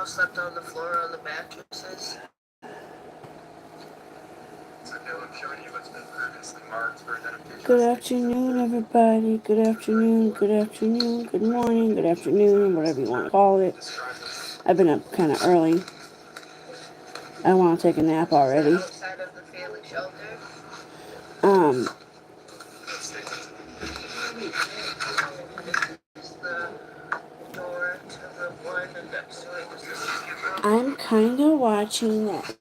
all slept on the floor on the mattresses. Good afternoon, everybody. Good afternoon, good afternoon, good morning, good afternoon, whatever you want to call it. I've been up kind of early. I want to take a nap already. Outside of the family shelter. I'm kind of watching that.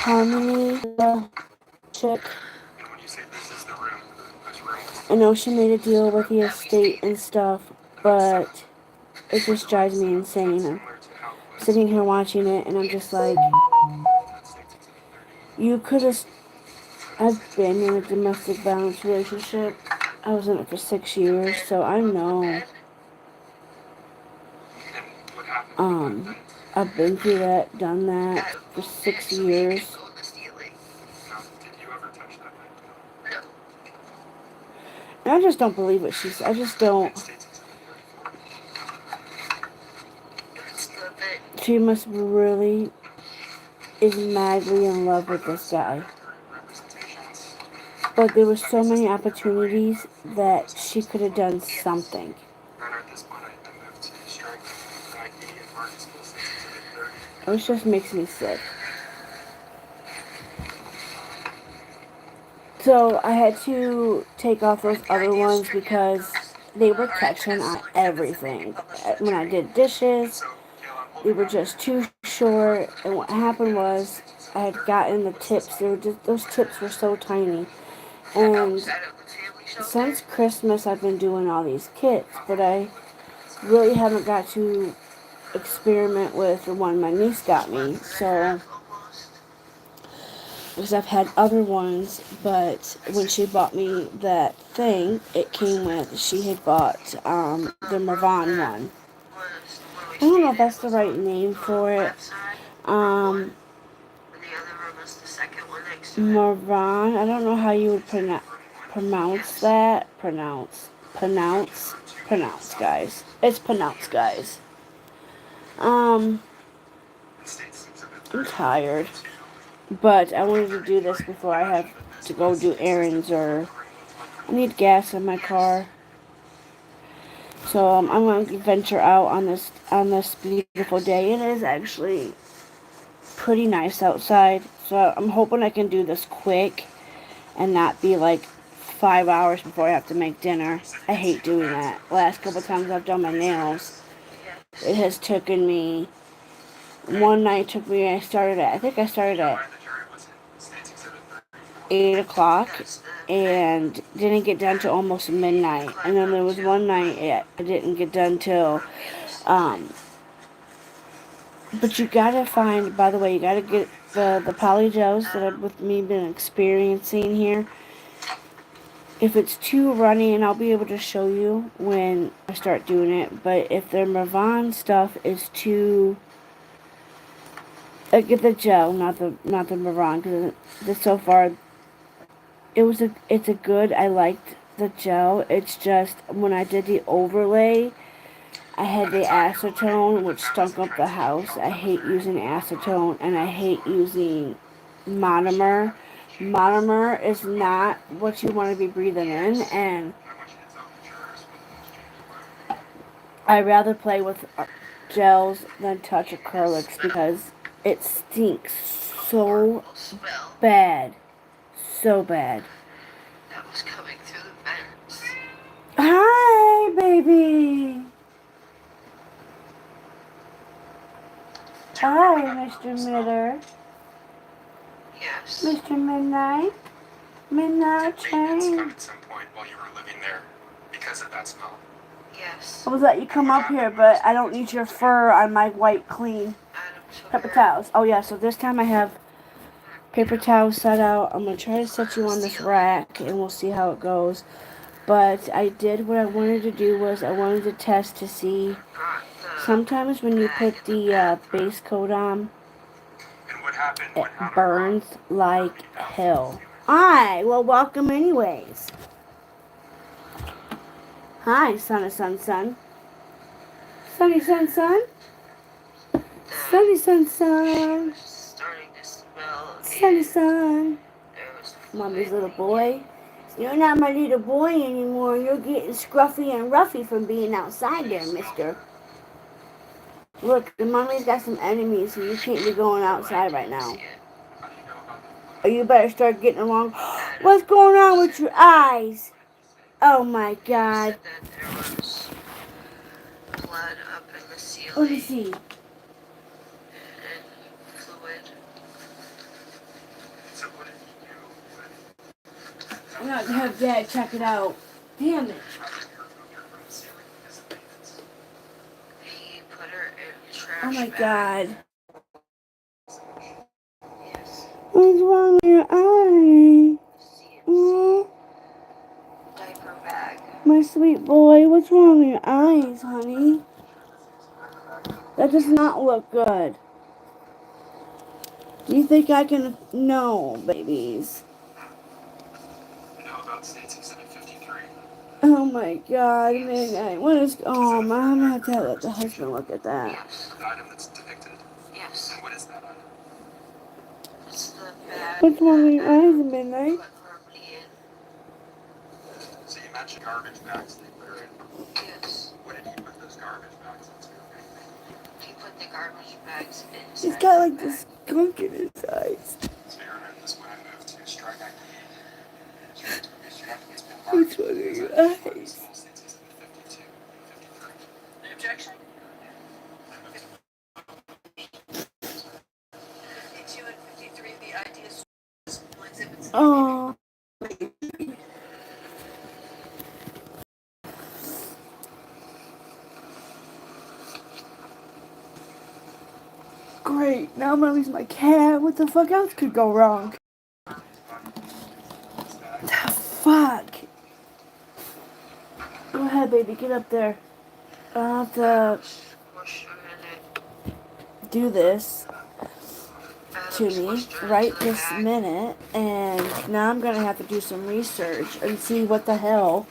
Harmony, chick. I know she made a deal with the estate and stuff, but it just drives me insane. I'm sitting here watching it, and I'm just like, you could have. I've been in a domestic violence relationship. I was in it for 6 years, so I know. I've been through that, done that for 6 years. And I just don't believe what she says. I just don't. She must really is madly in love with this guy. But there were so many opportunities that she could have done something. It just makes me sick. So I had to take off those other ones because they were catching on everything. When I did dishes, they were just too short. And what happened was I had gotten the tips. Those tips were so tiny. And since Christmas, I've been doing all these kits, but I really haven't got to experiment with the one my niece got me. So, because I've had other ones, but when she bought me that thing, it came with, she had bought the Mervon one. I don't know if that's the right name for it. Mervon, I don't know how you would pronounce that. Pronounce, guys. It's pronounced, guys. I'm tired. But I wanted to do this before I have to go do errands, or I need gas in my car. So I'm going to venture out on this beautiful day. It is actually pretty nice outside. So I'm hoping I can do this quick and not be like 5 hours before I have to make dinner. I hate doing that. Last couple times I've done my nails, it has taken me. One night took me. I started at 8 o'clock and didn't get done till almost midnight. And then there was one night I didn't get done till. But you gotta find. By the way, you gotta get the polygels that I've with me been experiencing here. If it's too runny, and I'll be able to show you when I start doing it. But if the Mervon stuff is too. I get the gel, not the Mervon, because so far. It's a good, I liked the gel. It's just, when I did the overlay, I had the acetone, which stunk up the house. I hate using acetone, and I hate using monomer. Monomer is not what you want to be breathing in, and I rather play with gels than touch acrylics because it stinks so bad. So bad. That was coming through the vents. Hi, baby. Hi, Mr. Miller. Yes. Mr. Midnight. Midnight train. At some point while you were living there because of that smell. Yes. I was let you come up here, but I don't need your fur on my white, clean paper towels. Oh yeah, so this time I have paper towel set out. I'm going to try to set you on this rack and we'll see how it goes. But I did what I wanted to do was I wanted to test to see. Sometimes when you put the base coat on, it burns like hell. Hi, well welcome anyways. Hi, son of son. Sunny Sun Sun? Sunny Sun Sun. Starting to smell. Sunny Sun. There was Mommy's little boy. You're not my little boy anymore. You're getting scruffy and roughy from being outside there, mister. Look, the mommy's got some enemies, so you can't be going outside right now. Or you better start getting along. What's going on with your eyes? Oh my God. said that there was blood up in the ceiling. Let me see. And fluid. I'm not gonna have Dad check it out. Damn it. He put her in a trash Oh my bag. God. Yes. What's wrong with your eye? Mm, Diaper bag. my sweet boy, what's wrong with your eyes, honey? That does not look good. Do you think I can? No, babies. How about States Exhibit 53? Oh my God, man. What is? Oh, man, I'm gonna have to let the husband look at that. Yes. The item that's depicted. Yes. And what is that item? It's the bag What's wrong with that your eyes, Adam Midnight? put Harmony in. So you mentioned garbage bags they put her in. Yes. What did he put those garbage bags into? He put the garbage bags inside. He's got the like this bag. skunk in his eyes. So you remember this when I moved to Strike Back. What's wrong with your eyes? Small States Exhibit 52 and 53. Any objection? 52 and 53, the idea is exhibits. Oh. Great, now I'm gonna lose my cat. What the fuck else could go wrong? The fuck? Go ahead, baby, get up there. I'll have to do this to me right this minute, and now I'm gonna have to do some research and see what the hell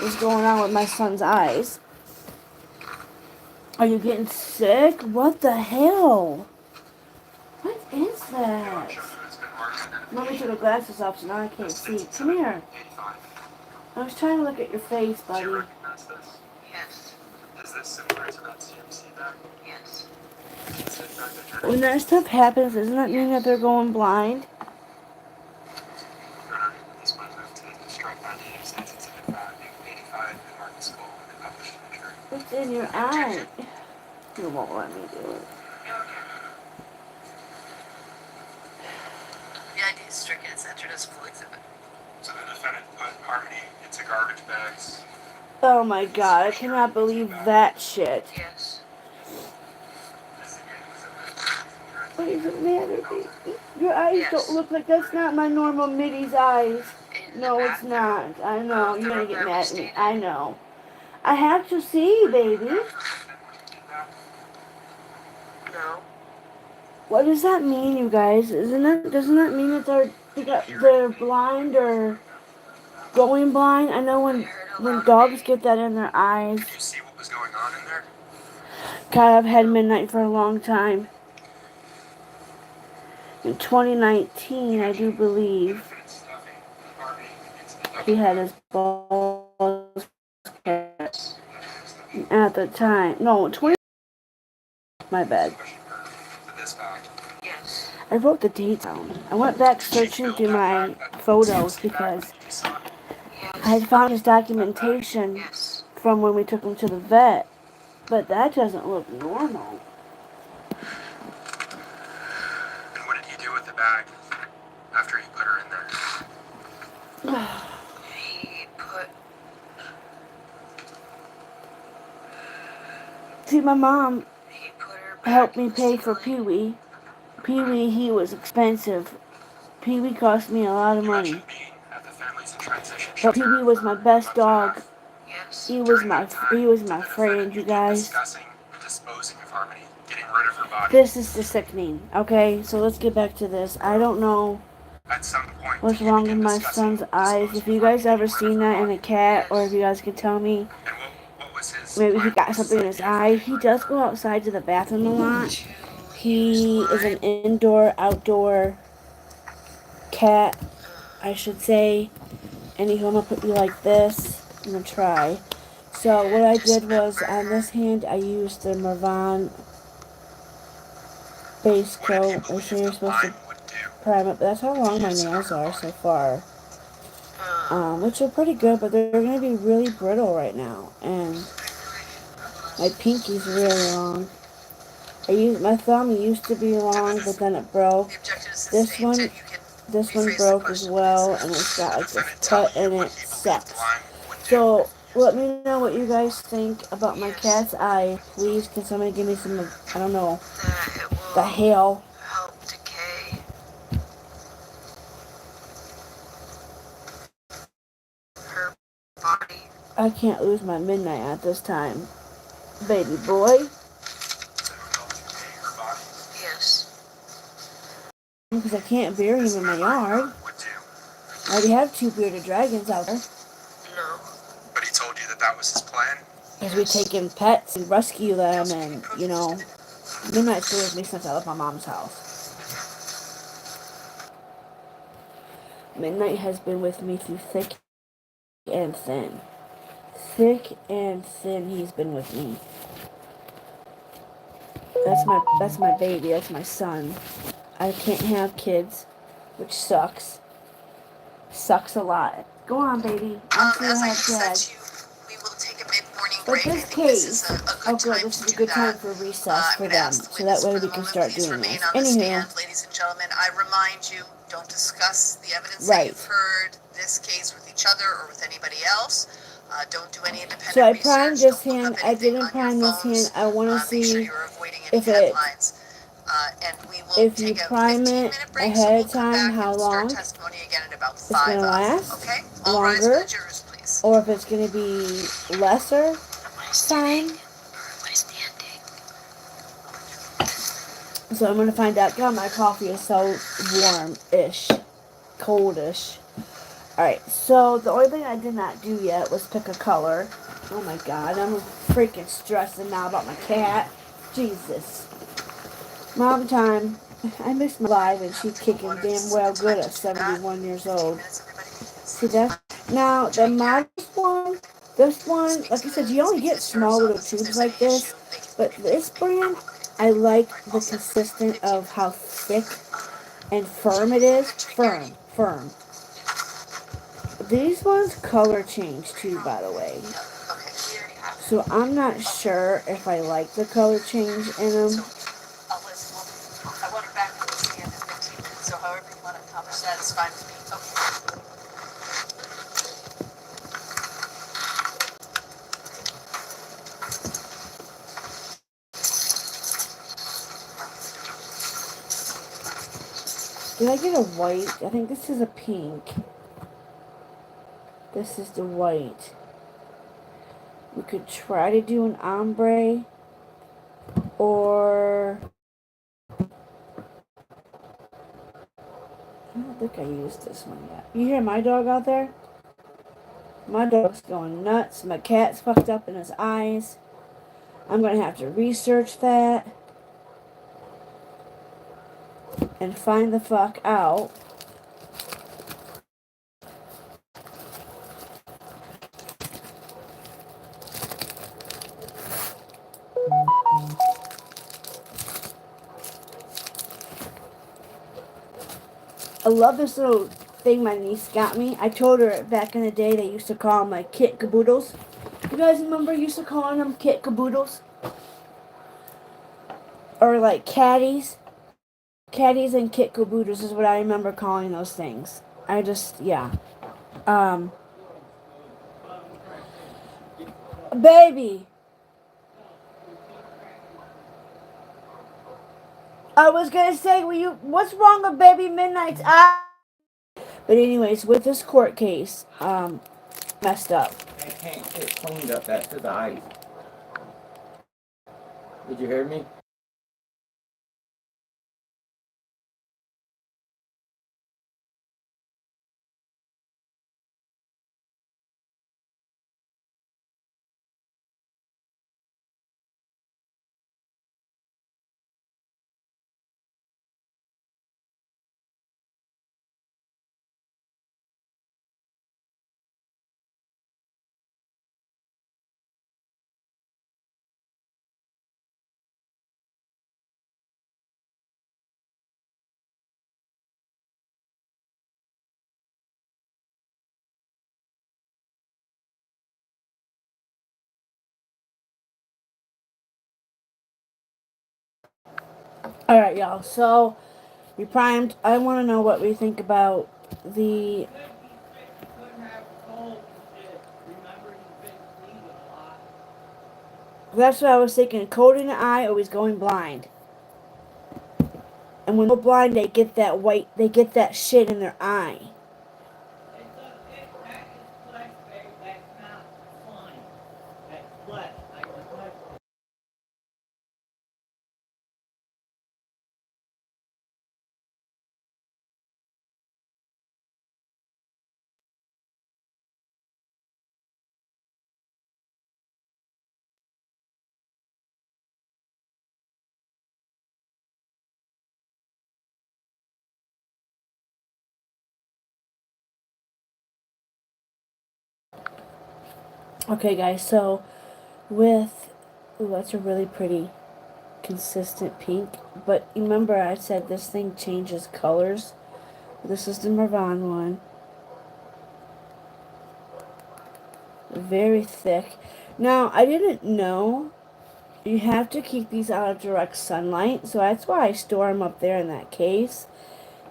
is going on with my son's eyes. Are you getting sick? What the hell? What is that? Mommy took her glasses off, so now I can't see. Come here. I was trying to look at your face, Do you buddy. recognize this? Yes. Is this similar to that CMC bag? Yes. Is it back that you're When that stuff happens, doesn't that mean that they're going blind? This one moved to Strike Back States Exhibit 85 and Marcus School and published in True. What's in your eye? You won't let me do it. The idea is stricken and centered as a full exhibit. So the defendant put Harmony into garbage bags. Oh my God, I cannot believe that shit. Yes. What does it matter, baby? Your eyes Yes. don't look like that's not my normal Middy's eyes. In No, the it's bathroom. not. I know. The You're gonna room get that we mad at stayed me. in. I know. I have to see, baby. No. What does that mean, you guys? Doesn't that mean that they're blind or going blind? I know when dogs get that in their eyes. Did you see what was going on in there? God, I've had Midnight for a long time. In 2019, I do believe, he had his balls cut. At the time. No, 20. My bad. Yes. I wrote the date down. I went back searching through my photos because Yes. I had found his documentation Yes. from when we took him to the vet. But that doesn't look normal. And what did he do with the bag after he put her in there? He put. See, my mom He put her back helped me in the pay for ceiling. Pee-wee. Pee-wee, he was expensive. Pee-wee cost me a lot of You money. mentioned being at the Families in Transition But Shelter Pee-wee was my for best a month and a dog. half. Yes. He was During my that time, he was did my the friend, defendant you begin guys. discussing disposing of Harmony, getting rid of her body. This is the sickening. Okay, so let's get back to this. I don't know At some point, what's did he wrong begin with my discussing son's eyes. disposing If of you guys Harmony, ever getting rid of seen her that in a body? cat, or Yes. if you guys can tell me, And what was his maybe he got something in his eye. He does go outside to the bathroom a lot. He is an indoor, outdoor cat, I should say. Anywho, I'm gonna put you like this. I'm gonna try. So what I did was on this hand, I used the Mervon base coat. They say you're supposed to prime it, but that's how long my nails are so far. Which are pretty good, but they're gonna be really brittle right now, and my pinky's really long. My thumb used to be long, but then it broke. This one, this one broke as well, and it's got like this cut in it. Sucks. So let me know what you guys think about my cat's eye. Please, can somebody give me some, I don't know, the hail. Help decay her body. I can't lose my midnight at this time, baby boy. Yes. Because I can't bury him in my yard. I already have 2 bearded dragons out there. No. But he told you that that was his plan? Because we take in pets and rescue them, and, you know, Midnight's been with me since I left my mom's house. Midnight has been with me through thick and thin. Thick and thin, he's been with me. That's my baby. That's my son. I can't have kids, which sucks. Sucks a lot. Go on, baby. As I said to you, we will take a mid-morning break. But I this think this is case, a good oh time good, this to is a do good that. time for recess I'm for going to them, ask the so that witness way for we the can moment. start Please doing remain this. on the Anywho, stand, ladies and gentlemen. I remind you, don't discuss the evidence that right. you've heard this case with each other or with anybody else. Don't do any independent so I research. primed this Don't look hand. up I anything didn't on your prime this hand. phones. I want to Make sure see you're avoiding any if it, headlines. And we will if you take a prime 15-minute it break, so ahead we'll of come time, back how and start long testimony again at about it's 5 going to last, Okay? All rise for longer, the jurors, please. or if it's going to be lesser time. What is standing? So I'm going to find out. God, my coffee is so warm-ish, coldish. Alright, so the only thing I did not do yet was pick a color. Oh my god, I'm freaking stressing now about my cat. Jesus. Mom time. I miss my life, and she's kicking damn well good at 71 years old. See that? Now, the modest one, this one, like I said, you only get small little tubes like this, but this brand, I like the consistent of how thick and firm it is. Firm. These ones color change too, by the way. So I'm not sure if I like the color change in them. I want it back from the stand in 15 minutes, so however you want to accomplish that is fine with me. Okay. Did I get a white? I think this is a pink. This is the white. We could try to do an ombre, or I don't think I used this one yet. You hear my dog out there? My dog's going nuts. My cat's fucked up in his eyes. I'm gonna have to research that and find the fuck out. I love this little thing my niece got me. I told her back in the day they used to call them like kit caboodles. You guys remember used to calling them kit caboodles? Or like caddies? Caddies and kit caboodles is what I remember calling those things. Yeah. Um, baby. I was gonna say, what's wrong with baby Midnight's eye? But anyways, with this court case, messed up. I can't get cleaned up after the ice. Did you hear me? Alright, y'all. So, we primed. I want to know what we think about the. That's what I was thinking. Cold in the eye, always going blind. And when they're blind, they get that white, they get that shit in their eye. Okay, guys, so with. Ooh, that's a really pretty consistent pink. But remember, I said this thing changes colors. This is the Mervon one. Very thick. Now, I didn't know you have to keep these out of direct sunlight, so that's why I store them up there in that case.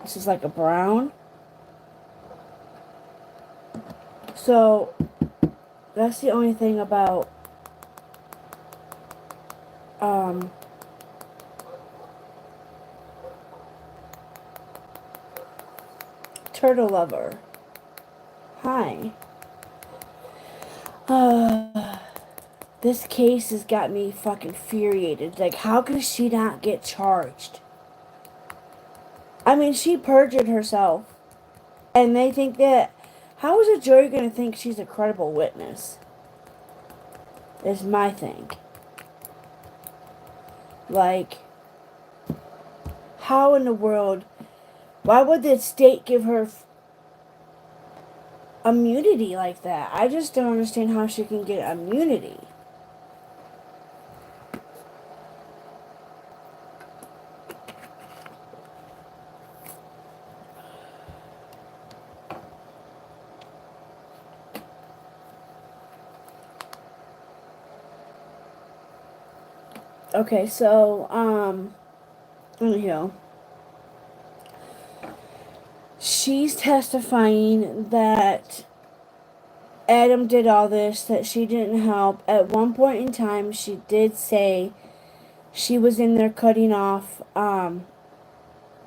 This is like a brown. So, that's the only thing about um, Turtle Lover. Hi. This case has got me fucking infuriated. Like, how could she not get charged? I mean, she perjured herself. And they think that. How is a jury going to think she's a credible witness? Is my thing. Like, how in the world. Why would the state give her immunity like that? I just don't understand how she can get immunity. Okay, so, anyhow. She's testifying that Adam did all this, that she didn't help. At one point in time, she did say she was in there cutting off,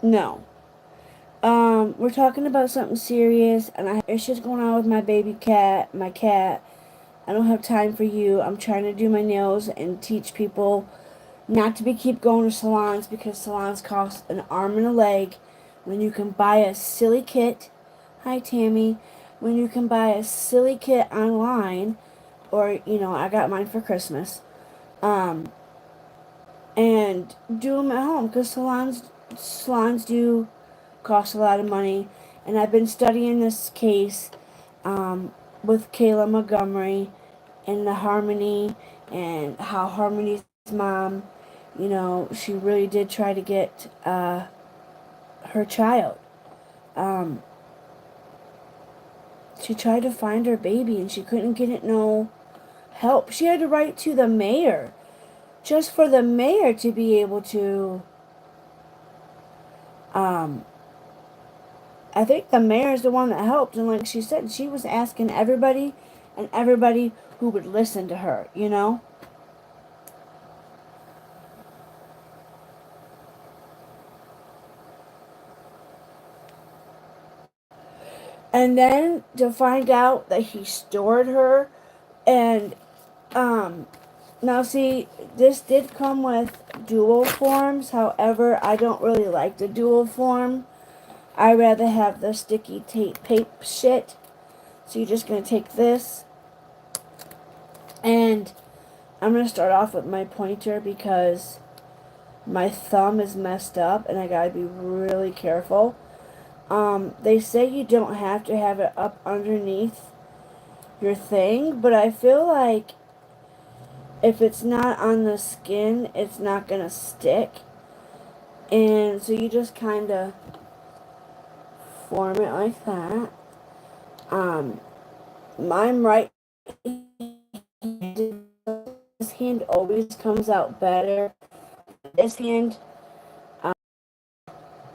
no. We're talking about something serious, and I have issues going on with my baby cat, my cat. I don't have time for you. I'm trying to do my nails and teach people not to keep going to salons because salons cost an arm and a leg when you can buy a silly kit. Hi, Tammy. When you can buy a silly kit online, or, I got mine for Christmas, and do them at home because salons do cost a lot of money. And I've been studying this case with Kayla Montgomery and the Harmony, and how Harmony's mom, she really did try to get her child. She tried to find her baby and she couldn't get it no help. She had to write to the mayor just for the mayor to be able to I think the mayor is the one that helped, and like she said, she was asking everybody and everybody who would listen to her. And then to find out that he stored her, and now see, this did come with dual forms. However, I don't really like the dual form. I rather have the sticky tape shit. So you're just gonna take this, and I'm gonna start off with my pointer because my thumb is messed up and I gotta be really careful. They say you don't have to have it up underneath your thing, but I feel like if it's not on the skin, it's not gonna stick. And so you just kind of form it like that. Mine right this hand always comes out better. This hand,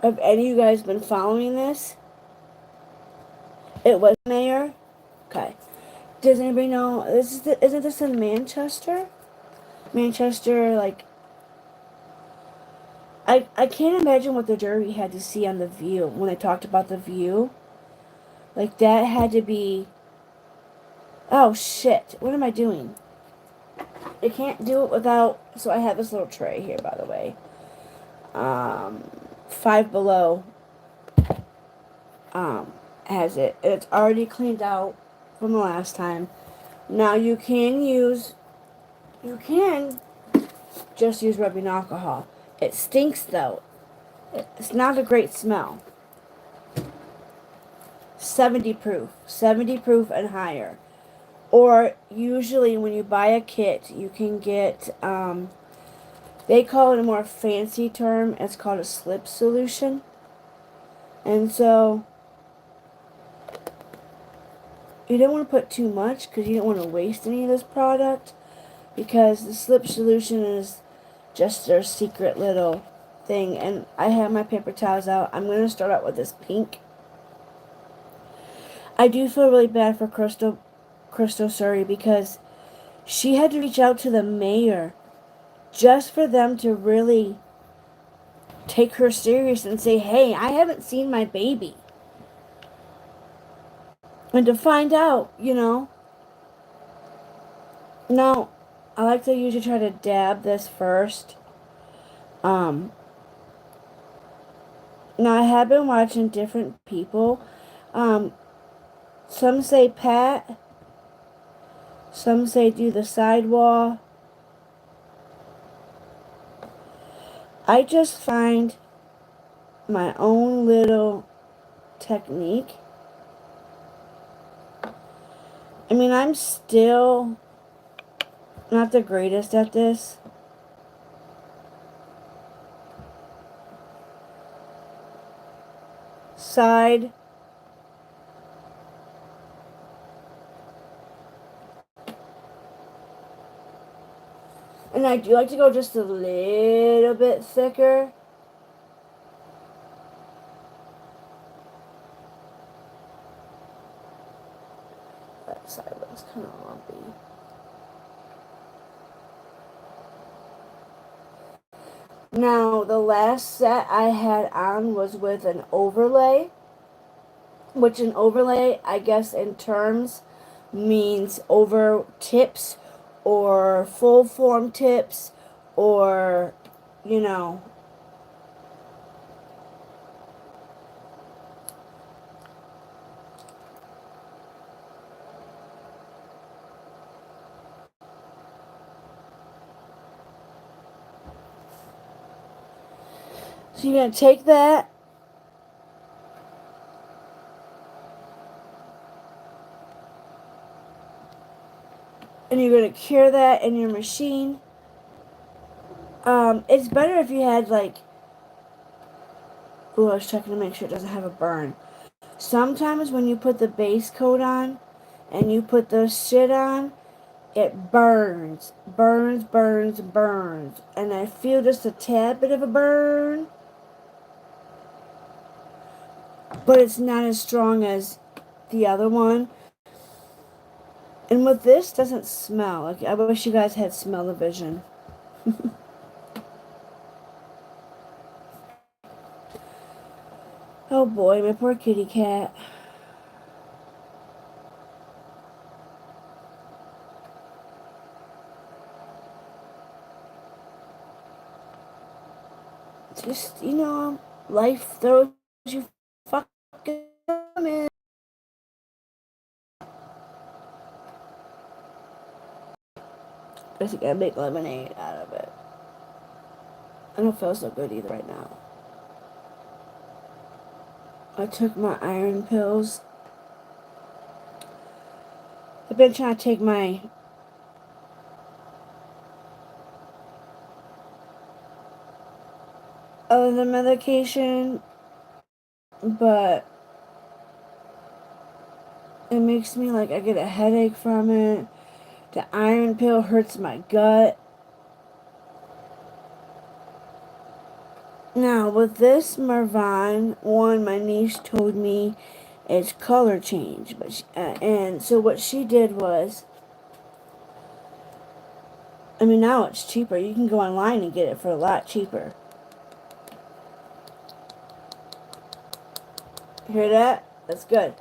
Have any of you guys been following this? It was mayor. Okay. Does anybody know? Isn't this in Manchester? Manchester, like, I can't imagine what the jury had to see on The View when they talked about The View. Like, that had to be. Oh, shit. What am I doing? I can't do it without. So I have this little tray here, by the way. Five Below has it. It's already cleaned out from the last time. Now you can just use rubbing alcohol. It stinks though. It's not a great smell. 70 proof and higher. Or usually when you buy a kit, you can get, they call it a more fancy term. It's called a slip solution. And so you don't want to put too much because you don't want to waste any of this product, because the slip solution is just their secret little thing. And I have my paper towels out. I'm going to start out with this pink. I do feel really bad for Crystal Surrey, because she had to reach out to the mayor just for them to really take her serious and say, hey, I haven't seen my baby. And to find out, Now, I like to usually try to dab this first. Now I have been watching different people. Some say pat. Some say do the sidewall. I just find my own little technique. I mean, I'm still not the greatest at this. Side. And I do like to go just a little bit thicker. That side looks kind of lumpy. Now, the last set I had on was with an overlay, which an overlay, I guess in terms, means over tips or full form tips, or, you know. So you're going to take that, and you're going to cure that in your machine. It's better if you had, like, ooh, I was checking to make sure it doesn't have a burn. Sometimes when you put the base coat on and you put the shit on, it burns. Burns. And I feel just a tad bit of a burn, but it's not as strong as the other one. And with this, doesn't smell. Like, I wish you guys had smell-o-vision. Oh boy, my poor kitty cat. Just, life throws you fucking in. Guess you gotta make lemonade out of it. I don't feel so good either right now. I took my iron pills. I've been trying to take my other medication, but it makes me like I get a headache from it. The iron pill hurts my gut. Now, with this Mervine one, my niece told me it's color change. And so what she did was, I mean, now it's cheaper. You can go online and get it for a lot cheaper. Hear that? That's good.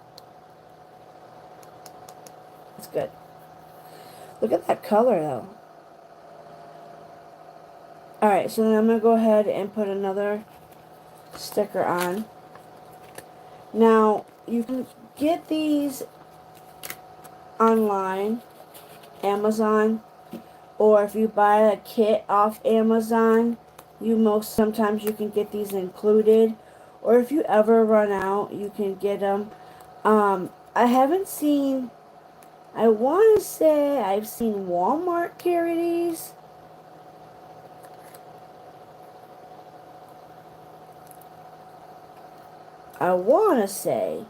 That's good. Look at that color, though. Alright, so then I'm going to go ahead and put another sticker on. Now, you can get these online, Amazon, or if you buy a kit off Amazon, sometimes you can get these included. Or if you ever run out, you can get them. I haven't seen, I want to say I've seen Walmart carry these. I want to say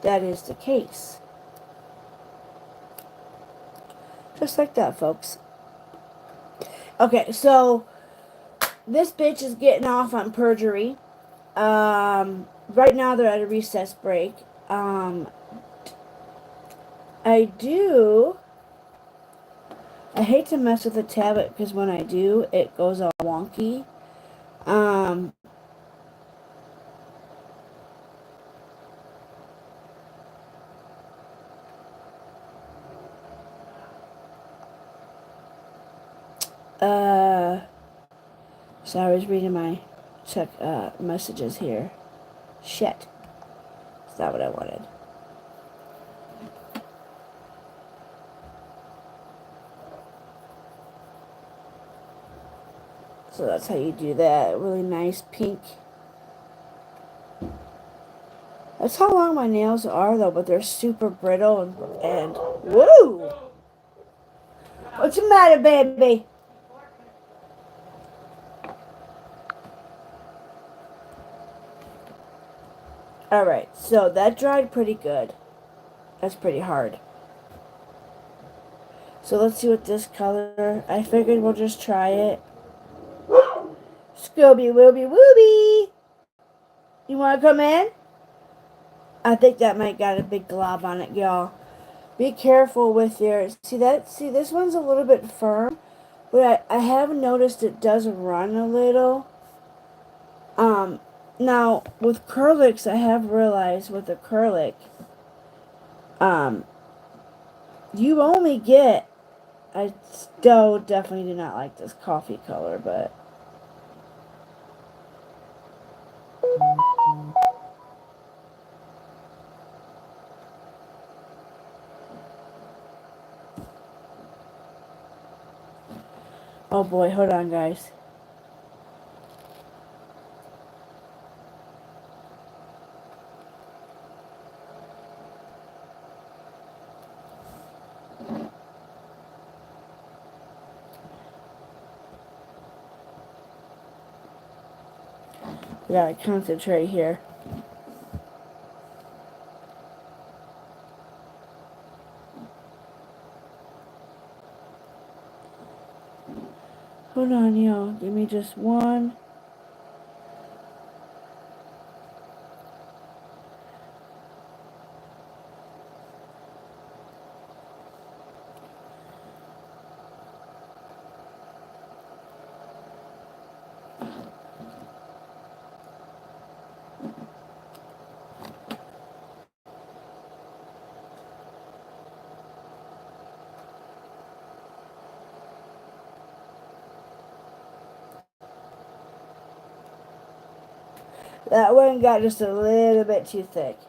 that is the case. Just like that, folks. Okay, so this bitch is getting off on perjury. Right now they're at a recess break. I hate to mess with the tablet because when I do, it goes all wonky. Um, so I was reading my messages here. Shit. Is that what I wanted? So that's how you do that. Really nice pink. That's how long my nails are, though, but they're super brittle and woo! What's the matter, baby? Alright, so that dried pretty good. That's pretty hard. So let's see what this color. I figured we'll just try it. Scooby Wooby Wooby! You want to come in? I think that might got a big glob on it, y'all. Be careful with your... See, this one's a little bit firm. But I have noticed it does run a little. Now, with acrylics, I have realized with acrylic, you only get... I still definitely do not like this coffee color, but... Oh boy, hold on, guys. We gotta concentrate here. Hold on, y'all. Give me just one. That one got just a little bit too thick.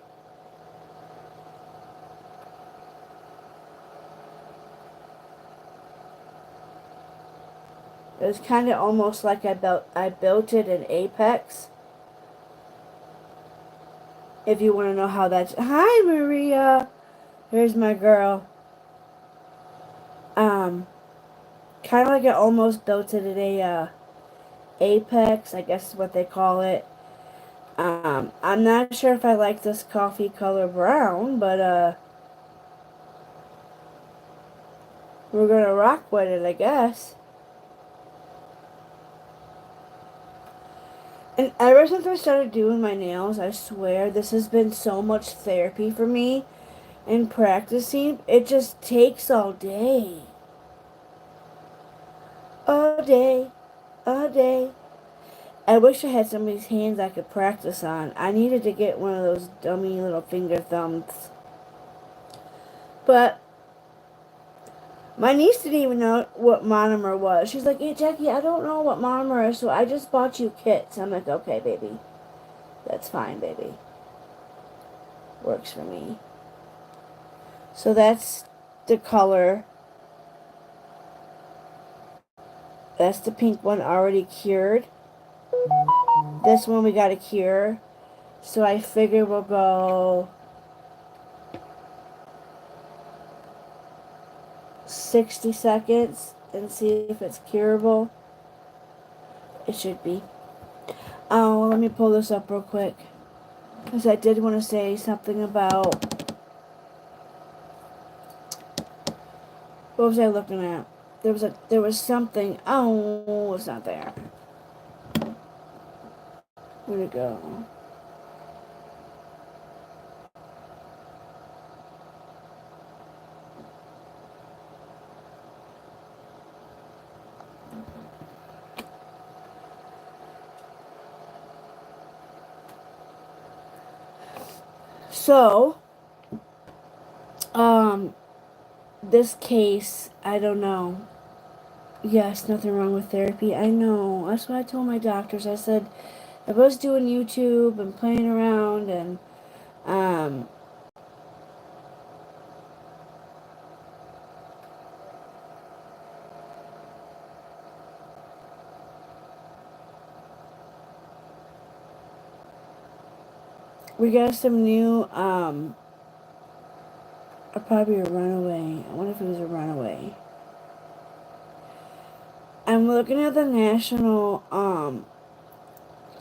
It was kind of almost like I built it in Apex. If you want to know how that's... Hi, Maria! Here's my girl. Kind of like I almost built it in a Apex, I guess is what they call it. I'm not sure if I like this coffee color brown, but we're gonna rock with it, I guess. And ever since I started doing my nails, I swear this has been so much therapy for me. And practicing, it just takes all day. All day. All day. I wish I had somebody's hands I could practice on. I needed to get one of those dummy little finger thumbs. But my niece didn't even know what monomer was. She's like, "Hey, Jackie, I don't know what monomer is, so I just bought you kits." I'm like, "Okay, baby. That's fine, baby. Works for me." So that's the color. That's the pink one already cured. This one we got to cure. So I figure we'll go 60 seconds and see if it's curable. It should be. Oh, let me pull this up real quick. Because I did want to say something about... What was I looking at? There was something... Oh, it's not there. Where'd it go? So, this case, I don't know. Yes, nothing wrong with therapy. I know. That's what I told my doctors. I said, I was doing YouTube and playing around and, we got some new, or probably a runaway. I wonder if it was a runaway. I'm looking at the national,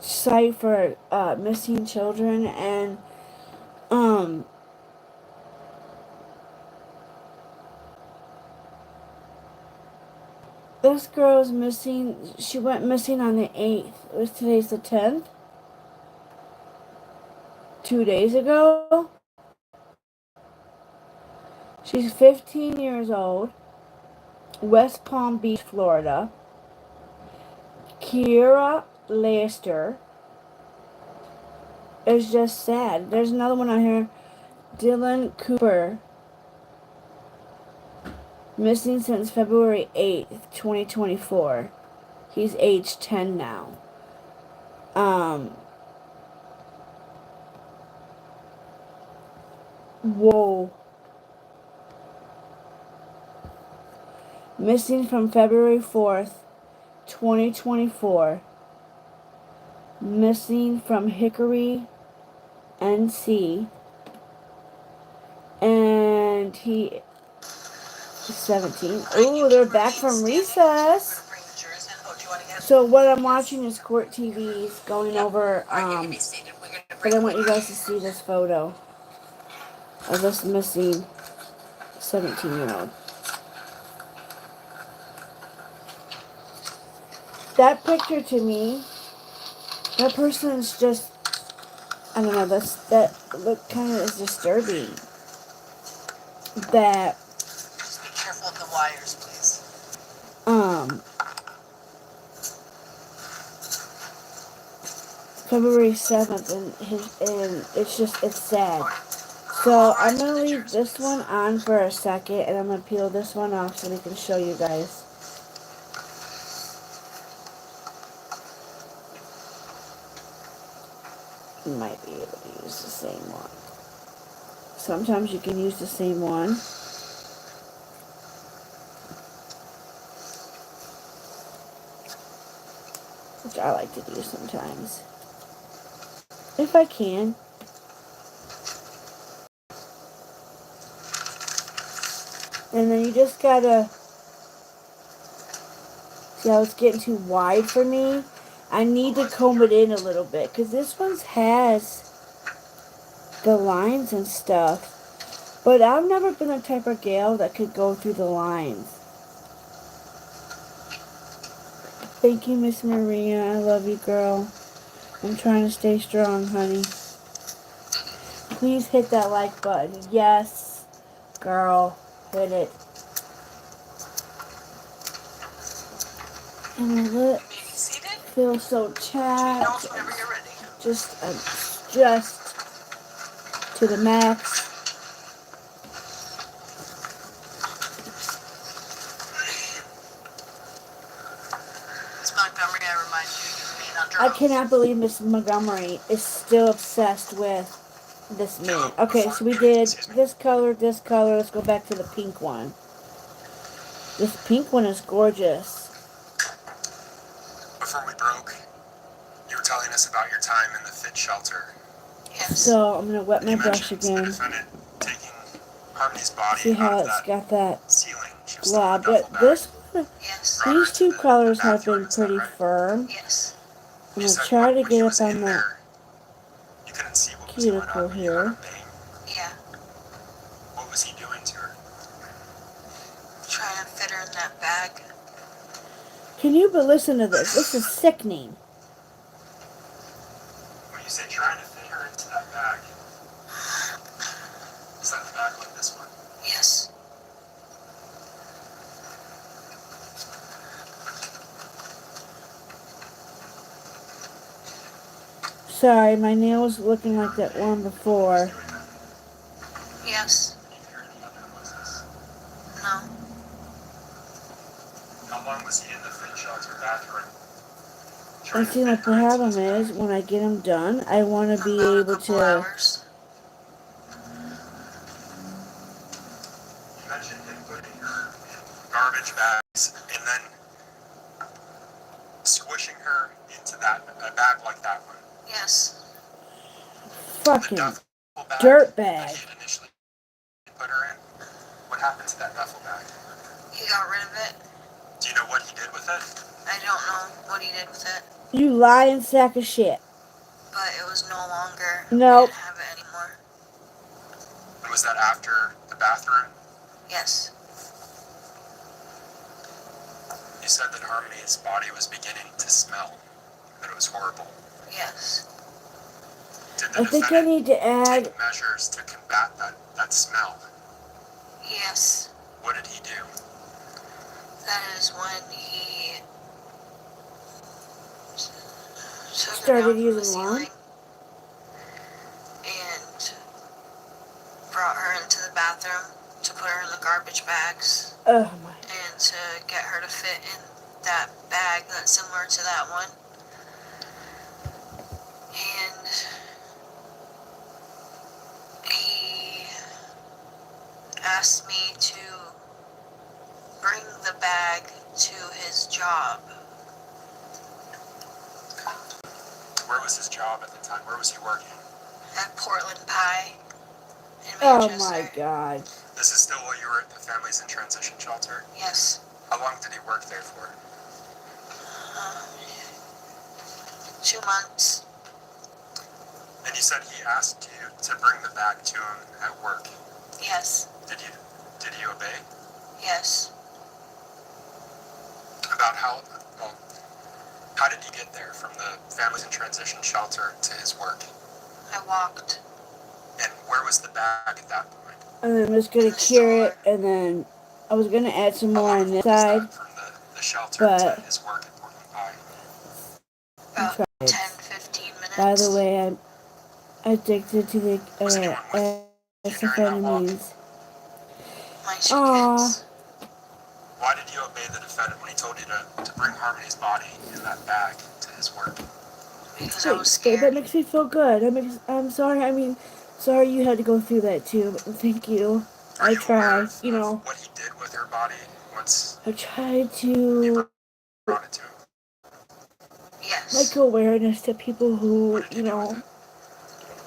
site for, missing children and, this girl's missing. She went missing on the 8th. It was today's the 10th. 2 days ago. She's 15 years old. West Palm Beach, Florida. Kiera Lester. It's just sad. There's another one on here. Dylan Cooper. Missing since February 8th, 2024. He's age 10 now. Whoa. Missing from February 4th, 2024. Missing from Hickory, NC. And he is 17. Ooh, they're back from recess. So what I'm watching is Court TV's going over, but I want you guys to see this photo of this missing 17-year-old. That picture to me, that person's just, I don't know, that look kind of is disturbing. That, Just be careful of the wires, please. February 7th, and it's sad. So I'm gonna leave this one on for a second, and I'm gonna peel this one off so we can show you guys. You might be able to use the same one. Sometimes you can use the same one. Which I like to do sometimes. If I can. And then you just gotta... See how it's getting too wide for me? I need to comb it in a little bit. Because this one has the lines and stuff. But I've never been the type of gal that could go through the lines. Thank you, Miss Maria. I love you, girl. I'm trying to stay strong, honey. Please hit that like button. Yes, girl, hit it. And let's Being seated? feel so You know chapped. whenever you're ready. Just to the max. It's Montgomery, I remind you, you've been under I oath. cannot believe Miss Montgomery is still obsessed with this man. Okay, so we did this color, this color. Let's go back to the pink one. This pink one is gorgeous. Before we broke, you were telling us about your time in the fit shelter. Yes. So I'm gonna wet my You brush mentioned the again. defendant taking Harmony's body See out how of it's that got that ceiling. She was still in blob. the duffel bag. This one, Yes. Brought her these into two the colors have bathroom, been is that pretty right? firm. Yes. I'm You gonna said try to when he get was up on in that there, you couldn't see what was going cuticle on, but you heard here. him bang. Yeah. What was he doing to her? Trying to fit her in that bag. Can you but listen to this? This is sickening. When you say trying to fit her into that bag, is that the bag like this one? Yes. Sorry, my nail was looking like that one before. Doing that. Yes. Can you hear any other noises? No. How long was he in the fit shelter bathroom? And Trying to see, my fit her into problem this is, bag? when I get them done, I want to be About a able couple to... hours. You mentioned him putting her in garbage bags and then squishing her into a bag like that one. Yes. The Fucking duffel bag dirt that bag. he had initially put her in. What happened to that duffel bag? He got rid of it. Do you know what he did with it? I don't know what he did with it, You lying sack of shit. but it was no longer. Nope. We didn't have it anymore. And was that after the bathroom? Yes. You said that Harmony's body was beginning to smell. That it was horrible. Yes. Did the I think I defendant need to add... take measures to combat that smell? Yes. What did he do? That is when he took her Started down from the using ceiling lime? and brought her into the bathroom to put her in the garbage bags Oh my... and to get her to fit in that bag that's similar to that one. And he asked me to bring the bag to his job. Where was his job at the time? Where was he working? At Portland Pie in Oh Manchester. my god. This is still while you were at the Families in Transition Shelter? Yes. How long did he work there for? 2 months. And you said he asked you to bring the bag to him at work. Yes. Did you obey? Yes. About how did you get there from the Families in Transition Shelter to his work? I walked. And where was the bag at that point? And then I'm just gonna In the cure it, store. and then I was gonna add some How more long on this was side. that from the shelter but- to his work at Portland Pie? About tried. 10-15 minutes. By the way, I'm addicted to the Was anyone with you during that walk? amphetamines. My two Aw. kids. Why did you obey the defendant when he told you to bring Harmony's body in that bag to his work? Because I was Wait, that scared. makes me feel good. I'm sorry. Sorry you had to go through that too. But thank you. Are I you aware tried. of You know, what he did with her body once I tried you to brought it to him? Yes. make awareness to people who, What did you he do with know, it?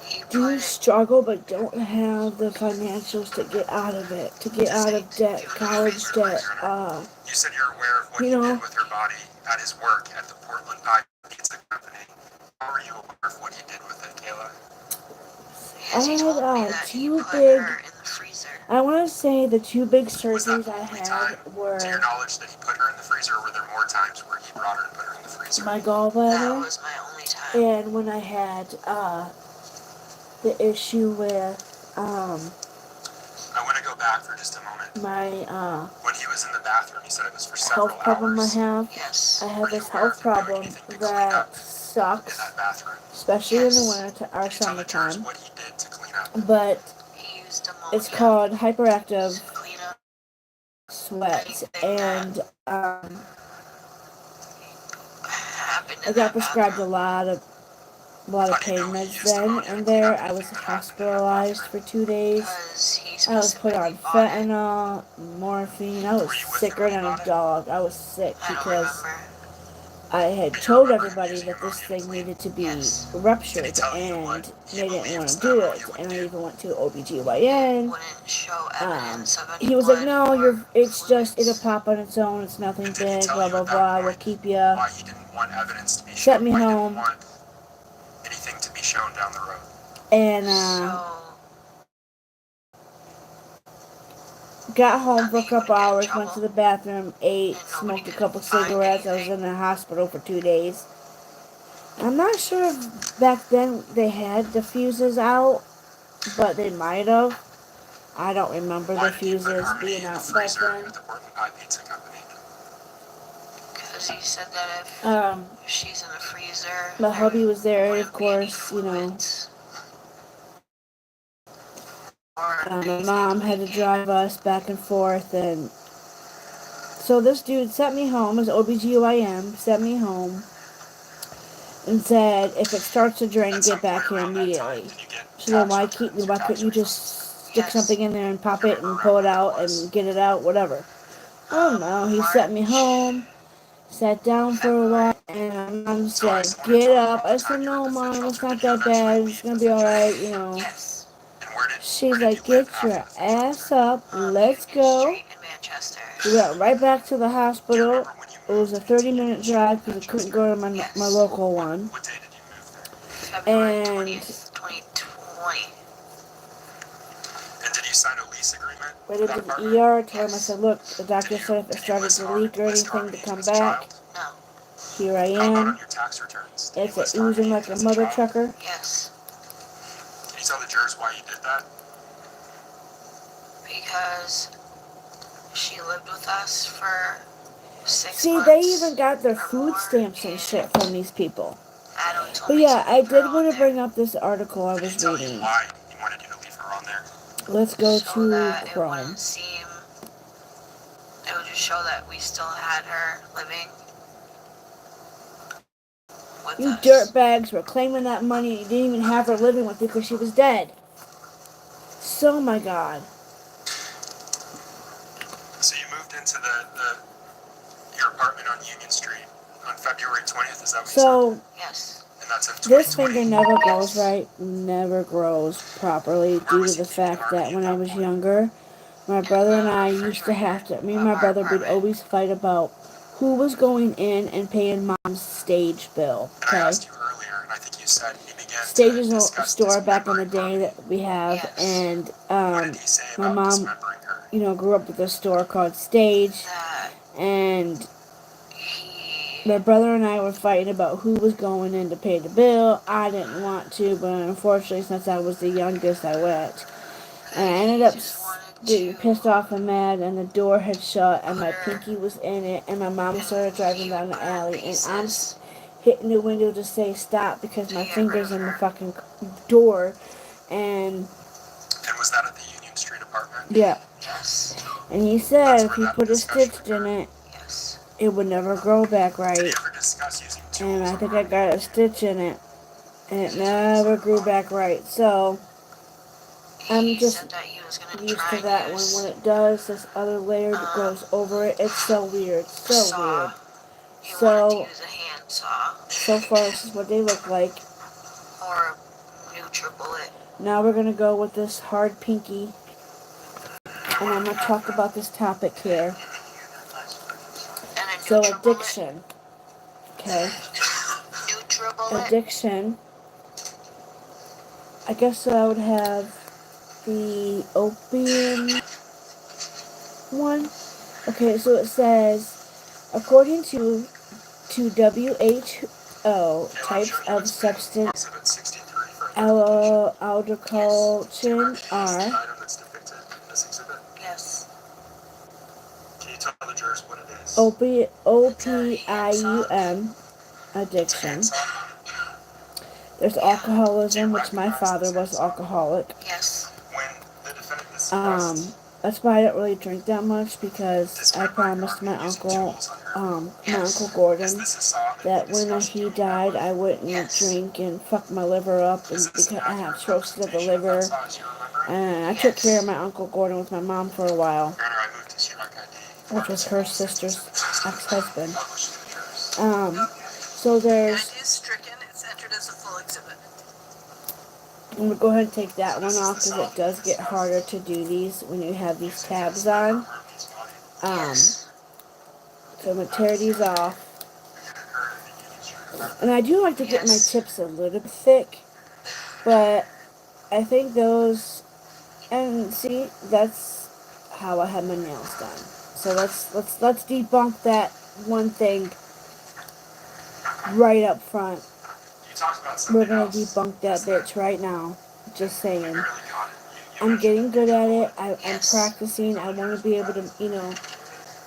He put do it. struggle but don't have the financials to get out of it, to get out of debt, college debt. You said you're aware of what You he know- did with her body at his work at the Portland Pie Pizza Company. How are you aware of what he did with it, Kayla? Yes, he I told had, me that he two put big- her in the freezer. I want to say the two big Was that surgeries the I only had time, to your were knowledge, that he put her in the freezer, or were there more times where he brought her and put her in the freezer? my That gallbladder was my only time. And when I had the issue with I want to go back for just a moment. my When he was in the bathroom, he said it was for several health problem I hours. have, Yes. I Were have you this aware of health him doing problem anything to clean up that in sucks, that bathroom? especially in the Yes. winter, our Can you tell the jurors summertime. what he did to clean up? But He used ammonia it's called to hyperactive clean up sweats, anything and happened I in got that prescribed a bathroom. lot of How do you pain know he meds used then ammonia to and clean there. up I was anything that happened in that hospitalized for bathroom? 2 days. Because he I was put on specifically bought it. fentanyl, morphine. I was Were you with him sicker when he than a bought it? dog. I was sick I don't because remember. I had Do you told remember him everybody using that this ammonia to thing clean? needed to be Yes. Did he ruptured, tell you and what he they didn't want believes to that do ammonia it. would And I do? even went to It OBGYN. wouldn't show evidence of any He was like, blood no, or it's just, it'll fluids. pop on its own. It's nothing And did he big, tell blah, you blah, at that blah. We'll point keep you. why he didn't want evidence to be Sent shown? me Why he home. didn't want anything to be shown down the road? And, So got home that for a he couple wouldn't get in hours, went to trouble the bathroom, ate, and nobody smoked a could couple find cigarettes. I was anything. in the hospital for 2 days. I'm not sure if back then they had the fuses out, but they might have. I don't remember Why the did you put fuses Harmony being in the out back freezer then. at the Portland Pie Pizza Company? Because he said that if Um, she's in the freezer, my hubby was there, wouldn't of be any course, you know. fluids or My anything mom had to leaking. drive us back and forth, and so this dude sent me home, his OBGYN sent me home, and said, if it starts to drain, At some get back point here around that time, immediately. did you get So then tax returns or why tax couldn't you refunds? just stick Yes. something in there and pop Do you it and remember pull around it when out that was? and get it out, whatever? Oh no, he sent me March, home, sat down for a February. while, and mom So I said, just want to get talk up. about the I said, time you were in no, the fit mom, it's shelter. not Did you that eventually bad. It's leave gonna the be fit shelter? alright, you know. Yes. And where did She's you like, live get after your the fit ass shelter? up, let's Union go. Street in Manchester. We went right back to the Do you hospital. remember when you It was moved a into 30-minute Union Street drive in because I couldn't Manchester? go to my Yes. local one. What day did you move there? February And 20th, 2020. And did you sign a lease agreement right with into that the apartment? ER, told him, I Yes. said, look, the doctor said if it started to leak or List anything to Harmony come as a back, child? No. here I How about on am. your tax returns? Did It's you list oozing Harmony like a as a mother child? trucker. Yes. Can you tell the jurors why you did that? Because she lived with us for 6 See, months. they even got their or food more, stamps and shit from these people. Adam told But me yeah, to I leave her did on want to there. bring up this article I Did he was tell you reading. why he wanted you to leave her on there? Let's go So to that it Chrome. wouldn't seem, it would just show that we still had her living with You us. dirtbags were claiming that money. You didn't even have her living with you because she was dead. So, my God. So you moved into your apartment on Union Street on February 20th, is that what you So, said? Yes. And that's in this 2020? finger never grows right. Never grows properly Where due to was he the leaving fact that Harmony when at I that was point? younger, my In brother and the I used to have to, me and my refrigerator brother of would our always fight about who was going in and paying mom's stage bill, And I okay? asked you earlier, and I think you said he began Stage to is a discuss store back in the dismembering day Harmony. that we have, Yes. and What did he say my about mom, dismembering her? you know, grew up with a store called Stage, That and he my brother and I were fighting about who was going in to pay the bill. I didn't want to, but unfortunately, since I was the youngest, I went. And I ended up just wanted getting to pissed off and mad, and the door had shut, and my put her pinky was in it, and my mom and started driving he down would the put her in alley, and I'm pieces hitting the window to say stop because to my get rid finger's of in the her. fucking door, and And was that at the Union Street apartment? yeah. Yes. And he That's said if where he that put a discussion stitch in occurred. it, Yes. it would never grow back Did right. he ever discuss using And tools I on think I Harmony? got a stitch in it, and it never grew back right. So I'm He just said that he was gonna used try to and that one. use When it does, this other layer that goes over it. It's so weird. So saw. weird. He wanted to So use a handsaw far, this is what they look like. or a NutriBullet. Now we're gonna go with this hard pinky, and I'm gonna talk about this topic here. And a So NutriBullet. addiction. Okay. NutriBullet. Addiction. I guess I would have the opium one. Okay, so it says, according to Oh, Kayla, I'm types showing you of what's been substance exhibit 63 for identification. Do you aldehyde recognize the are item that's depicted in this exhibit? Yes. Can you tell the jurors what it is? opium It's a addiction. handsaw. There's Yeah. Do you alcoholism, which my recognize father this was handsaw? alcoholic. Yes. When the defendant is suppressed, That's why I don't really drink that much because I described by a promised my coroner using uncle, tools on her. my Yes. uncle Is Gordon, this a saw that that he when discussed he doing that died, with? I wouldn't Yes. drink and fuck my liver up, Is and this an because I have accurate cirrhosis of the representation of that liver. saw as you remember it? And I took care of my Uncle Gordon with my mom for a while, Your Honor, I move to strike ID. which was her sister's ex-husband. Published to the jurors. So The there's, idea is stricken. It's entered as a full exhibit. I'm going to go ahead and take that So one this is off the because saw it does that get discussed harder to do these when you have these using tabs his liver on. Hermes body. Yes. So I'm going to tear these off. It occurred in the Union Street apartment. And I do like to get my Yes. tips a little bit thick, but I think those, and see, that's how I had my nails done. So let's debunk that one thing right up front. You talked about We're something gonna else. debunk that Is that bitch right now. Just we saying. barely got it. You I'm mentioned getting good at it. I'm Yes. practicing. I want to be able to,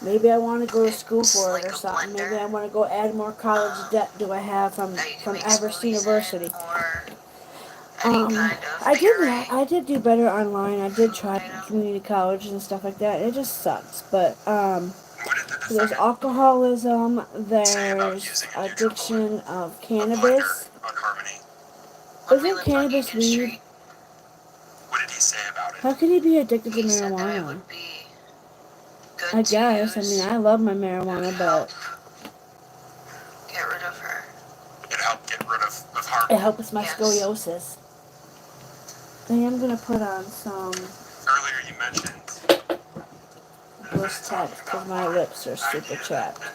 maybe I want to go to school It's for it like or a something. Maybe blender. I want to go add more college debt do I have from That you can from make Everest smoothies University. in, or any kind of I did puree. I did do better online. I did Food try item. community college and stuff like that. It just sucks. But what did the so there's defendant alcoholism. say about There's using a addiction of a blender cannabis. on Harmony? When we Isn't lived on cannabis Union weed? Street, What did he say about it? How could he be addicted to he said that it marijuana? would be good I to guess. I mean, use. I love my It would marijuana, help but get rid of her. It helped get rid of it Harmony. helps my Yes. scoliosis. I am gonna put on some Earlier you mentioned Bliss text because my lips are super idea chapped. that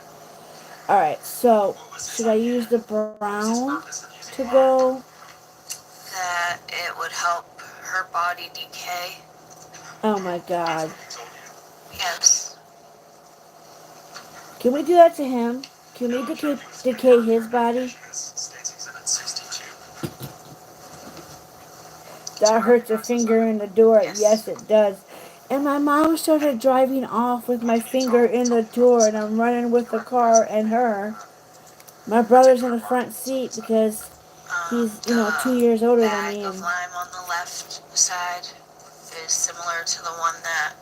Alright, so what was his should I idea? use the What was his brown purpose of using to lime? go? That it would help her body decay. Oh my That's god. what he told you. Yes. Can we do that to him? Can we No, I'm decay, showing you his decay paper his for body? identification. This states exhibit 62. That hurts a finger in the door. Yes. Yes, it does. And my mom started driving off with my finger in the door, and I'm running with the car and her. My brother's in the front seat because he's, The 2 years older than bag me. of And lime on the left side is similar to the one that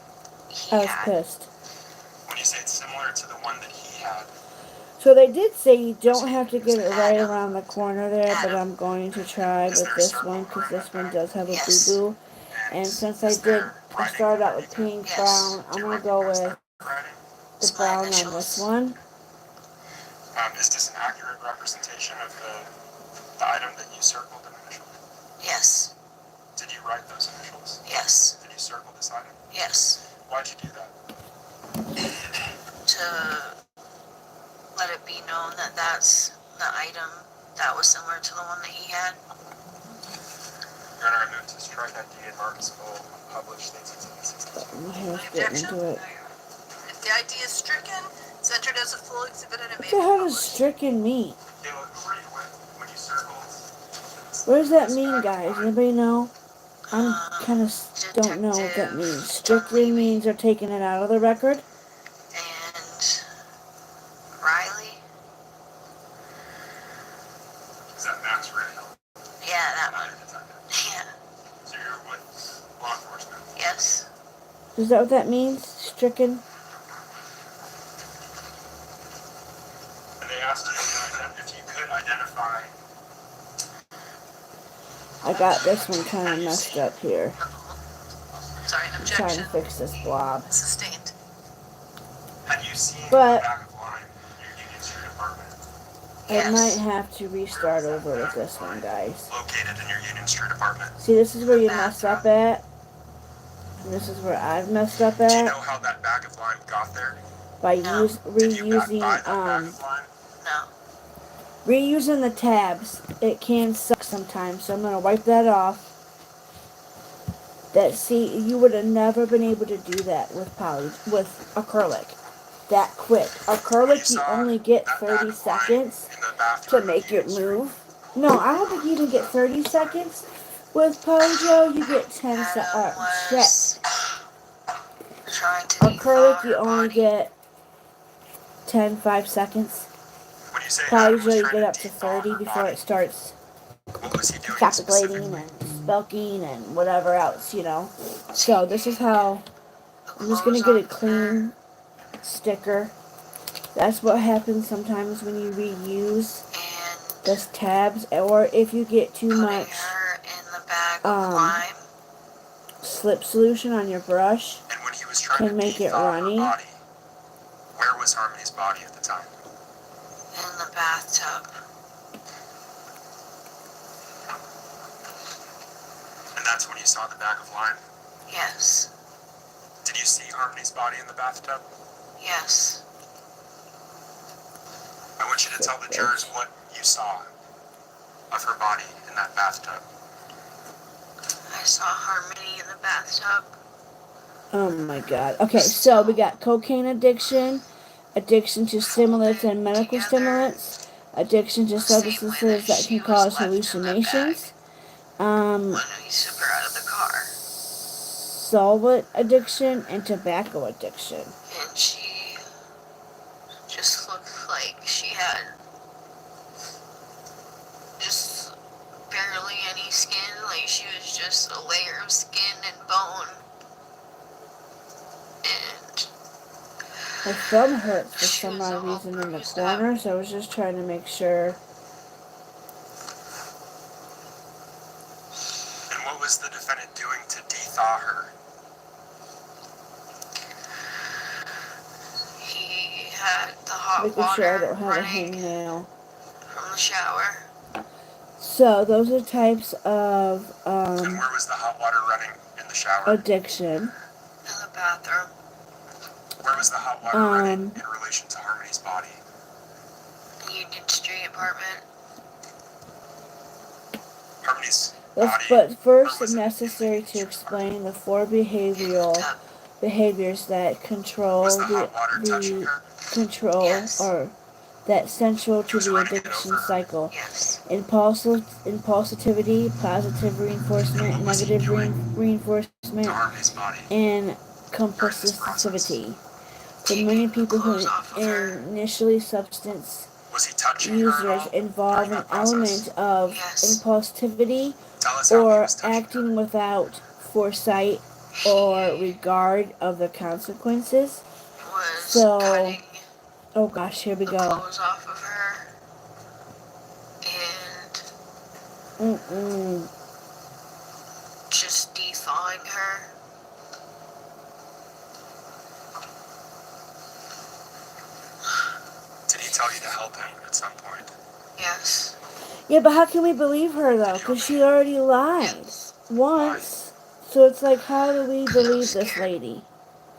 he I was had. pissed. When you say it's similar to the one that he had, So they did say you don't have to get it right around the corner there, but I'm going to try is with there a this circle one because around this that one bag? does have a Yes. boo-boo. And And since is there I writing started out with underneath it? pink, Yes. brown, Do I'm you going to go recognize with that writing? the It's my brown on initials. this one. Is this an accurate representation of the item that you circled and initialed? Yes. Did you write those initials? Yes. Did you circle this item? Yes. Why'd you do that? To let it be known that that's the item that was similar to the one that he had. Your Honor, I move to strike ID and mark as full unpublished states exhibit 62. My hair's Any getting objection? into it. If the ID is stricken, it's entered as a full exhibit and it may What the be hell does published. stricken mean? Kayla, who were you with when you circled? What does that this mean, bag of guys? lime? Anybody know? I'm kind of don't know what that means. Stricken means they're taking it out of the record. And Riley? Is that Max Rahill? Yeah, that Another one. detective. Yeah. So you're with law enforcement. Yes. Is that what that means? Stricken? And they asked you if you could identify. I got this one kind of messed up here. Sorry, an I'm trying objection. to fix this blob. Sustained. Had you seen But- the bag of lime in your Union Street apartment I Yes. might have to restart over with this one, guys. located in your Union Street apartment? See, this is where you mess up at. And this is where I've messed up Do you at. know how that bag of lime got there? By No. Did you buy reusing, that bag of lime? No. reusing the tabs. It can suck sometimes, so I'm going to wipe that off. See, you would have never been able to do that with with acrylic. that quick. Acrylic, you only get that 30 bag of wine seconds in the to bathroom make of you it and Sherry? move. No, I don't think you even get 30 seconds. With Pojo, you get 10 Adam shit. was trying to Acrylic, thaw you her only body. get 5 seconds. When you say Adam was Polyjo, you trying get to up to de-thaw 30 her before body, it starts what was he doing calculating specifically? and spelking and whatever else, you know. So this is Taking how the I'm just gonna clothes get a off of her clean sticker. That's what happens sometimes when you reuse and those tabs, or if you get too putting much her in the bag of um, lime slip solution on your brush, And when he was trying can to make it de-thaw her runny. body, where was Harmony's body at the time? in the bathtub. And that's when you saw the bag of lime? Yes. Did you see Harmony's body in the bathtub? Yes. I want you to tell the jurors what you saw of her body in that bathtub. I saw Harmony in the bathtub. Oh my god. Okay, so we got cocaine addiction, addiction to stimulants and medical stimulants, addiction to The same way that substances that she can was cause left in that bag hallucinations, um, when we took her out of the car. solvent addiction, and tobacco addiction. And she just looked like she had just barely any skin. Like she was just a layer of skin and bone. And My thumb hurts for she some was odd all reason in the bruised up. corner, so I was just trying to make sure. And what was the defendant doing to de-thaw her? He had the hot Making sure I water don't have a running hangnail. from the shower. So those are types of And where was the hot water running in the shower? addiction. In the bathroom. Where was the hot water running in relation to Harmony's body? Union Street apartment. Harmony's body. But or first, was it's it in the necessary Union to Street explain the 4 In the tub. behaviors that control Was the hot water touching her? Yes. or that's central He to was the running it addiction over her. cycle. Yes. Impulsivity, positive reinforcement, And what was he negative doing reinforcement, to Harmony's body and during this process? compulsivity. For Taking many the people who clothes off of her. initially substance Was he touching her at users all involve during an that process? element of Yes. impulsivity Tell us how he or was touching acting her. without foresight or He regard of the consequences. was So, cutting oh gosh, here we the go. clothes off of her. And just de-thawing her. Did he tell you to help him at some point? Yes. Yeah, but how can we believe her though? Because she already lied once. So it's like, how do we believe this lady?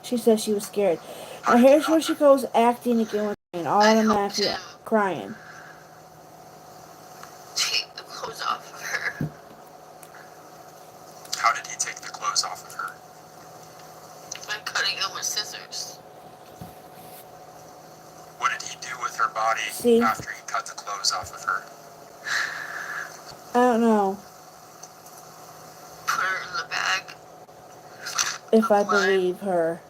She says she was scared. How Now did you here's where help she him? goes acting again with and I helped automatically him crying. take the clothes off of her How did he take the clothes off of her? by cutting them with scissors. What did he do with her body See? after he cut the clothes off of her? I don't know Put her in the bag. if I Of lime. believe her.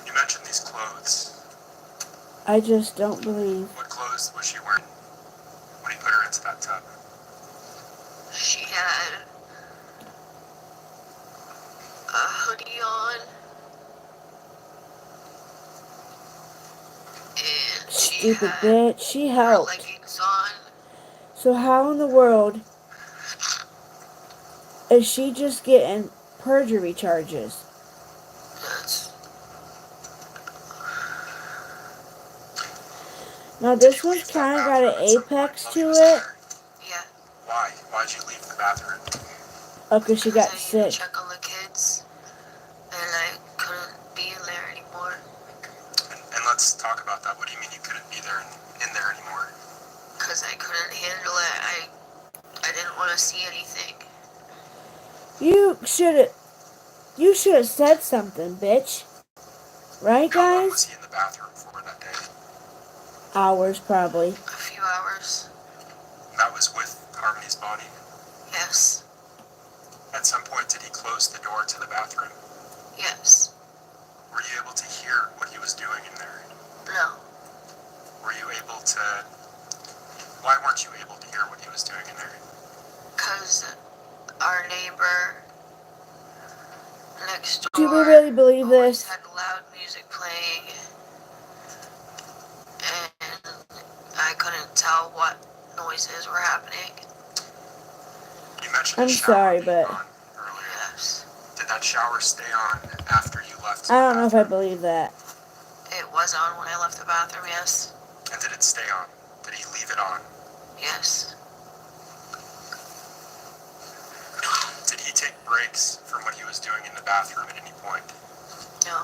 You mentioned these clothes. I just don't believe. What clothes was she wearing when he put her into that tub? She had a hoodie on. And she Stupid had bitch. She her helped. leggings on. So how in the world is she just getting perjury charges? That's Now Did this you one's leave that kind of got bathroom an at some point apex while he to was in it. there? yeah. Why? Why'd you leave the bathroom? Oh, 'cause she got I needed sick. to check on the kids. And I couldn't be in there anymore. And let's talk about that. What do you mean you couldn't be there in there anymore? Because I couldn't handle it. I didn't want to see anything. You should have said something, bitch. Right, How long was guys? he in the bathroom for that day? Hours, probably. A few hours. That was with Harmony's body? Yes. At some point, did he close the door to the bathroom? Yes. Were you able to hear what he was doing in there? No. Were you able to... Why weren't you able to hear what he was doing in there? Because our neighbor next Do we door really believe always this? had loud music playing, and I couldn't tell what noises were happening. You mentioned I'm the shower sorry, being but on earlier. Yes. Did that shower stay on after you left the I don't know if I bathroom? believe that. It was on when I left the bathroom, yes. And did it stay on? Did he leave it on? Yes. Did he take breaks from what he was doing in the bathroom at any point? No.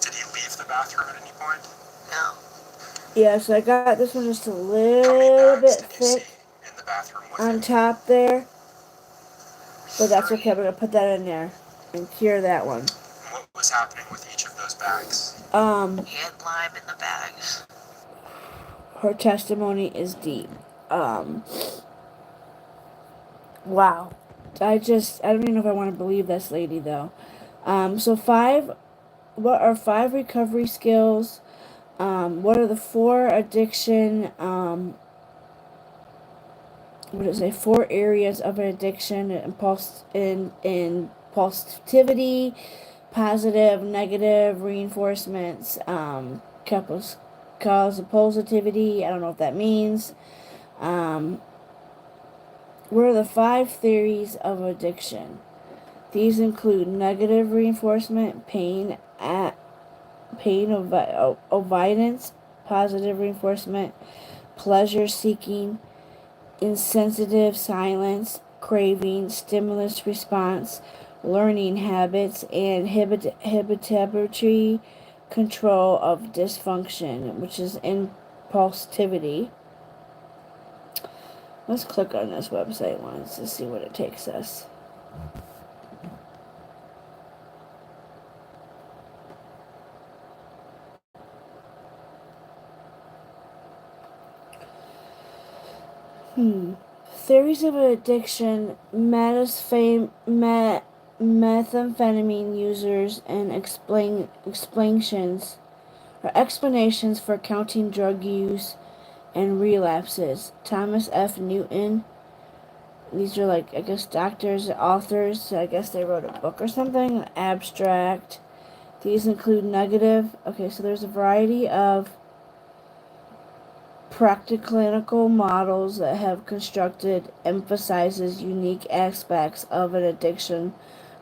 Did he leave the bathroom at any point? No. Yeah, so I got this one just a How many little bags bit did you see thick in the bathroom with on him? top there. But that's 3. okay. We're going to put that in there and cure that one. And what was happening with each of those bags? He had lime in the bags. Her testimony is deep. Wow. I don't even know if I want to believe this lady, though. So what are 5 recovery skills? What are the 4 addiction, what does it say? 4 areas of an addiction: impulsivity, positive, negative reinforcements, cause of positivity. I don't know what that means. What are the 5 theories of addiction? These include negative reinforcement, avoidance, positive reinforcement, pleasure seeking, insensitive silence, craving, stimulus response, learning habits, and inhibitory control of dysfunction, which is impulsivity. Let's click on this website once to see what it takes us. Theories of addiction: methamphetamine users and explanations for counting drug use and relapses. Thomas F. Newton. These are like, I guess, doctors, authors. So I guess they wrote a book or something. Abstract. These include negative. Okay, so there's a variety of practicalical models that have constructed emphasizes unique aspects of an addiction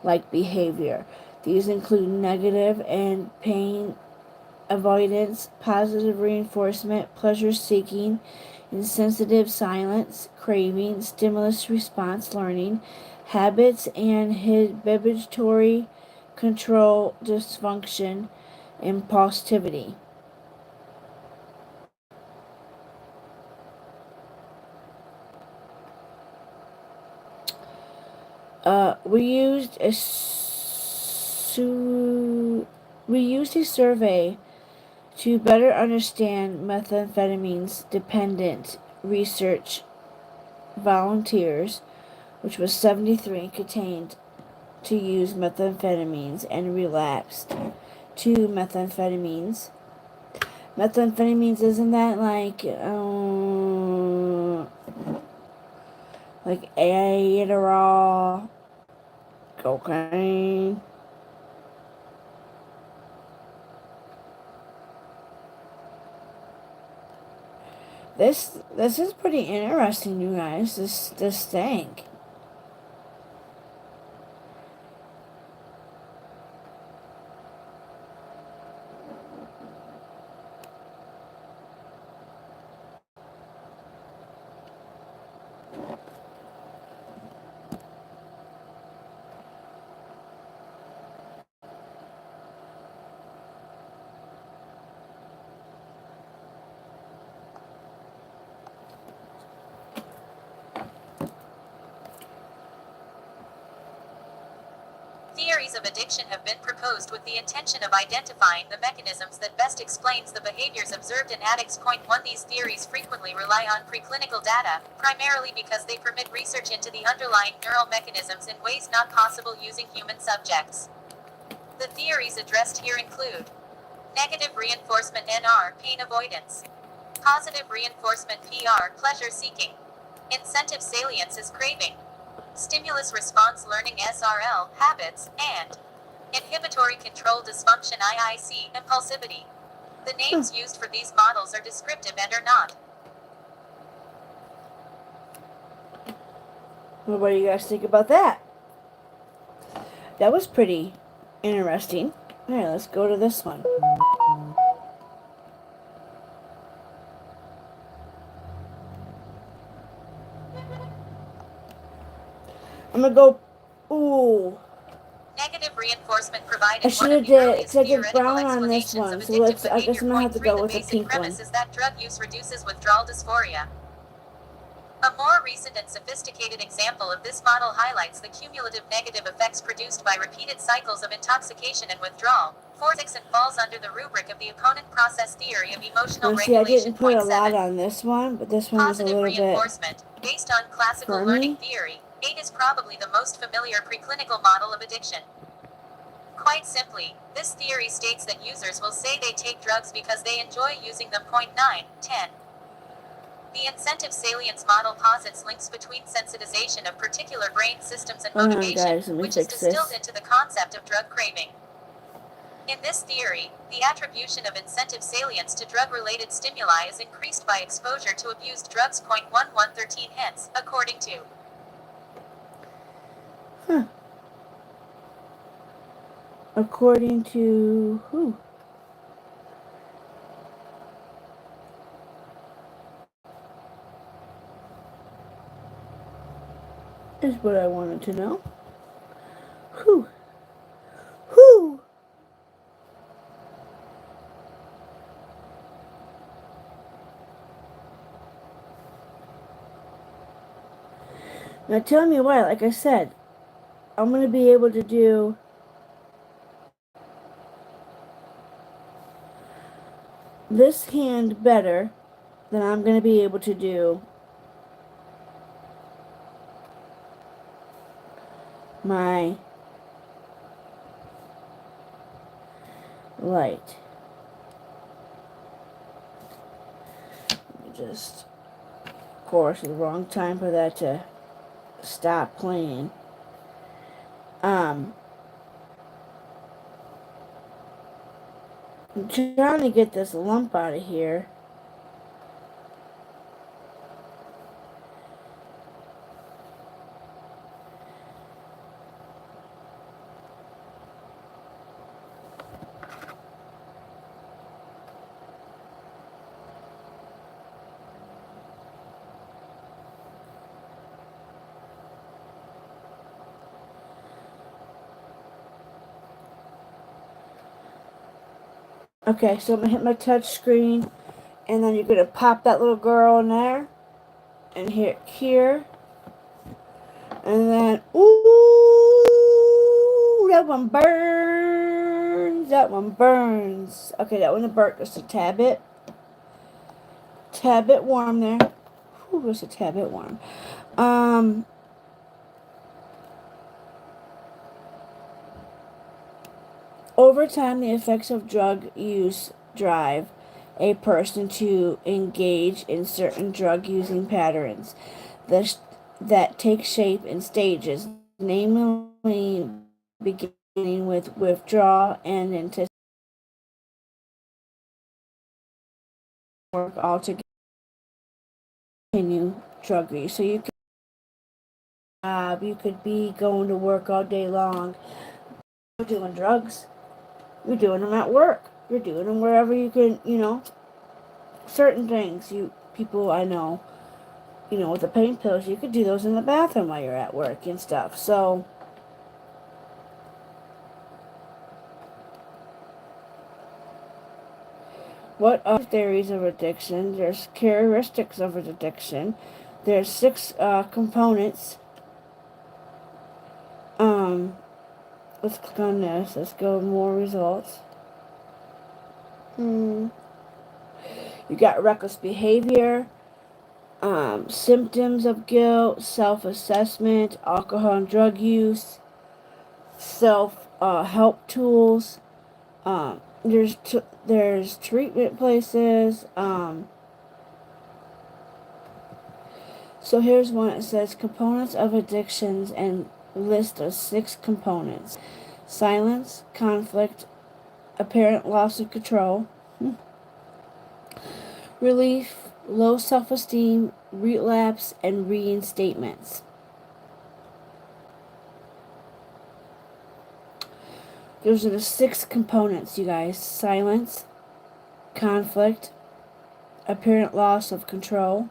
like behavior. These include negative and pain avoidance, positive reinforcement, pleasure seeking, insensitive silence, craving, stimulus response learning, habits and inhibitory control dysfunction, impulsivity. We used a survey to better understand methamphetamines dependent research volunteers, which was 73, contained to use methamphetamines and relapsed to methamphetamines. Methamphetamines, isn't that like Adderall, cocaine? This is pretty interesting, you guys. This thing. theories of addiction have been proposed with the intention of identifying the mechanisms that best explains the behaviors observed in addicts. Point 1. These theories frequently rely on preclinical data, primarily because they permit research into the underlying neural mechanisms in ways not possible using human subjects. The theories addressed here include negative reinforcement NR, pain avoidance; positive reinforcement PR, pleasure seeking; incentive salience is craving; stimulus response learning SRL, habits; and inhibitory control dysfunction IIC, impulsivity. The names used for these models are descriptive and are not. Well, what do you guys think about that? That was pretty interesting. Alright, let's go to this one. I'm gonna go. Ooh. Negative reinforcement provided I one should of have the did it earliest because I did theoretical brown on this explanations one. of So addictive I guess behavior. I'm gonna have Point to 3. go The with the basic pink premise one. is that drug use reduces withdrawal dysphoria. A more recent and sophisticated example of this model highlights the cumulative negative effects produced by repeated cycles of intoxication and withdrawal. 4.6 and falls under the rubric of the opponent process theory of emotional Now, see, I regulation. didn't put a 7. lot on this one, but this one was a Positive little bit reinforcement, based on classical for learning me. theory. 8 is probably the most familiar preclinical model of addiction. Quite simply, this theory states that users will say they take drugs because they enjoy using them. 9, 10. The incentive salience model posits links between sensitization of particular brain systems and Hold on, motivation, guys, let me which is fix distilled this. into the concept of drug craving. In this theory, the attribution of incentive salience to drug-related stimuli is increased by exposure to abused drugs. 1113 hence, according to According to who? Is what I wanted to know. Who? Who? Now tell me why, like I said, I'm going to be able to do this hand better than I'm going to be able to do my light. Let me just, of course, the wrong time for that to stop playing. I'm trying to get this lump out of here. Okay, so I'm going to hit my touch screen, and then you're going to pop that little girl in there, and hit here, and then, ooh, that one burns, that one burns. Okay, that one burnt just a tad bit warm there. Ooh, just a tad bit warm. Over time, the effects of drug use drive a person to engage in certain drug-using patterns that take shape in stages, namely beginning with withdrawal and anticipation work altogether continue drug use. So you could be going to work all day long. You're doing drugs. You're doing them at work. You're doing them wherever you can, certain things. People I know, with the pain pills, you could do those in the bathroom while you're at work and stuff. So, what are theories of addiction? There's characteristics of addiction. There's 6 components. Let's click on this. Let's go more results. You got reckless behavior, symptoms of guilt, self-assessment, alcohol and drug use, self-help tools. There's treatment places. So here's one. It says components of addictions and list of 6 components: silence, conflict, apparent loss of control, relief, low self-esteem, relapse, and reinstatements. Those are the 6 components, you guys. Silence, conflict, apparent loss of control,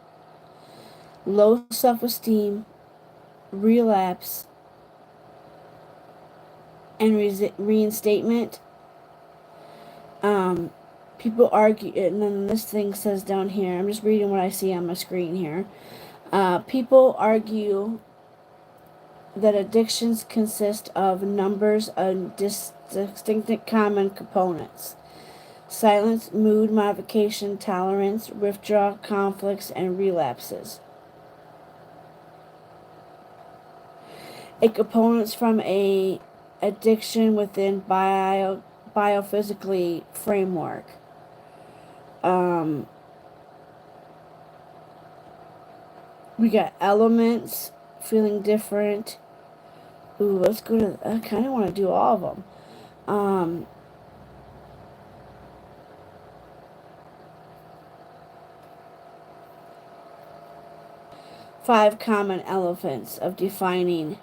low self-esteem, relapse, and reinstatement. People argue, and then this thing says down here, I'm just reading what I see on my screen here. People argue that addictions consist of numbers of distinct common components: silence, mood modification, tolerance, withdrawal, conflicts, and relapses. A components from a addiction within biophysically framework. We got elements, feeling different. Ooh, let's go to. I kind of want to do all of them. 5 common elements of defining.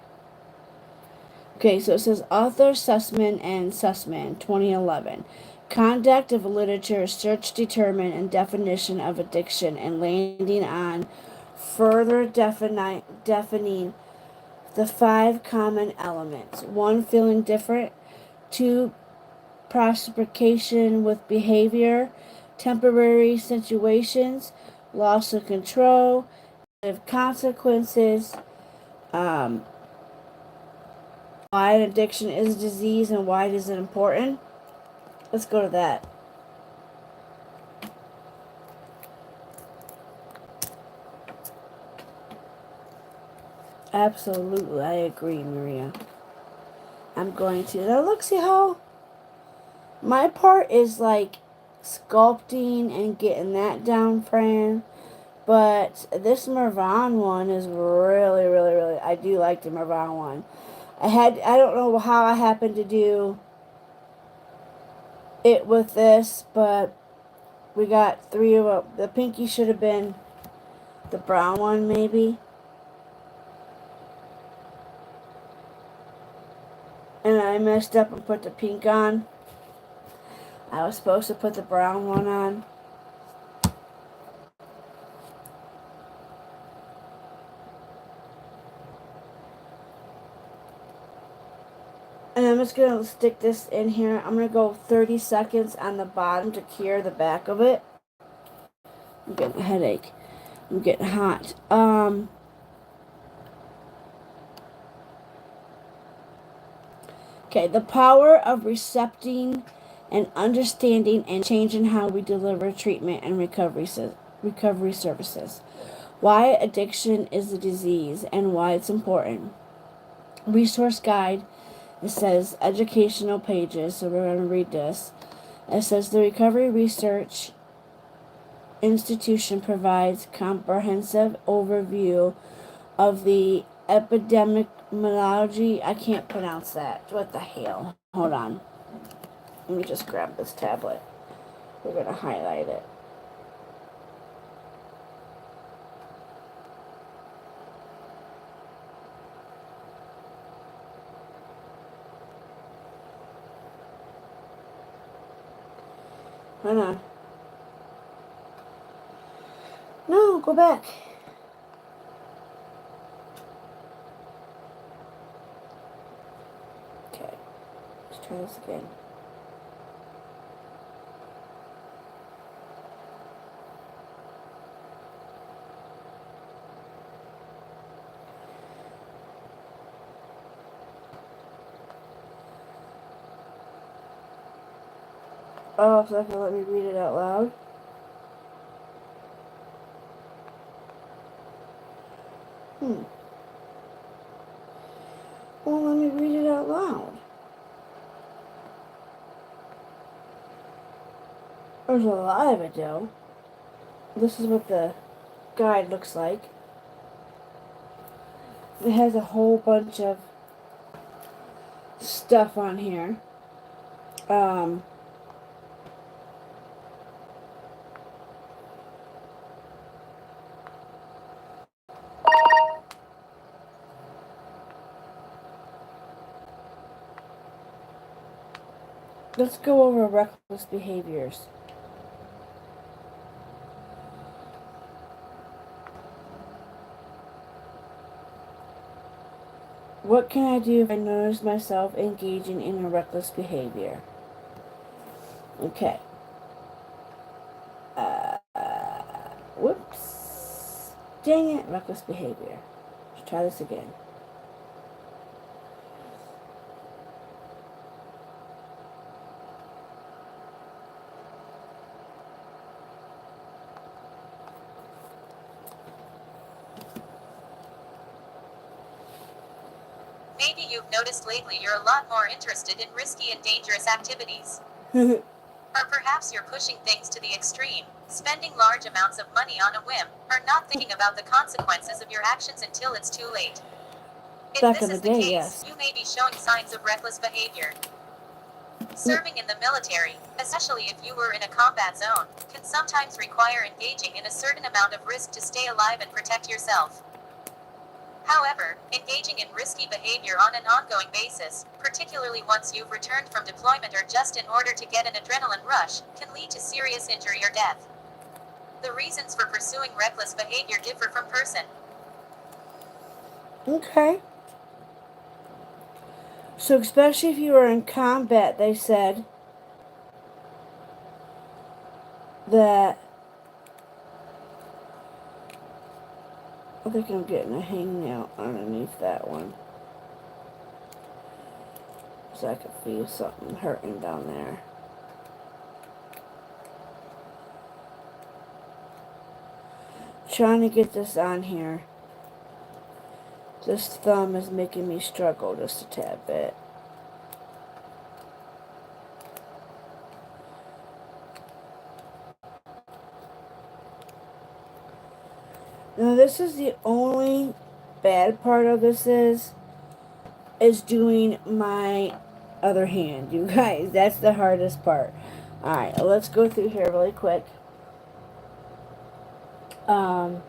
Okay, so it says author Sussman and Sussman, 2011. Conduct of literature, search, determine, and definition of addiction, and landing on further defining the 5 common elements. 1, feeling different. 2, prosperation with behavior, temporary situations, loss of control, consequences, why an addiction is a disease and why is it important. Let's go to that. Absolutely, I agree, Maria. I'm going to. Now look, see how my part is like sculpting and getting that down, Fran. But this Mervon one is really, really, really. I do like the Mervon one. I don't know how I happened to do it with this, but we got 3 of them. The pinky should have been the brown one, maybe. And I messed up and put the pink on. I was supposed to put the brown one on. And I'm just going to stick this in here. I'm going to go 30 seconds on the bottom to cure the back of it. I'm getting a headache. I'm getting hot. Okay, the power of recepting and understanding and changing how we deliver treatment and recovery services. Why addiction is a disease and why it's important. Resource guide. It says educational pages, so we're going to read this. It says the Recovery Research Institution provides comprehensive overview of the epidemiology. I can't pronounce that. What the hell? Hold on. Let me just grab this tablet. We're going to highlight it. Hold on. No, go back. Okay. Let's try this again. Oh, so I can let me read it out loud. Hmm. Well, let me read it out loud. There's a lot of it, though. This is what the guide looks like. It has a whole bunch of stuff on here. Um, let's go over reckless behaviors. What can I do if I notice myself engaging in a reckless behavior? Okay. Whoops. Dang it, reckless behavior. Let's try this again. Maybe you've noticed lately you're a lot more interested in risky and dangerous activities. Or perhaps you're pushing things to the extreme, spending large amounts of money on a whim, or not thinking about the consequences of your actions until it's too late. If Back this in the is the day, case, yes. you may be showing signs of reckless behavior. Serving in the military, especially if you were in a combat zone, can sometimes require engaging in a certain amount of risk to stay alive and protect yourself. However, engaging in risky behavior on an ongoing basis, particularly once you've returned from deployment or just in order to get an adrenaline rush, can lead to serious injury or death. The reasons for pursuing reckless behavior differ from person. Okay. So, especially if you were in combat, they said that. I think I'm getting a hangout underneath that one. So I can feel something hurting down there. Trying to get this on here. This thumb is making me struggle just a tad bit. Now this is the only bad part of this is doing my other hand, you guys. That's the hardest part. Alright, let's go through here really quick. Um,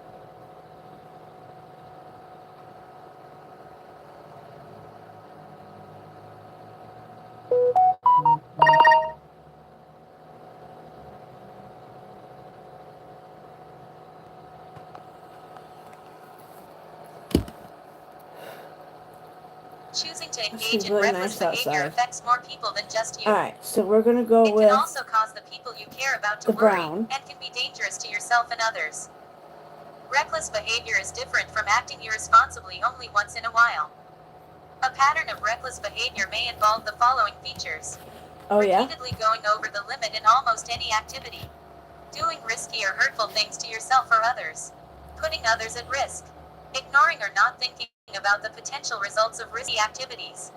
Choosing to it's engage in really reckless nice behavior outside. affects more people than just you. Alright, so we're going to go It can with also cause the people you care about to the worry, brown. and can be dangerous to yourself and others. Reckless behavior is different from acting irresponsibly only once in a while. A pattern of reckless behavior may involve the following features. Oh yeah? Repeatedly going over the limit in almost any activity. Doing risky or hurtful things to yourself or others. Putting others at risk. Ignoring or not thinking about the potential results of risky activities.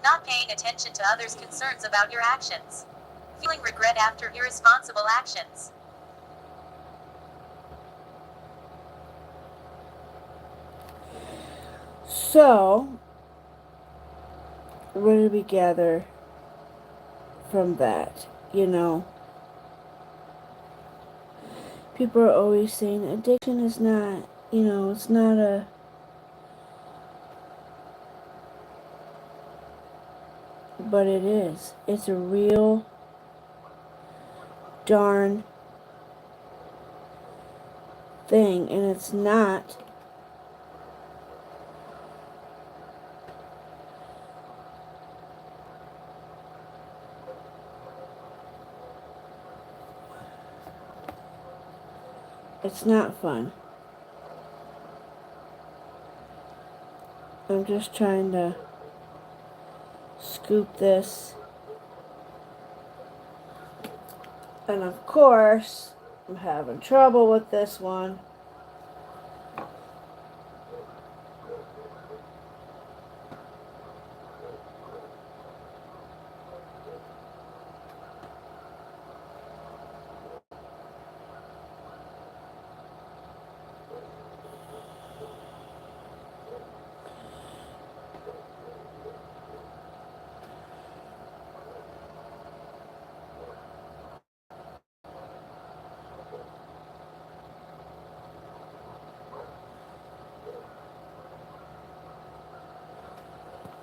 Not paying attention to others' concerns about your actions. Feeling regret after irresponsible actions. So, what did we gather from that? You know, people are always saying addiction is not, it's not a. But it is. It's a real darn thing, and it's not. It's not fun. I'm just trying to scoop this And of course, I'm having trouble with this one.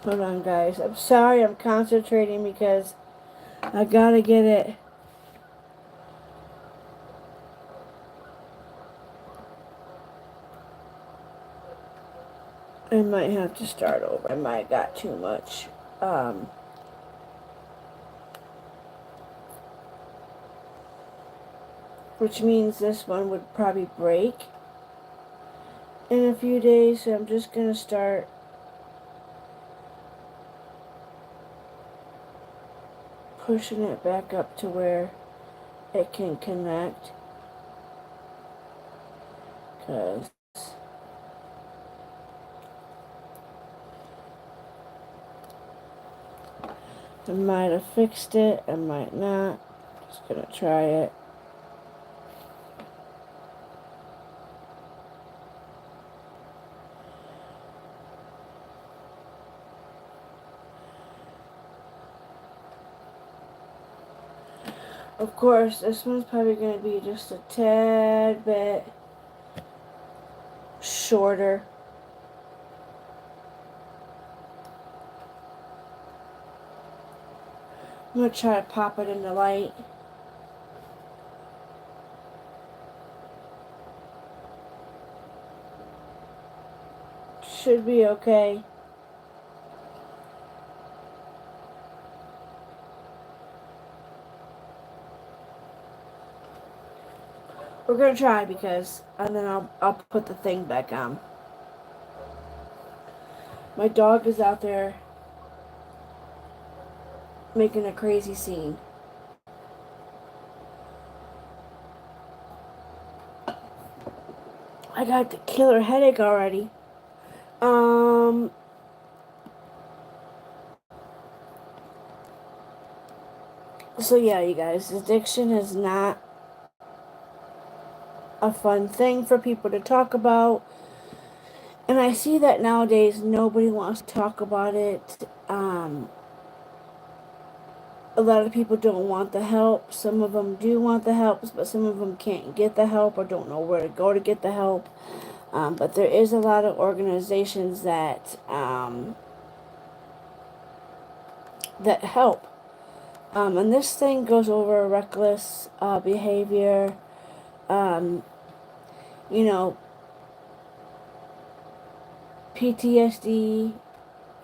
Hold on, guys. I'm sorry, I'm concentrating because I gotta get it. I might have to start over. I might have got too much. Um, which means this one would probably break in a few days. So I'm just gonna start pushing it back up to where it can connect. Because I might have fixed it, I might not. Just gonna try it. Of course, this one's probably gonna be just a tad bit shorter. I'm gonna try to pop it in the light. Should be okay. We're gonna try because, and then I'll put the thing back on. My dog is out there making a crazy scene. I got the killer headache already. So yeah, you guys, addiction is not a fun thing for people to talk about. And I see that nowadays nobody wants to talk about it. A lot of people don't want the help. Some of them do want the help, but some of them can't get the help or don't know where to go to get the help. But there is a lot of organizations that help. And this thing goes over reckless behavior, um, you know, PTSD,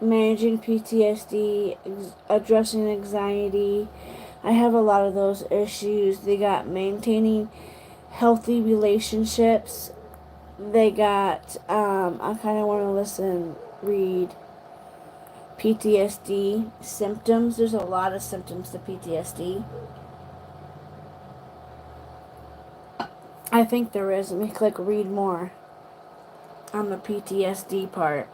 managing PTSD, addressing anxiety. I have a lot of those issues. They got maintaining healthy relationships. They got, I kind of want to read PTSD symptoms. There's a lot of symptoms to PTSD. I think there is. Let me click read more on the PTSD part.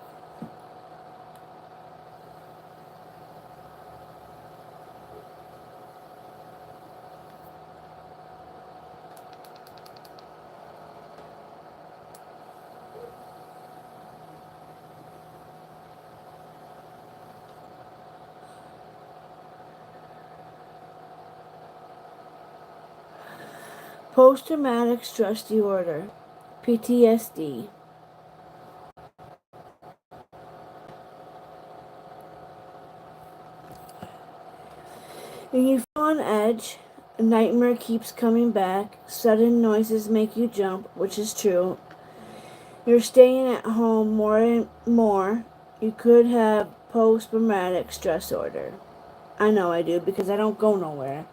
Post-traumatic stress disorder, PTSD. When you feel on edge, a nightmare keeps coming back, sudden noises make you jump, which is true. You're staying at home more and more. You could have post-traumatic stress disorder. I know I do because I don't go nowhere.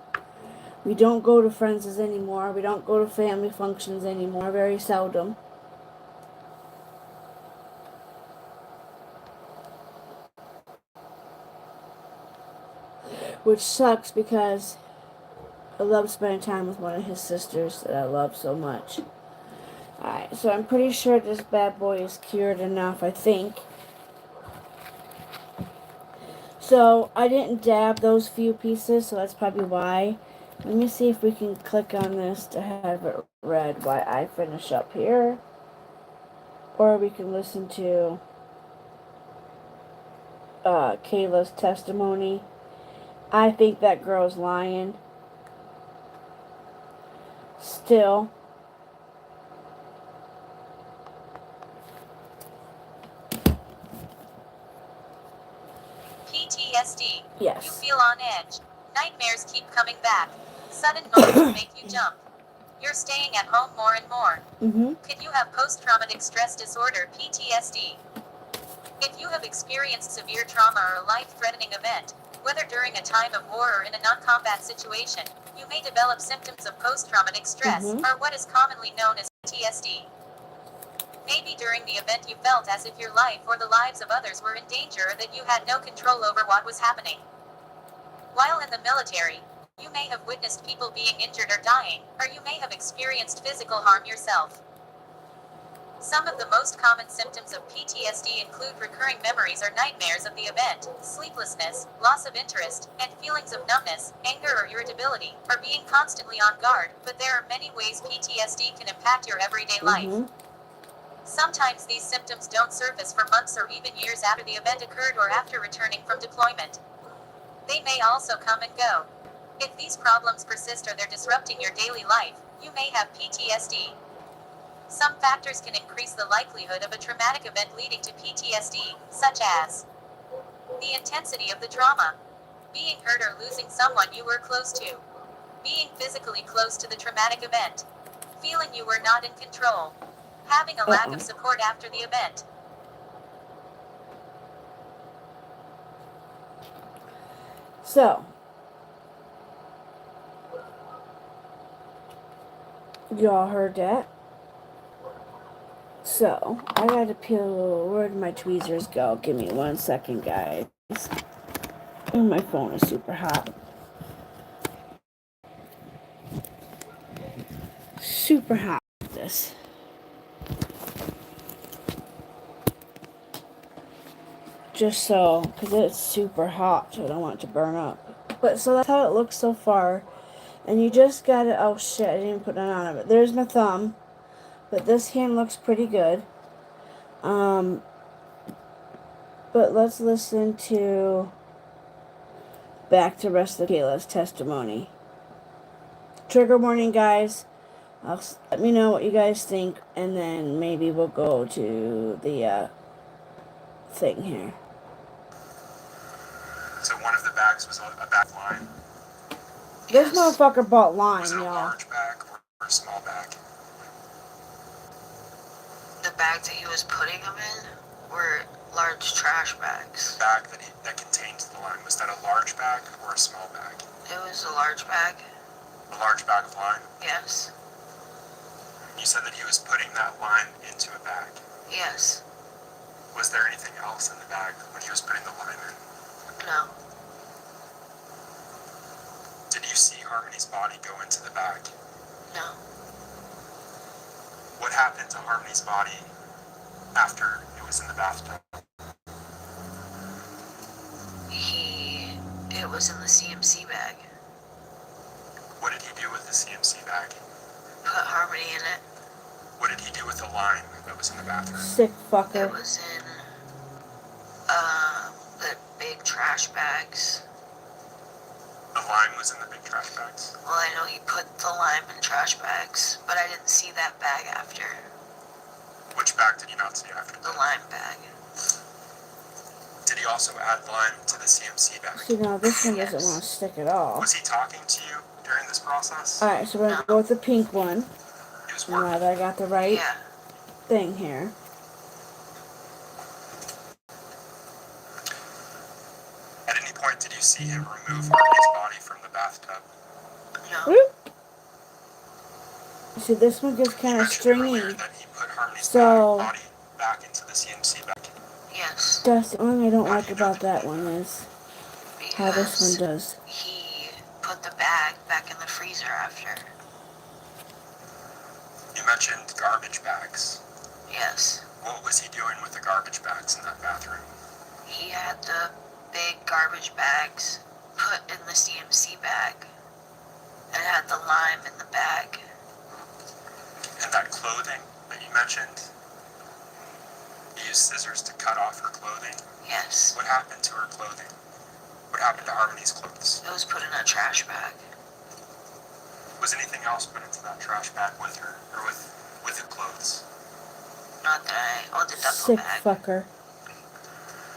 We don't go to friends anymore. We don't go to family functions anymore, very seldom. Which sucks because I love spending time with one of his sisters that I love so much. Alright, so I'm pretty sure this bad boy is cured enough, I think. So I didn't dab those few pieces, so that's probably why. Let me see if we can click on this to have it read while I finish up here. Or we can listen to Kayla's testimony. I think that girl's lying. Still. PTSD. Yes. You feel on edge. Nightmares keep coming back. Sudden moments make you jump. You're staying at home more and more. Mm-hmm. Could you have post-traumatic stress disorder, PTSD? If you have experienced severe trauma or a life-threatening event, whether during a time of war or in a non-combat situation, you may develop symptoms of post-traumatic stress, or what is commonly known as PTSD. Maybe during the event you felt as if your life or the lives of others were in danger or that you had no control over what was happening. While in the military, you may have witnessed people being injured or dying, or you may have experienced physical harm yourself. Some of the most common symptoms of PTSD include recurring memories or nightmares of the event, sleeplessness, loss of interest, and feelings of numbness, anger or irritability, or being constantly on guard, but there are many ways PTSD can impact your everyday life. Sometimes these symptoms don't surface for months or even years after the event occurred or after returning from deployment. They may also come and go. If these problems persist or they're disrupting your daily life, you may have PTSD. Some factors can increase the likelihood of a traumatic event leading to PTSD, such as the intensity of the trauma, being hurt or losing someone you were close to, being physically close to the traumatic event, feeling you were not in control, having a lack of support after the event. So, y'all heard that? So, I gotta peel. Where'd my tweezers go? Give me 1 second, guys. And my phone is super hot. Super hot. This. Just so, because it's super hot, so I don't want it to burn up. But, so that's how it looks so far. And you just gotta, oh shit, I didn't even put none on it. There's my thumb. But this hand looks pretty good. But let's listen to back to rest of Kayla's testimony. Trigger warning, guys. Let me know what you guys think, and then maybe we'll go to the thing here. So one of the bags was a bag of line. This motherfucker bought line, Was it a y'all. large bag or a small bag? The bag that he was putting them in were large trash bags. The bag that contained the line, was that a large bag or a small bag? It was a large bag. A large bag of line? Yes. You said that he was putting that line into a bag. Yes. Was there anything else in the bag when he was putting the line in? No. Did you see Harmony's body go into the bag? No. What happened to Harmony's body after it was in the bathtub? It was in the CMC bag. What did he do with the CMC bag? Put Harmony in it. What did he do with the line that was in the bathroom? Sick It fucker. was in the big trash bags. The lime was in the big trash bags? Well, I know he put the lime in trash bags, but I didn't see that bag after. Which bag did you not see after The that? lime bag. Did he also add lime to the CMC bag? See, now this one doesn't Yes. want to stick at all. Was he talking to you during this process? Alright, so we're going to go with the pink one. He was Now working. that I got the right Yeah. thing here. At any point did you see him remove Harmony's body from the bathtub? No. Whoop. See, this one gets You kind of mentioned stringy. earlier that he put Harmony's So- body back into the CMC bag. Yes. That's the only thing I don't like about that one is how this one Because does. he put the bag back back in the freezer after. You mentioned garbage bags. Yes. What was he doing with the garbage bags in that bathroom? He had the big garbage bags put in the CMC bag. It had the lime in the bag. And that clothing that you mentioned, he used scissors to cut off her clothing. Yes. What happened to her clothing? What happened to Harmony's clothes? It was put in a trash bag. Was anything else put into that trash bag with her, or with the clothes? Not that the duffel Sick bag. fucker.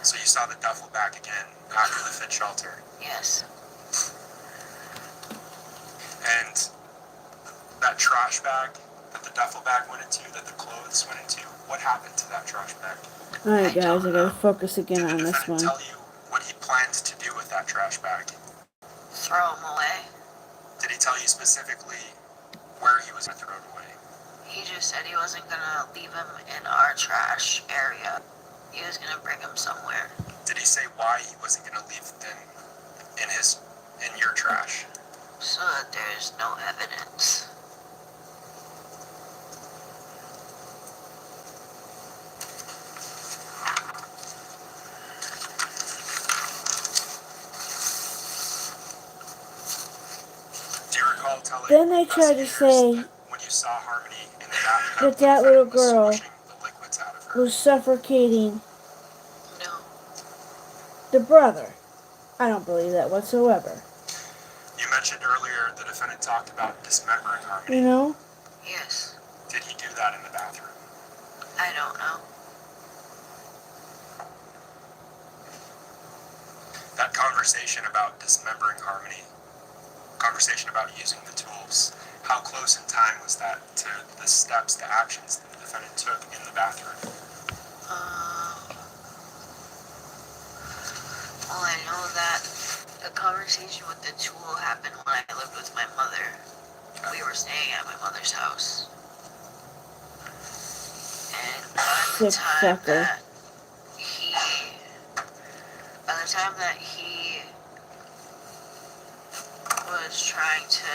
So you saw the duffel bag again after the fit shelter. Yes. And that trash bag that the duffel bag went into, that the clothes went into, what happened to that trash bag? Alright, guys, I gotta know. focus again Did the on this defendant one. tell you what he planned to do with that trash bag? Throw them away. Did he tell you specifically where he was going to throw it away? He just said he wasn't gonna leave them in our trash area. He was gonna bring them somewhere. Did he say why he wasn't going to leave them in your trash? So that there's no evidence. Do you recall telling Then they tried to investigators say that when you saw Harmony in the bathtub, that the little defendant was girl squishing the liquids out of her? was suffocating No. the brother. I don't believe that whatsoever. You mentioned earlier the defendant talked about dismembering Harmony. You know? Yes. Did he do that in the bathroom? I don't know. That conversation about dismembering Harmony, conversation about using the tools, how close in time was that to the steps, the actions that the defendant took in the bathroom? Well, I know that the conversation with the tool happened when I lived with my mother. We were staying at my mother's house. And by the Sick time fucker. that he was trying to,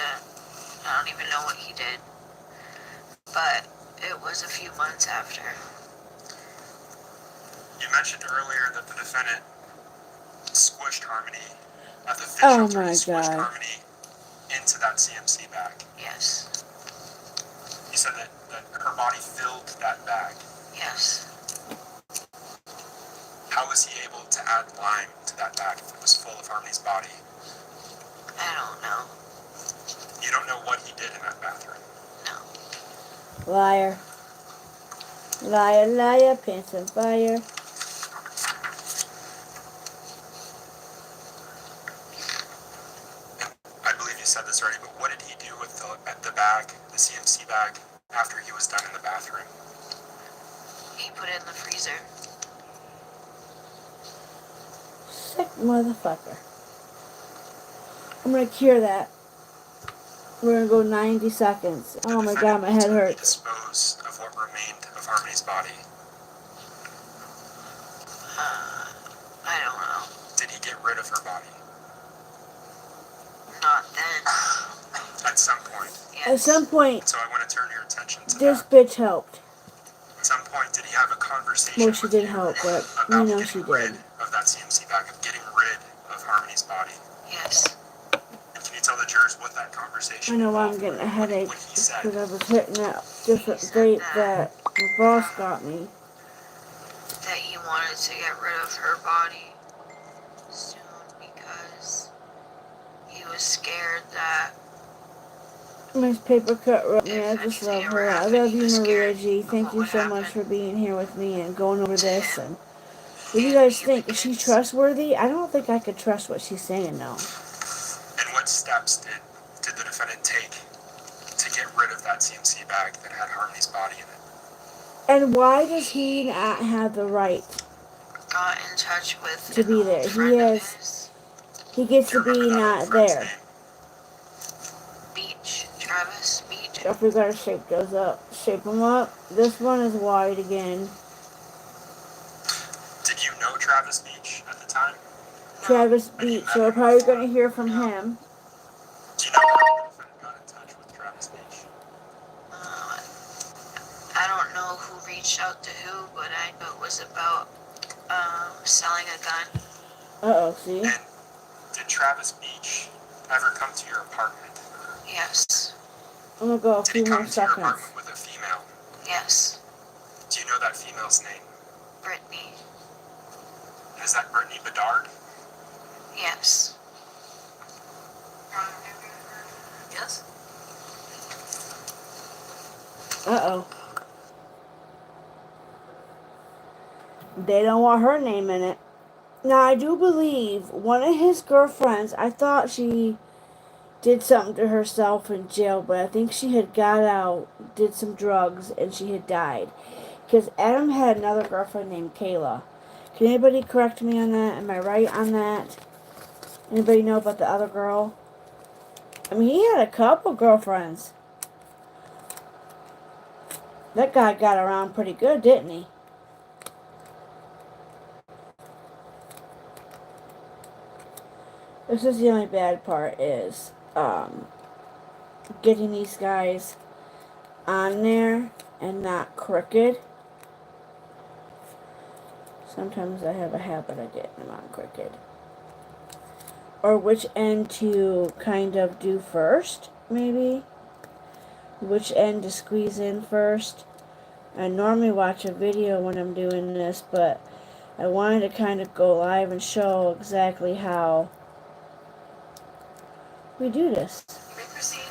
I don't even know what he did, but it was a few months after. You mentioned earlier that the defendant squished Harmony at the fit Oh shelter. my He squished God. Harmony into that CMC bag. Yes. You said that her body filled that bag. Yes. How was he able to add lime to that bag if it was full of Harmony's body? I don't know. You don't know what he did in that bathroom. No. Liar. Liar, liar, pants on fire. I believe you said this already, but what did he do with the bag, the CMC bag, after he was done in the bathroom? He put it in the freezer. Sick motherfucker. I'm gonna cure that. We're gonna go 90 seconds. Oh my God, my head hurts. Dispose of what remained of Harmony's body. I don't know. Did he get rid of her body? Not then. At some point. Yes. At some point, So I want to turn your attention to this that. bitch helped. At some point, did he have a conversation Well, she with did you help, but about we know she getting rid did. of that CMC bag, of getting rid of Harmony's body? Yes. And can you tell the jurors what that conversation I know why I'm involved? getting a What headache he said? because I was hitting that different He said vape that- that my boss got me. That he wanted to get rid of her body soon because he was scared that Miss Paper Cut wrote me. I if just anything love ever her. I happened, love he you, was Maria scared G. of Thank what you would so much happen for being here with me and going over to this. him And what do you and guys the think? other Is she kids. trustworthy? I don't think I could trust what she's saying now. And what steps did the defendant take to get rid of that CMC bag that had Harmony's body in it? And why does he not have the right Got in touch with to an be old there? friend He of has. his, He gets Do you to remember be that old not friend's there. name? Beach, Travis Beach. If we gotta shape those up, shape them up. This one is wide again. Did you know Travis Beach at the time? Travis Beach. So we're probably gonna hear from him. Do you know selling a gun. Uh-oh, see? And did Travis Beach ever come to your apartment? Yes. I'm gonna go a Did few he more come to your seconds. apartment with a female? Yes. Do you know that female's name? Brittany. And is that Brittany Bedard? Yes. Yes. Uh-oh. They don't want her name in it. Now, I do believe one of his girlfriends, I thought she did something to herself in jail, but I think she had got out, did some drugs, and she had died. Because Adam had another girlfriend named Kayla. Can anybody correct me on that? Am I right on that? Anybody know about the other girl? I mean, he had a couple girlfriends. That guy got around pretty good, didn't he? This is the only bad part is getting these guys on there and not crooked. Sometimes I have a habit of getting them on crooked. Or which end to kind of do first, maybe. Which end to squeeze in first. I normally watch a video when I'm doing this, but I wanted to kind of go live and show exactly how we do this. You may proceed.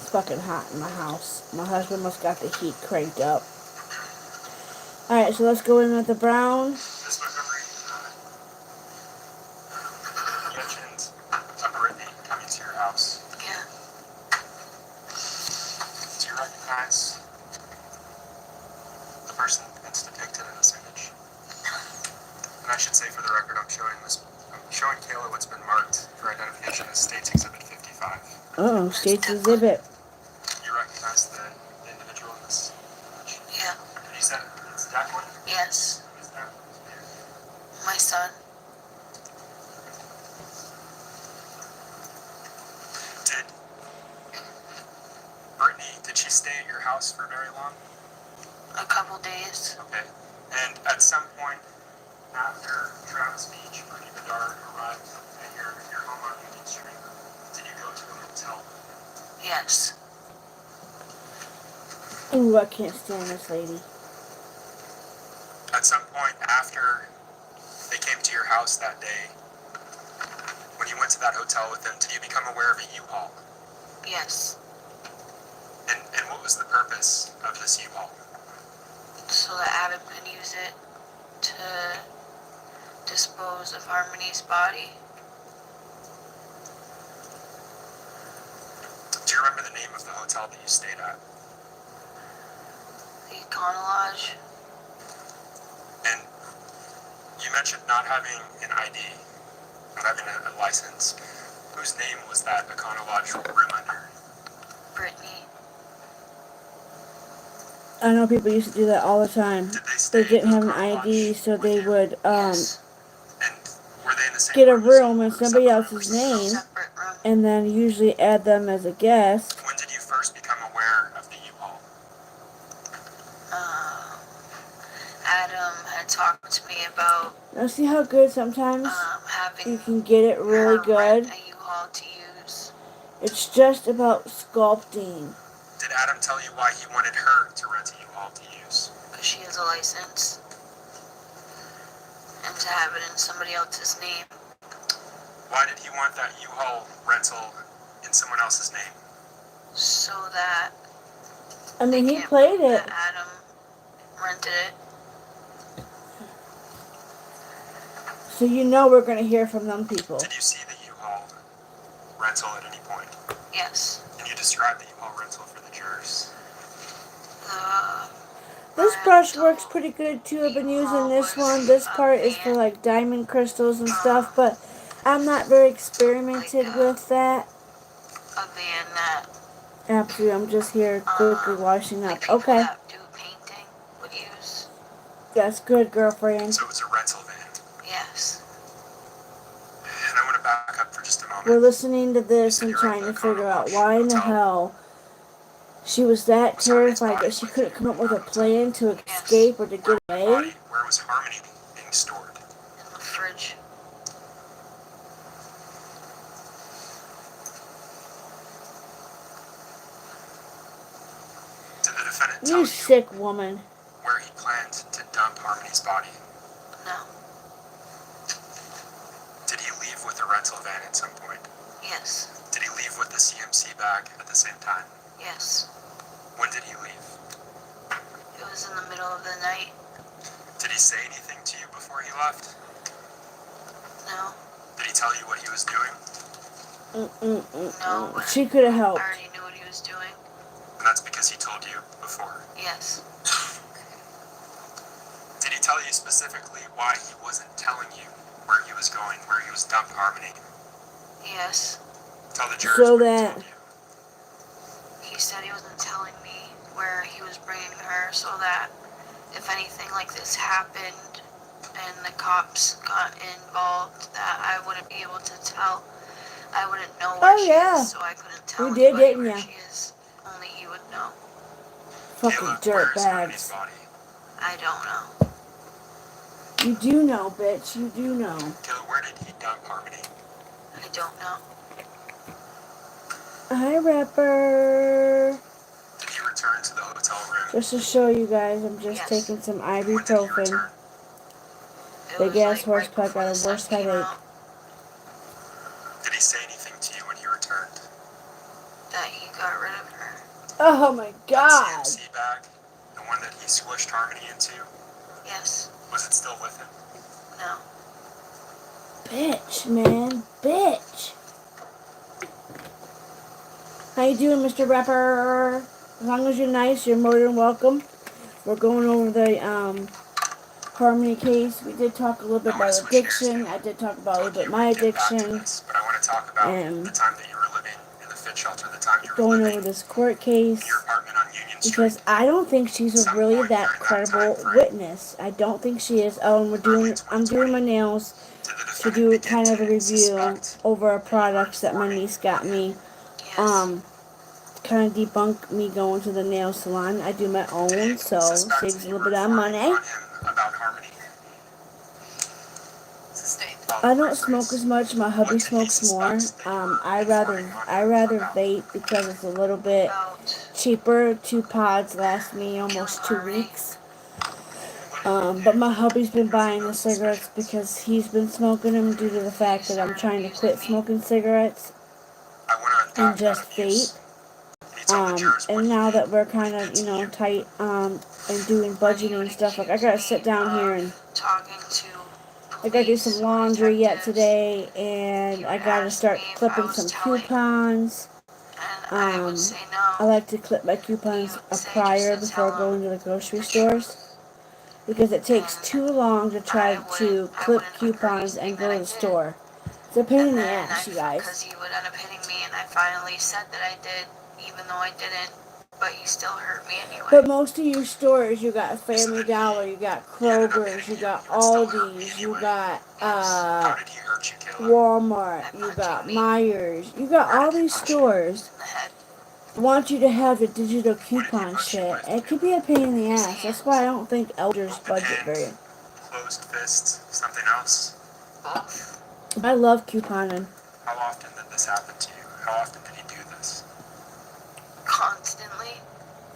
It's fucking hot in my house. My husband must got the heat cranked up. Alright, so let's go in with the brown. This Montgomery, you mentioned a Brittany coming to your house. Yeah. Do you recognize the person that's depicted in this image? And I should say for the record, I'm showing Kayla what's been marked for identification as States Exhibit 55. Uh-oh, State's Exhibit. You recognize the individual in this image? Yeah. And you said it's Declan? Yes. Is that My son. Did Brittany, did she stay at your house for very long? A couple days. Okay. And at some point after Travis Beach, Brittany Bedard arrived at your home on Union Street, did you go to a hotel? Yes. Ooh, I can't stand this lady. At some point after they came to your house that day, when you went to that hotel with them, did you become aware of a U-Haul? Yes. And what was the purpose of this U-Haul? So that Adam could use it to dispose of Harmony's body. Do you remember the name of the hotel that you stayed at? The Econolodge. And you mentioned not having an ID, not having a license. Whose name was that Econolodge room under? Brittany. I know people used to do that all the time. Did they stay They didn't in have an Econolodge ID, so with they you? would Yes. And were they in the same get a room as you, room in or somebody separate else's rooms? name Separate room. and then usually add them as a guest. When did you first become aware of the U-Haul? Adam had talked to me about Now see how good sometimes having you can get it really her good? rent a U-Haul to use. It's just about sculpting. Did Adam tell you why he wanted her to rent a U-Haul to use? Because she has a license. And to have it in somebody else's name. Why did he want that U-Haul rental in someone else's name? So that I mean, they he can't played prove it. that Adam rented it. So you know we're going to hear from them people. Did you see the U-Haul rental at any point? Yes. Can you describe the U-Haul rental for the jurors? This brush works pretty good too. I've been using this one. This part is for like diamond crystals and stuff, but I'm not very experimented with that. A van that Absolutely, I'm just here quickly washing like up. people Okay, that do painting would use. that's good, girlfriend. So it was a rental we're listening to this said and you were at trying the to figure Condo out Watch why in the Hotel. hell she was that Was Harmony's terrified body that she with couldn't you come up in with that a hotel? plan to Yes. escape or to get away. Where was Harmony being stored? In the fridge. Did the defendant tell You you sick woman. where he planned to dump Harmony's body? No. Did he leave with the rental van at some point? Yes. Did he leave with the CMC bag at the same time? Yes. When did he leave? It was in the middle of the night. Did he say anything to you before he left? No. Did he tell you what he was doing? No, but She could have I helped. already knew what he was doing. And that's because he told you before. Yes. Did he tell you specifically why he wasn't telling you where he was going, where he was dumped Harmony? Yes. Tell the jurors So what he that- told you. He said he wasn't telling me where he was bringing her so that if anything like this happened and the cops got involved, that I wouldn't be able to tell. I wouldn't know where Oh, she yeah. is, so I couldn't tell You did, anybody didn't where ya? she is. Only he would know. Fucking Kayla, dirt where is Harmony's bags. body? I don't know. You do know, bitch. You do know. Kayla, where did he dump Harmony? I don't know. Hi, Rapper. Did he return to the hotel room? Just to show you guys, I'm just Yes. taking some When did he ibuprofen. return? It Big was ass like horse right cock before got the a sun worse came headache. out Did he say anything to you when he returned? that he got rid of her. Oh my god. That CMC bag, the one that he squished Harmony into, Yes. was it still with him? No. Bitch, man. Bitch. How you doing, Mr. Rapper? As long as you're nice, you're more than welcome. We're going over the Harmony case. We did talk a little bit I wanna about switch gears, addiction. Kayla. I did talk about a little Told bit you my we'd get back to addiction. this, but I want to talk about And the time that you were living in the fit shelter, the time you were going living over this court in case. your apartment on Union Street. Because I don't think she's Some really point that during that credible time frame. witness. I don't think she is. Oh, and I'm doing my nails Did the to defendant do begin kind of a to review suspect over a products that my niece got me. Yes. Kind of debunk me going to the nail salon. I do my Did own, he so suspect saves that a you little were bit of informing money. on him about Harmony? Sustained. I don't smoke as much. My hubby What did he smokes more. suspect that you were I informing on I him rather about? vape because it's a little bit About cheaper. 2 pods last me almost 2 Harmony. weeks. But my hubby's been buying the cigarettes because he's been smoking them due to the fact that I'm trying to quit smoking cigarettes I want to and unpack just that abuse. vape. Can you tell the jurors what And he now did? that we're What he kind did of, to you? tight, and doing budgeting and stuff, like I gotta sit down here and talking to I gotta do police some or laundry yet detectives, today, and I gotta start ask me if I clipping was some telling, coupons. and I would say no. I like to clip my coupons You would say prior just to before tell going them to the grocery the stores truth. because it takes And too long to try I to clip wouldn't coupons agree and that go I to the did. store. It's a pain in And the then ass, you guys. because he would end up hitting me, and I finally said that I did, even though I didn't, but he still hurt me anyway. But most of your stores, you got Family Dollar, you got Kroger's, you got Aldi's, you got How did he hurt you, Kayla? Walmart, By you punching got me. Myers, you got Where all did he these punch you? stores In the head. want you to have the digital What did he coupon punch you shit. with, It could Kayla? be a pain in the His ass. That's why I don't think elders Open budget hand, very. closed fist, something else? Both. I love couponing How often did this happen to you? How often did he do this? Constantly.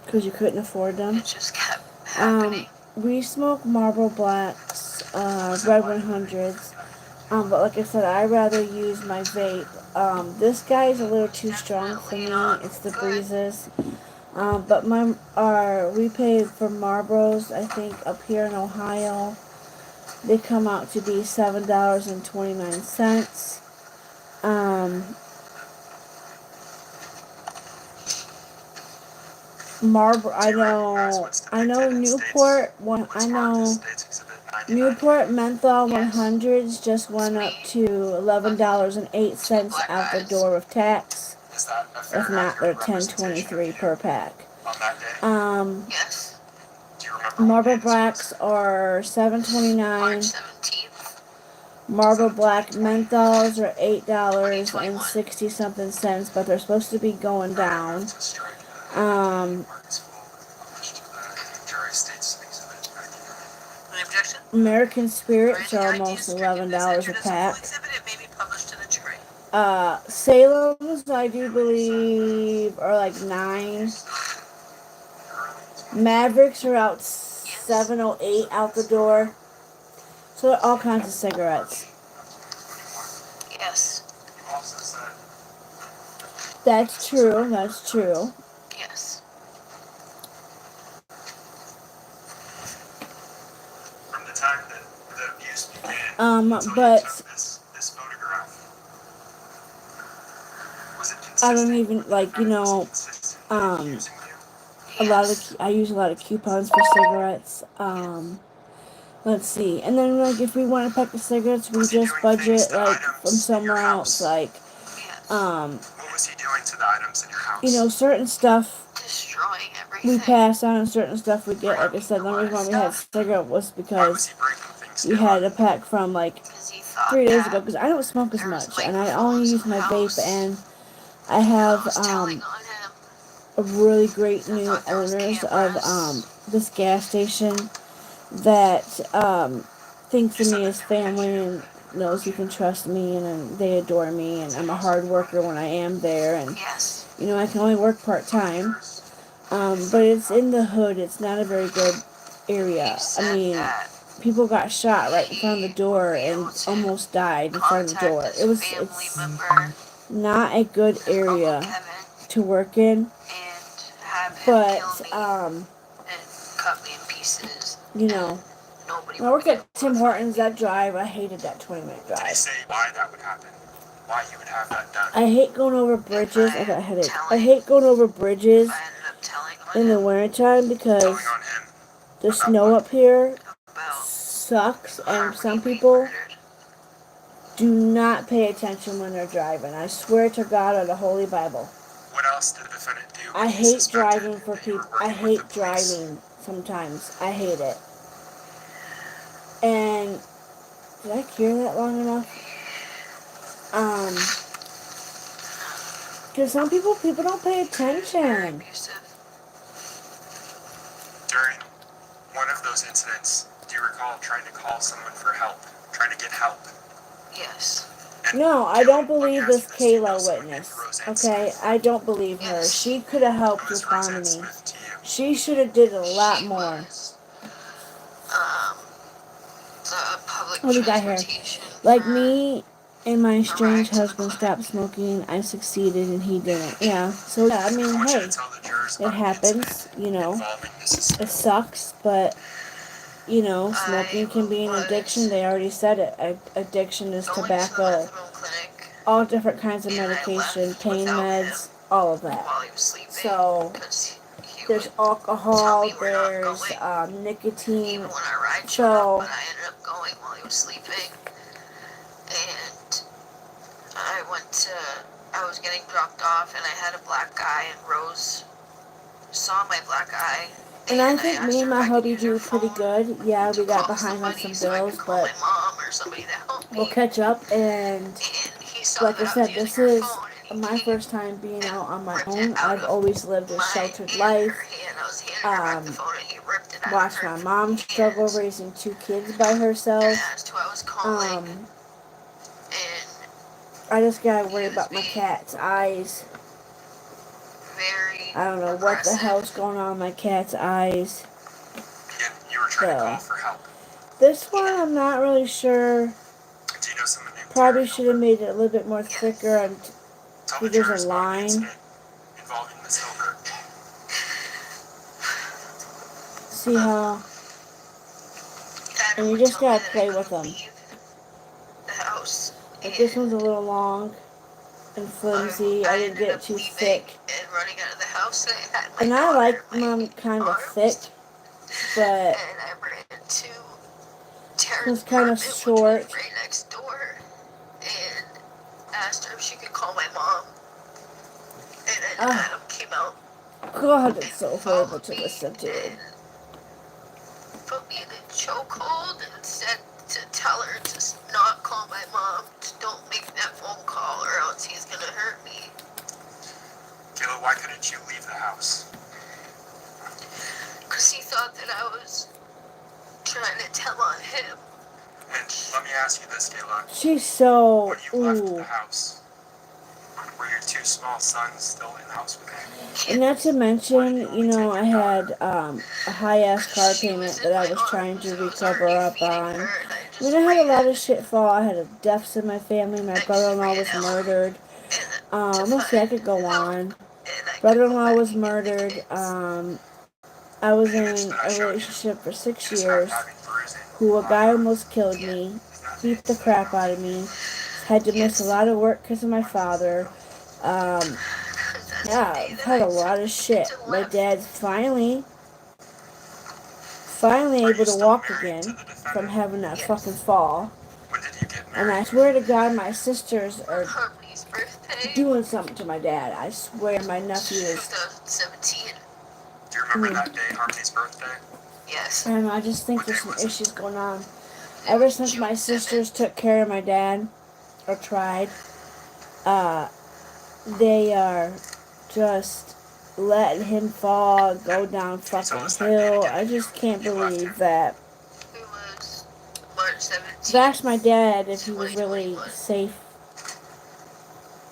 because you couldn't afford them. It just kept happening. We smoke Marlboro Blacks, Was it Red like- 100s. But like I said, I rather use my vape. This guy's a little too strong for me. It's the breezes. But we pay for Marlboros, I think, up here in Ohio. They come out to be $7.29. Marlboro, Do you recognize what's I know depicted in Newport, States? What's marked as States Exhibit 99? Newport menthol Yes. 100s just went up to $11.08 out the door with tax. Is that a fair If and not, they're accurate representation of $10.23 you per pack. on that day? Yes. Do you remember what Marlboro day this was? Blacks are March $7.29. 17th. Marble Black menthols are $8 and 60 2021. something cents, but they're supposed to be going down. To strike Um, Martin's full published jury states exhibit 99. Any objection? American Or Spirits any are ideas almost stricken as $11 a entered as a full pack. exhibit, it may be published to the jury. Salem's, I do believe, are like 9. Mavericks are out 708 out the door. So there are all kinds of cigarettes. Yes. You also said That's true. That's true. Yes. from the time that the abuse began until you But took this photograph, was it I don't consistent? even Was like, you it know, consistently abusing you? a lot of Yes. I use a lot of coupons for cigarettes. Let's see, and then like if we want a pack of cigarettes, we Was he just doing things budget to like from items in your somewhere else. house? Like, Yes. What was he doing to the items in your house? you know, certain stuff Destroying we everything. pass on and certain stuff we get. Like I Burning said, a the lot reason of why we had stuff. cigarette was Why was because he breaking things we down? had a pack from like Because he thought 3 days that ago. Because I don't smoke as there was much, and I only microphones use in the my vape, house. and I I have was telling on him. a really great I new thought there was owners of cameras. this gas station that thinks You of said me that as they would hit family you. and knows you can trust me, and they adore me, and I'm a hard worker when I am there, and Yes. you know I can only work part-time, but it's in the hood. It's not a very good area. He I said mean, that people got shot right in front of the he door would be able and to almost died in front of the contact door. his family It's member, not a good his Uncle area Kevin, to work in, and have him kill but me and cut me in pieces. you know, And nobody when I would worked be at able Tim to find Hortons, me. that drive, I hated that 20-minute Did he drive. say why that would happen? Why you would have that done? I hate going over If bridges. I got a I headache. I telling, hate going over if bridges I ended up telling on in the him wintertime Telling because on him the about snow what? up here about sucks, and Harmony some being people murdered. do not pay attention when they're driving. I swear to God or the Holy Bible. What else did the defendant do I when he hate suspected driving for that you were people. I working with the hate police? driving sometimes. I hate it. And did I cure that long enough? Because some people don't pay Very attention. abusive. During one of those incidents, do you recall trying to call someone for help? Trying to get help? Yes. And No, I Dylan, don't let me believe ask this you this. Do you know Kayla someone named witness. Roseanne Okay, Smith? I don't believe her. Yes. She could have helped Who is with Roseanne Harmony. Smith to you? She should have did a lot She more. was um the public What do we got here? transportation Like for me and my a strange ride to the husband clinic. stopped smoking. I succeeded and he didn't. Yeah. So yeah, I I mean, want you hey, to tell the jurors it about the incident happens. You know, involving Mrs. it Smith. sucks, but you know, I smoking can be an addiction. was They already said it. Addiction is going to the tobacco, methadone clinic, all different kinds of and I medication, left pain without meds, him all of that. while he was sleeping So because he there's would tell alcohol, me we're not there's going, nicotine. even when our ride showed So up, but I ended up going while he was sleeping. And I was getting dropped off, and I had a black eye, and Rose saw my black eye. and I And I think asked me her and if my I could hubby use her do pretty phone good. Yeah, to we got call behind on somebody some so I could bills, call but my mom or somebody to help me. we'll catch up. And And he saw like I that I was said, using this her is phone, and he my came first time being and out on my ripped it own. out I've of always lived a my sheltered and life. her hand. I was handing her back the phone, and he ripped it out of Watched her my mom struggle hands raising 2 kids by and herself. asked who I was calling. Um, And I just gotta he worry was about my being cat's eyes. very I don't know what the hell's aggressive. going on with my cat's eyes. You were trying to So call for help. this one I'm not really sure. Do you know someone named Probably Terry should have Hilbert? made it a little bit more thicker. And Tell the there's jurors a about an line. incident involving Miss Hilbert. See how? Adam And you would just tell me gotta that I play with couldn't them. leave the house. Like this one's a And little long and flimsy. I I didn't ended get up it too leaving thick. and running out of the house, and I had my And I daughter like in my mine kind of arms. thick, but And I ran to this Tara's one's kind of apartment, which short. was right next door, and asked her if she could call my mom. And then Oh, Adam came out God, and it's so horrible followed to me listen to. and put me in a chokehold and said to tell her to not call Let me ask you this, Kayla. She's so, When you left ooh. the house, were your two small sons still in the house with you? And not to mention, you know, I had a high-ass car payment that I was trying to recover up on. I mean, I had a lot of shit fall. I had deaths in my family. My brother-in-law was murdered. Let's see, I could go on. Brother-in-law was murdered. I was The image in that I a showed you, relationship for 6 you described years, having bruising who a on guy your almost killed me, beat the arms. crap out of me, had to miss a lot of work because of my father. Um, yeah, I've had a lot of shit. My dad's finally Are able you to still walk married to again the from defendant? having that fucking fall. When did you get And I married? swear to God, my sisters are Harmony's birthday. doing something to my dad. I swear my nephew is. 2017. Do you remember that day, Harmony's birthday? Yes. I don't know, I just think What there's day some was it? issues going on. It Ever was since June my 7th. sisters took care of my dad, or tried, uh, they are just letting him fall, go down Can you tell fucking us that day hill. again I that just can't you left him? believe that. It was March 17th. I've asked my dad if he was really 2021. safe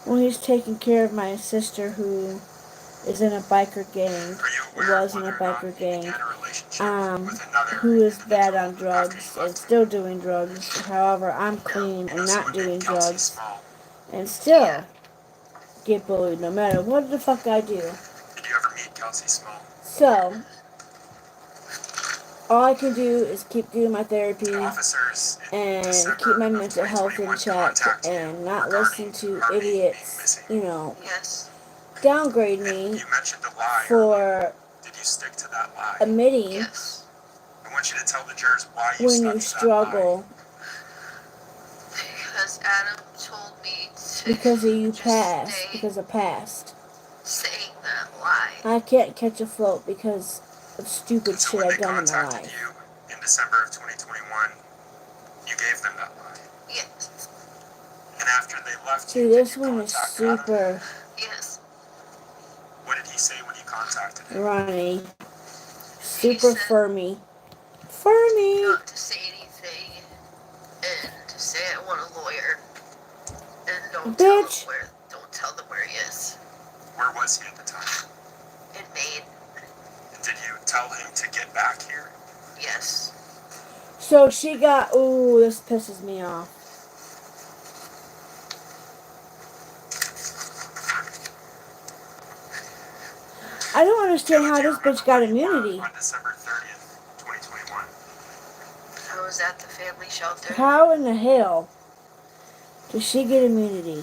when he's taking care of my sister who is in a biker gang, Are you aware of was in a whether or not biker he gang, began a relationship with another who is bad individual on after drugs you and left him? still doing drugs. However, I'm clean You and know not someone doing named Kelsey drugs Small. and still get bullied no matter what the fuck I do. Did you ever meet Kelsey Small? So, all I can do is keep doing my therapy Officers in and keep December my of mental health in 2021 check contacted you and not regarding listen to Harmony being idiots, missing. you know, Yes. downgrade And me you mentioned a lie earlier. for Did you stick to that lie? admitting Yes. I want you to tell the jurors why you when stuck you to that lie. struggle Because Adam told me to because of you just past, stay because of past. saying that lie. I can't catch a float because of stupid So shit when I've they done in my contacted life. you in December of 2021, you gave them that lie. Yes. And after they left See, you, did this you one is contact Adam? super Yes. What did he say when you contacted him? runny, He super said firmy. Firmy! not to say anything and to say I want a lawyer and Bitch! don't tell them where he is. Where was he at the time? In Maine. And did you tell him to get back here? Yes. So she got, ooh, this pisses me off. I don't understand Kayla, how do you this remember bitch got where you were immunity. on December 30th, 2021? I was at the family shelter. How in the hell does she get immunity?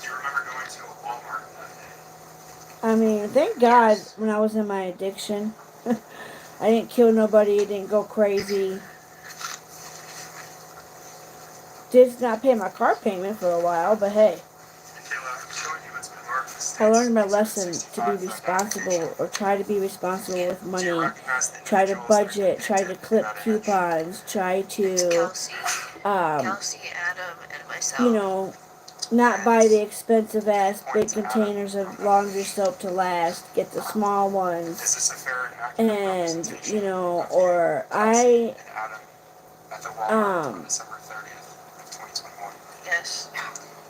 Do you remember going to a Walmart that day? I mean, thank God Yes. when I was in my addiction, I didn't kill nobody, didn't go crazy. Did not pay my car payment for a while, but hey, And Kayla, I'm showing you it's been marked the I learned state's my Exhibit lesson to be 65 for responsible, or try to be responsible with Do you money. recognize the Try to individuals that are budget, try to depicted in clip that image? coupons, try It's to, Kelsey. um, Kelsey, Adam, and myself. you know, not buy the Yes. expensive ass Point big to Adam containers from of that laundry image. soap to last, get the small Is ones, this a fair and accurate and, representation you know, of or you, Kelsey, I, and Adam at the Walmart on um, December 30th of 2021? Yes.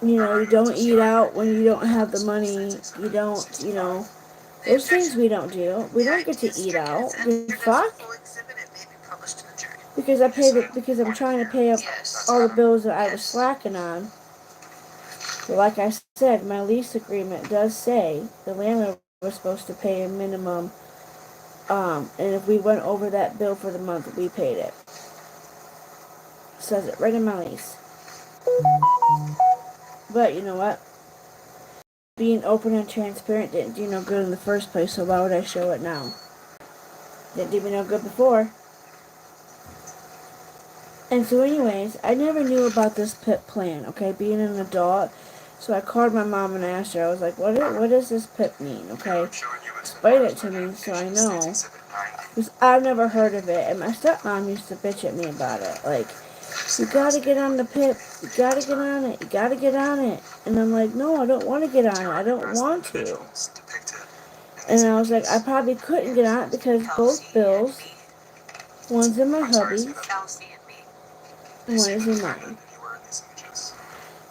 you How know, about you you don't eat describe out that when day you don't have the as money, State's you Exhibit don't, 65? The those things objection. we don't do. We The don't get to idea eat stricken out. is The entered as a fuck? full exhibit and may be published in the journal. Because I You said because I'm pointed trying to here. pay up Yes. That's all the Adam. bills that I was Yes. slacking on. But like I said, my lease agreement does say the landlord was supposed to pay a minimum, and if we went over that bill for the month, we paid it. Says it right in my lease. But you know what? Being open and transparent didn't do no good in the first place, so why would I show it now? Didn't do me no good before. And so anyways, I never knew about this PIP plan, okay, being an adult. So I called my mom and asked her, I was like, what does this PIP mean, okay? I'm showing you it's been Explain marked it to by me so I application know. State's Exhibit 90. Because I've never heard of it, and my stepmom used to bitch at me about it. Like, you gotta get on the PIP, you gotta get on it, you gotta get on it. And I'm like, no, I don't want to get on it, I don't want to. Individuals depicted in And these I was like, I images. probably couldn't get on it because Kelsey both and bills, me. one's in my I'm sorry, hubby, say that. Kelsey and me. You What seem is in independent mine? anywhere in these images.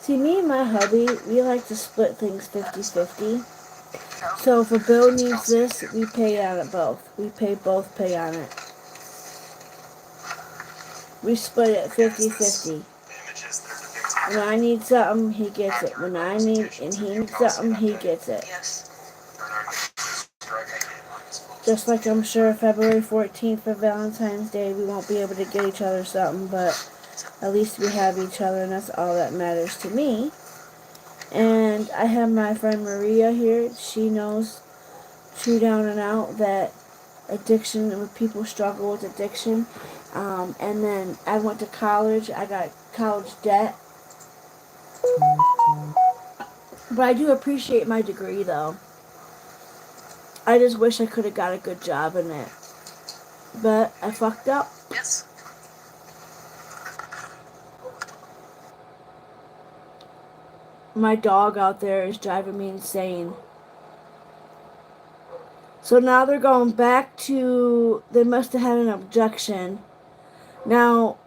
See, me and my hubby, we like to split things 50-50. So if a bill Just needs bouncing this, into we pay on it both. We both pay on it. We split it again, is this 50-50. the images that are depicting When I need something, he gets it. When I need, and representations of he you, needs Kelsey, something, that he day? gets it. Yes. Or are they striking as close Just as like I'm sure February 14th for Valentine's Day, we won't be able to get each other something, but at least we have each other, and that's all that matters to me. And I have my friend Maria here. She knows true down and out that addiction, when people struggle with addiction. And then I went to college. I got college debt. But I do appreciate my degree, though. I just wish I could have got a good job in it. But I fucked up. Yes. My dog out there is driving me insane. So now they're going back to. They must have had an objection. Now,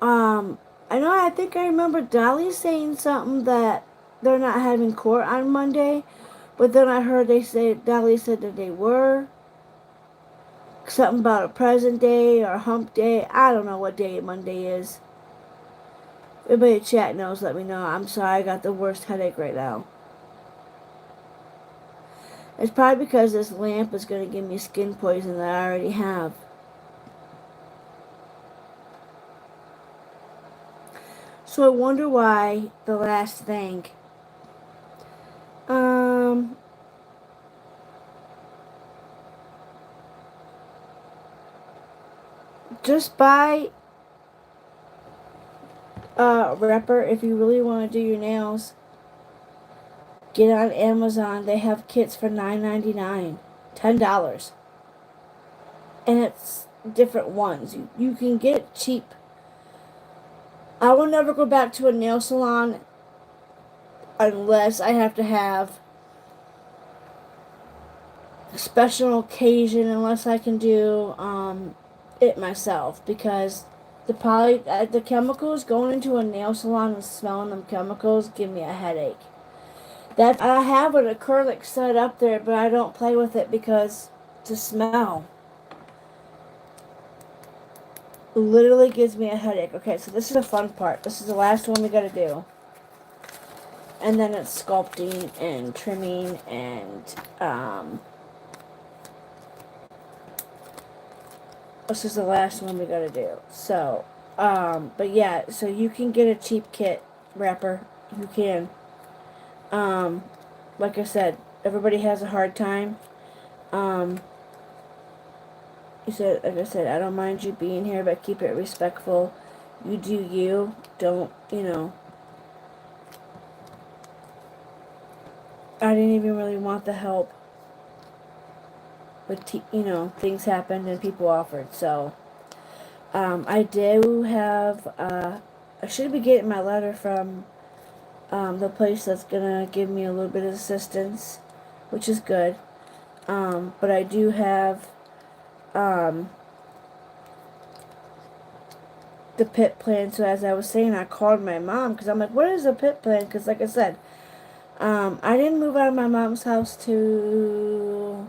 I think I remember Dolly saying something that they're not having court on Monday, but then I heard Dolly said that they were. Something about a present day or hump day. I don't know what day Monday is. Everybody in chat knows, let me know. I'm sorry, I got the worst headache right now. It's probably because this lamp is going to give me skin poison that I already have. So I wonder why the last thing. Just buy Repper if you really want to do your nails. Get on Amazon. They have kits for $9.99, $10, and it's different ones. You can get it cheap. I will never go back to a nail salon unless I have to have a special occasion, unless I can do it myself, because the chemicals, going into a nail salon and smelling them chemicals give me a headache. That I have an acrylic set up there, but I don't play with it because the smell literally gives me a headache. Okay, so this is the fun part. This is the last one we gotta do. And then it's sculpting and trimming and this is the last one we gotta do. So, but yeah, so you can get a cheap kit wrapper. You can. Like I said, everybody has a hard time. Like I said, I don't mind you being here, but keep it respectful. You do you. Don't, I didn't even really want the help. But, things happened and people offered. So, I do have, I should be getting my letter from the place that's going to give me a little bit of assistance, which is good. But I do have the PIP plan. So as I was saying, I called my mom because I'm like, what is a PIP plan? Because like I said, I didn't move out of my mom's house to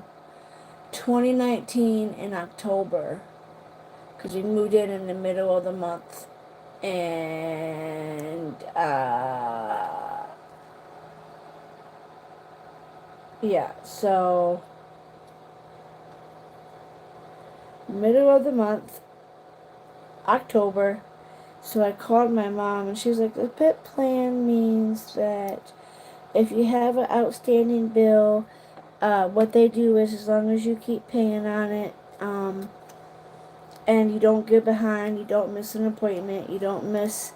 2019 in October because we moved in the middle of the month. And yeah, so middle of the month, October. So I called my mom and she was like, the PIP plan means that if you have an outstanding bill, what they do is as long as you keep paying on it, and you don't get behind, you don't miss an appointment, you don't miss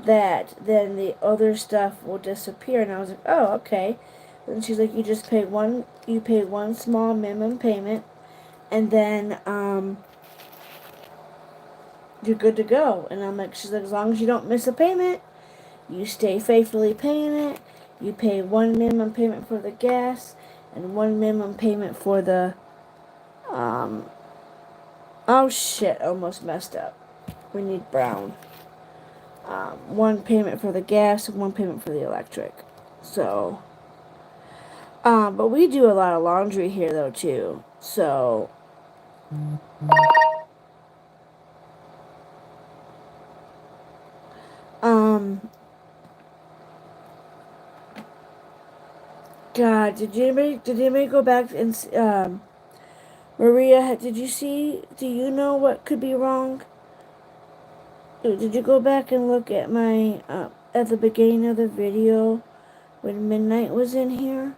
that, then the other stuff will disappear. And I was like, oh, okay. And she's like, you pay one small minimum payment, and then you're good to go. And I'm like, she's like, as long as you don't miss a payment, you stay faithfully paying it. You pay one minimum payment for the gas and one minimum payment for the oh shit, almost messed up. We need brown. one payment for the gas and one payment for the electric. So, but we do a lot of laundry here though too. So, God, did anybody go back and Maria, did you see? Do you know what could be wrong? Did you go back and look at my at the beginning of the video when Midnight was in here?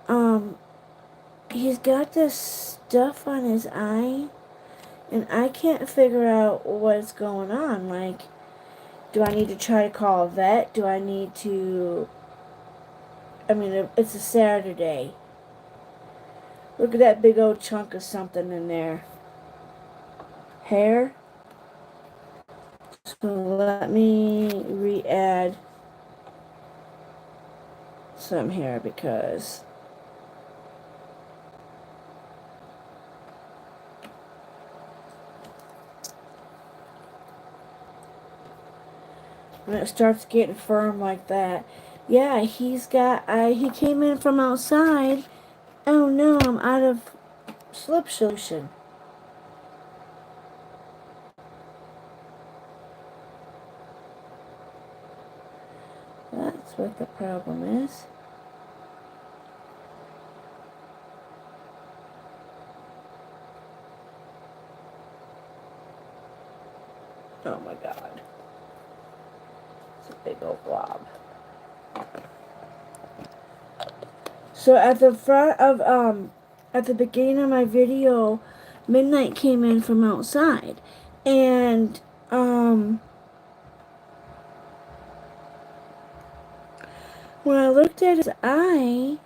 Um, he's got this stuff on his eye, and I can't figure out what's going on. Like, do I need to try to call a vet? Do I need to? I mean, it's a Saturday. Look at that big old chunk of something in there. Hair. So let me re-add some here because when it starts getting firm like that, yeah, he came in from outside. Oh no, I'm out of slip solution. That's what the problem is. Oh my god. It's a big old blob. So at the front of at the beginning of my video, Midnight came in from outside. And when I looked at his eye,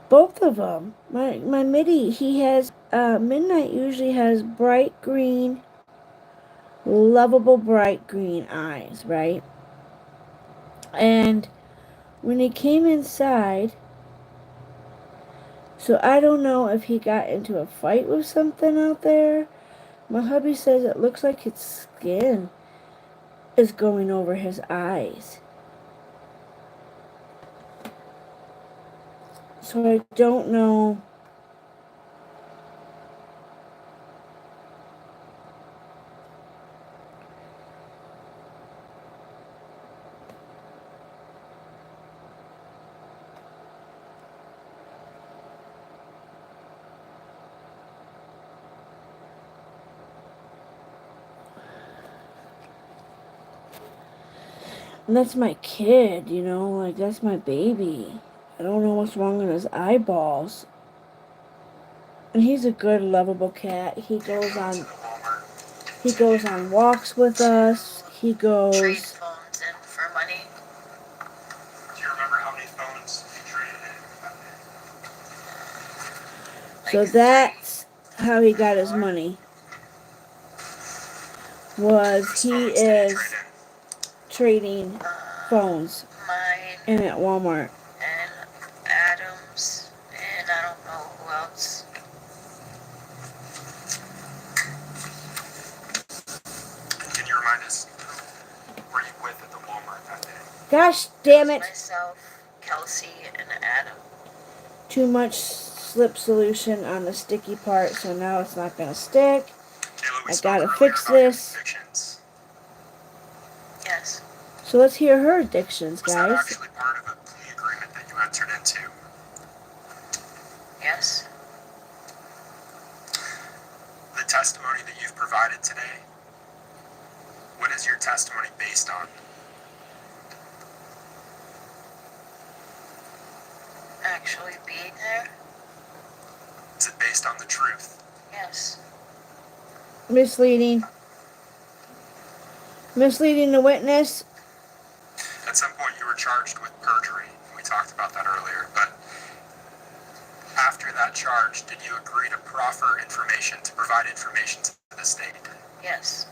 both of them, my MIDI, he has Midnight usually has bright green, lovable bright green eyes, right? And when he came inside, so I don't know if he got into a fight with something out there. My hubby says it looks like his skin is going over his eyes. So I don't know. And that's my kid, you know, like that's my baby. I don't know what's wrong with his eyeballs. And he's a good, lovable cat. He goes on walks with us. He Trade goes. phones in for money. Do you remember how many phones you traded in? So that's how he got his money. Was he is trading phones Mine in at Walmart. and Adams and I don't know who else. Can you remind us who were you with at the Walmart that day? Gosh damn it! Myself, Kelsey, and Adam. Too much slip solution on the sticky part, so now it's not gonna stick. Kayla, we I spoke gotta earlier fix about your this. addictions. Yes. So let's hear her addictions, Was that guys. actually part of a plea agreement that you entered into? Yes. The testimony that you've provided today, what is your testimony based on? Actually being there? Is it based on the truth? Yes. Misleading. Misleading the witness. At some point you were charged with perjury. We talked about that earlier, but after that charge, did you agree to proffer information, to provide information to the state? Yes.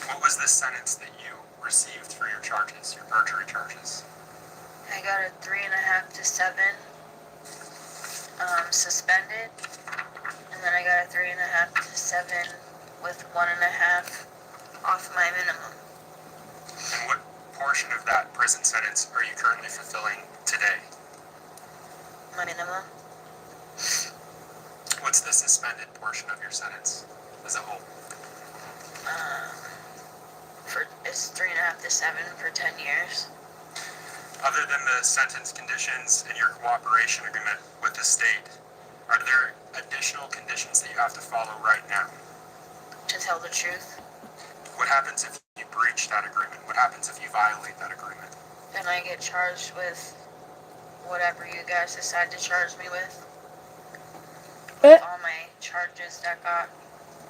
What was the sentence that you received for your charges, your perjury charges? I got a 3.5 to 7. suspended, and then I got a 3.5 to 7 with 1.5 off my minimum. And what portion of that prison sentence are you currently fulfilling today? My minimum. What's the suspended portion of your sentence as a whole? It's 3.5 to 7 for 10 years. Other than the sentence conditions and your cooperation agreement with the state, are there additional conditions that you have to follow right now? To tell the truth. What happens if you breach that agreement? What happens if you violate that agreement? Then I get charged with whatever you guys decide to charge me with. All my charges that got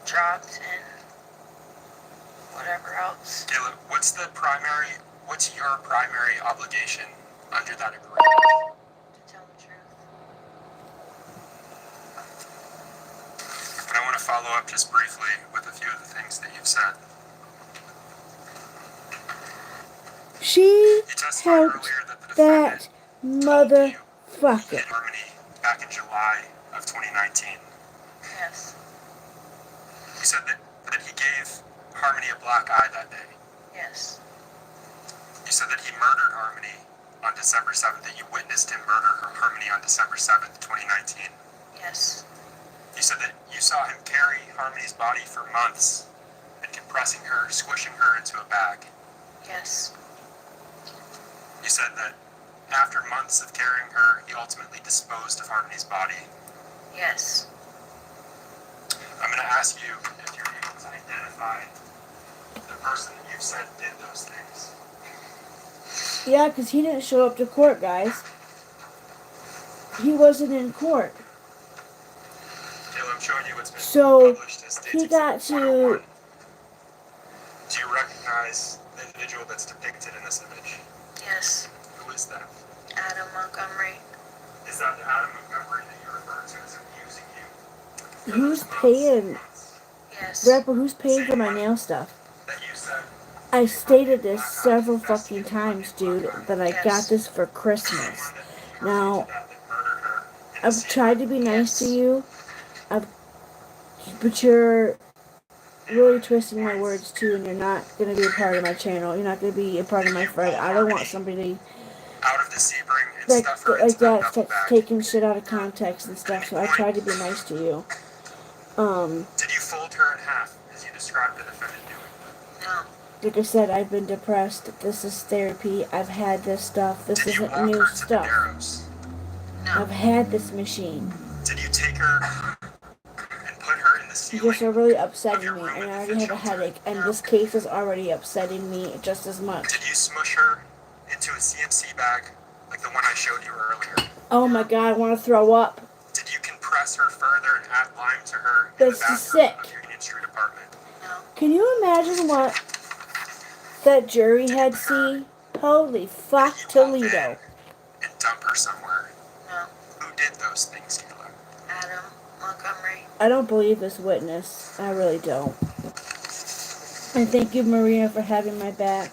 dropped and whatever else. Caleb, what's your primary obligation under that agreement? To tell the truth. And I want to follow up just briefly with a few of the things that you've said. She You testified helped earlier that the that defendant told you motherfucker. in Harmony back in July of 2019. Yes. You said that he gave Harmony a black eye that day. Yes. You said that he murdered Harmony on December 7th, that you witnessed him murder Harmony on December 7th, 2019. Yes. You said that you saw him carry Harmony's body for months and compressing her, squishing her into a bag. Yes. You said that after months of carrying her, he ultimately disposed of Harmony's body. Yes. I'm going to ask you if you're able to identify the person that you've said did those things. Yeah, because he didn't show up to court, guys. He wasn't in court. Taylor, I'm showing you what's been So, published as he States got Exhibit to... 101. Do you recognize the individual that's depicted in this image? Yes. Who is that? Adam Montgomery. Is that the Adam Montgomery that you're referring to as abusing you? Who's paying... Yes. Rapper, who's paying for my nail stuff? That you said I stated this several fucking times, dude, that I got this for Christmas. Now, I've tried to be nice to you, but you're really twisting my words too, and you're not going to be a part of my channel. You're not going to be a part of my friend. I don't want somebody out of the Sebring and like stuff her into that duffel bag. taking shit out of context and stuff, so I tried to be nice to you. Did you fold her in half as you described the defendant doing? No. Like I said, I've been depressed. This is therapy. I've had this stuff. This Did you isn't walk new her to the stuff. Narrows? No. I've had this machine. Did you take her and put her in the You ceiling? just are really upsetting me, and I already have a headache, and this case is already upsetting me just as much. Did you smush her into a CMC bag like the one I showed you earlier? Oh my god, I want to throw up. Did you compress her further and add lime to her in That's the bathroom sick. of your Union Street apartment? No. Can you imagine what that jury had see? Holy fuck, Did you walk in Toledo. and dump her somewhere? No. Who did those things, Kayla? Adam Montgomery. I don't believe this witness. I really don't. And thank you, Maria, for having my back.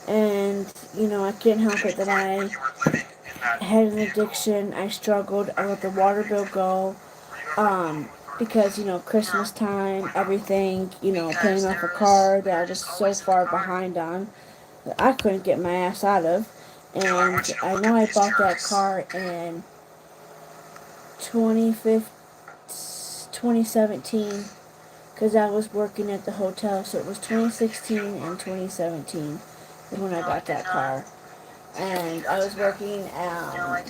And, you know, I can't help it that I When you were living in that had an vehicle, addiction. I struggled. I let the water bill go. Because, you know, Christmas time, everything, you know, paying off a car that I was so far behind on that I couldn't get my ass out of. And I know I bought that car in 2017 because I was working at the hotel. So it was 2016 and 2017 is when I got that car. And I was working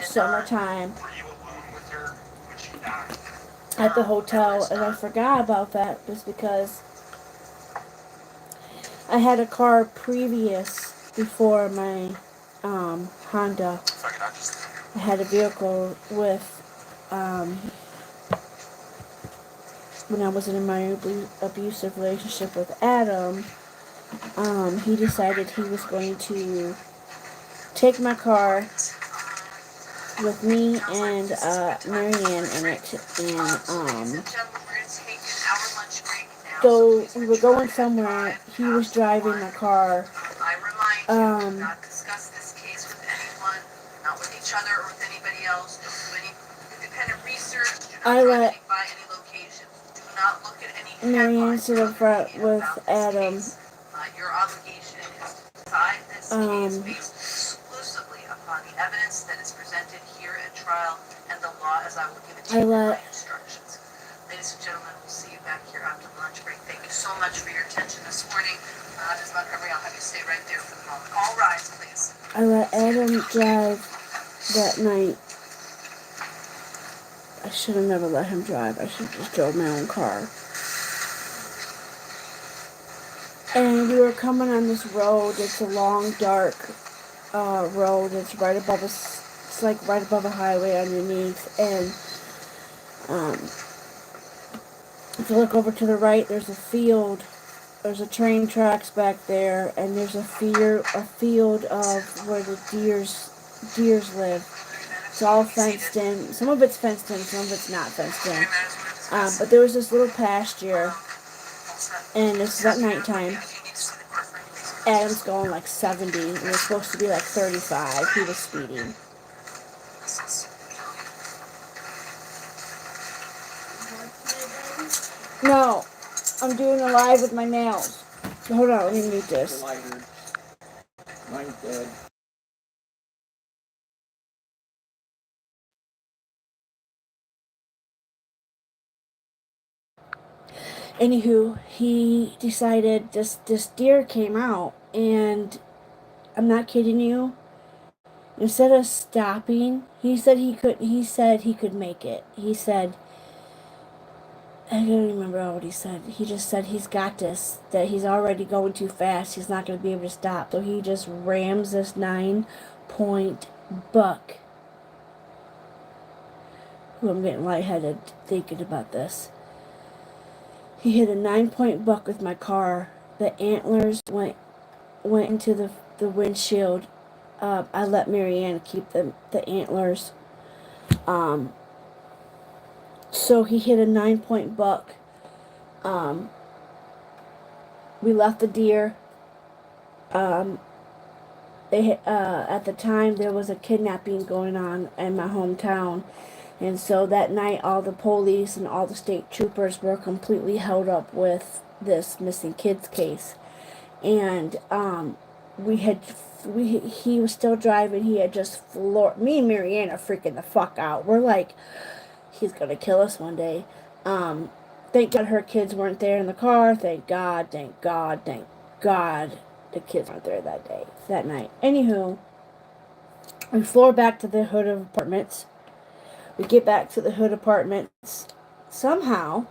summertime were you alone with her when she died? at the hotel, and I forgot about that just because I had a car previous before my Honda. If I could have just I had a vehicle with when I was in my abusive relationship with Adam. He decided he was going to take my car with me and Marianne in it, and we were going somewhere. He was driving the car. I remind you, do not discuss this case with anyone, not with each other or with anybody else. Don't do any independent research I let by any location. Do not look at any Marianne headlines sit in up the front media with about this Adam. case. Your obligation is to decide this case based exclusively upon the evidence that is presented here at trial and the law as I will give it to you in my instructions. Ladies and gentlemen, we'll see you back here after the lunch break. Thank you so much for your attention this morning. Ms. Montgomery, I'll have you stay right there for the moment. All rise, please. I let Adam drive that night. I should have never let him drive. I should have just drove my own car. And we were coming on this road. It's a long, dark road. It's right above us. It's like right above a highway underneath. And if you look over to the right, there's a field. There's a train tracks back there, and there's a field of where the deers live. It's all fenced in. Some of it's fenced in, some of it's not fenced in. But there was this little pasture, and this is at nighttime. Adam's going like 70, and we're supposed to be like 35. He was speeding. No, I'm doing a live with my nails. Hold on, let me mute this. Mine's dead. Anywho, he decided this deer came out, and I'm not kidding you. Instead of stopping, he said he could make it. He said, I don't remember what he said. He just said he's got this, that he's already going too fast. He's not going to be able to stop. So he just rams this 9-point buck. Ooh, I'm getting lightheaded thinking about this. He hit a 9-point buck with my car. The antlers went into the windshield. I let Marianne keep the antlers. So he hit a 9-point buck. We left the deer. At the time there was a kidnapping going on in my hometown, and so that night all the police and all the state troopers were completely held up with this missing kids case. And he was still driving. He had just floored me and Marianne are freaking the fuck out. We're like, he's gonna kill us one day. Thank God her kids weren't there in the car. Thank God, thank God, thank God the kids weren't there that night. Anywho, we floor back to the Hood apartments. We get back to the Hood apartments. Somehow,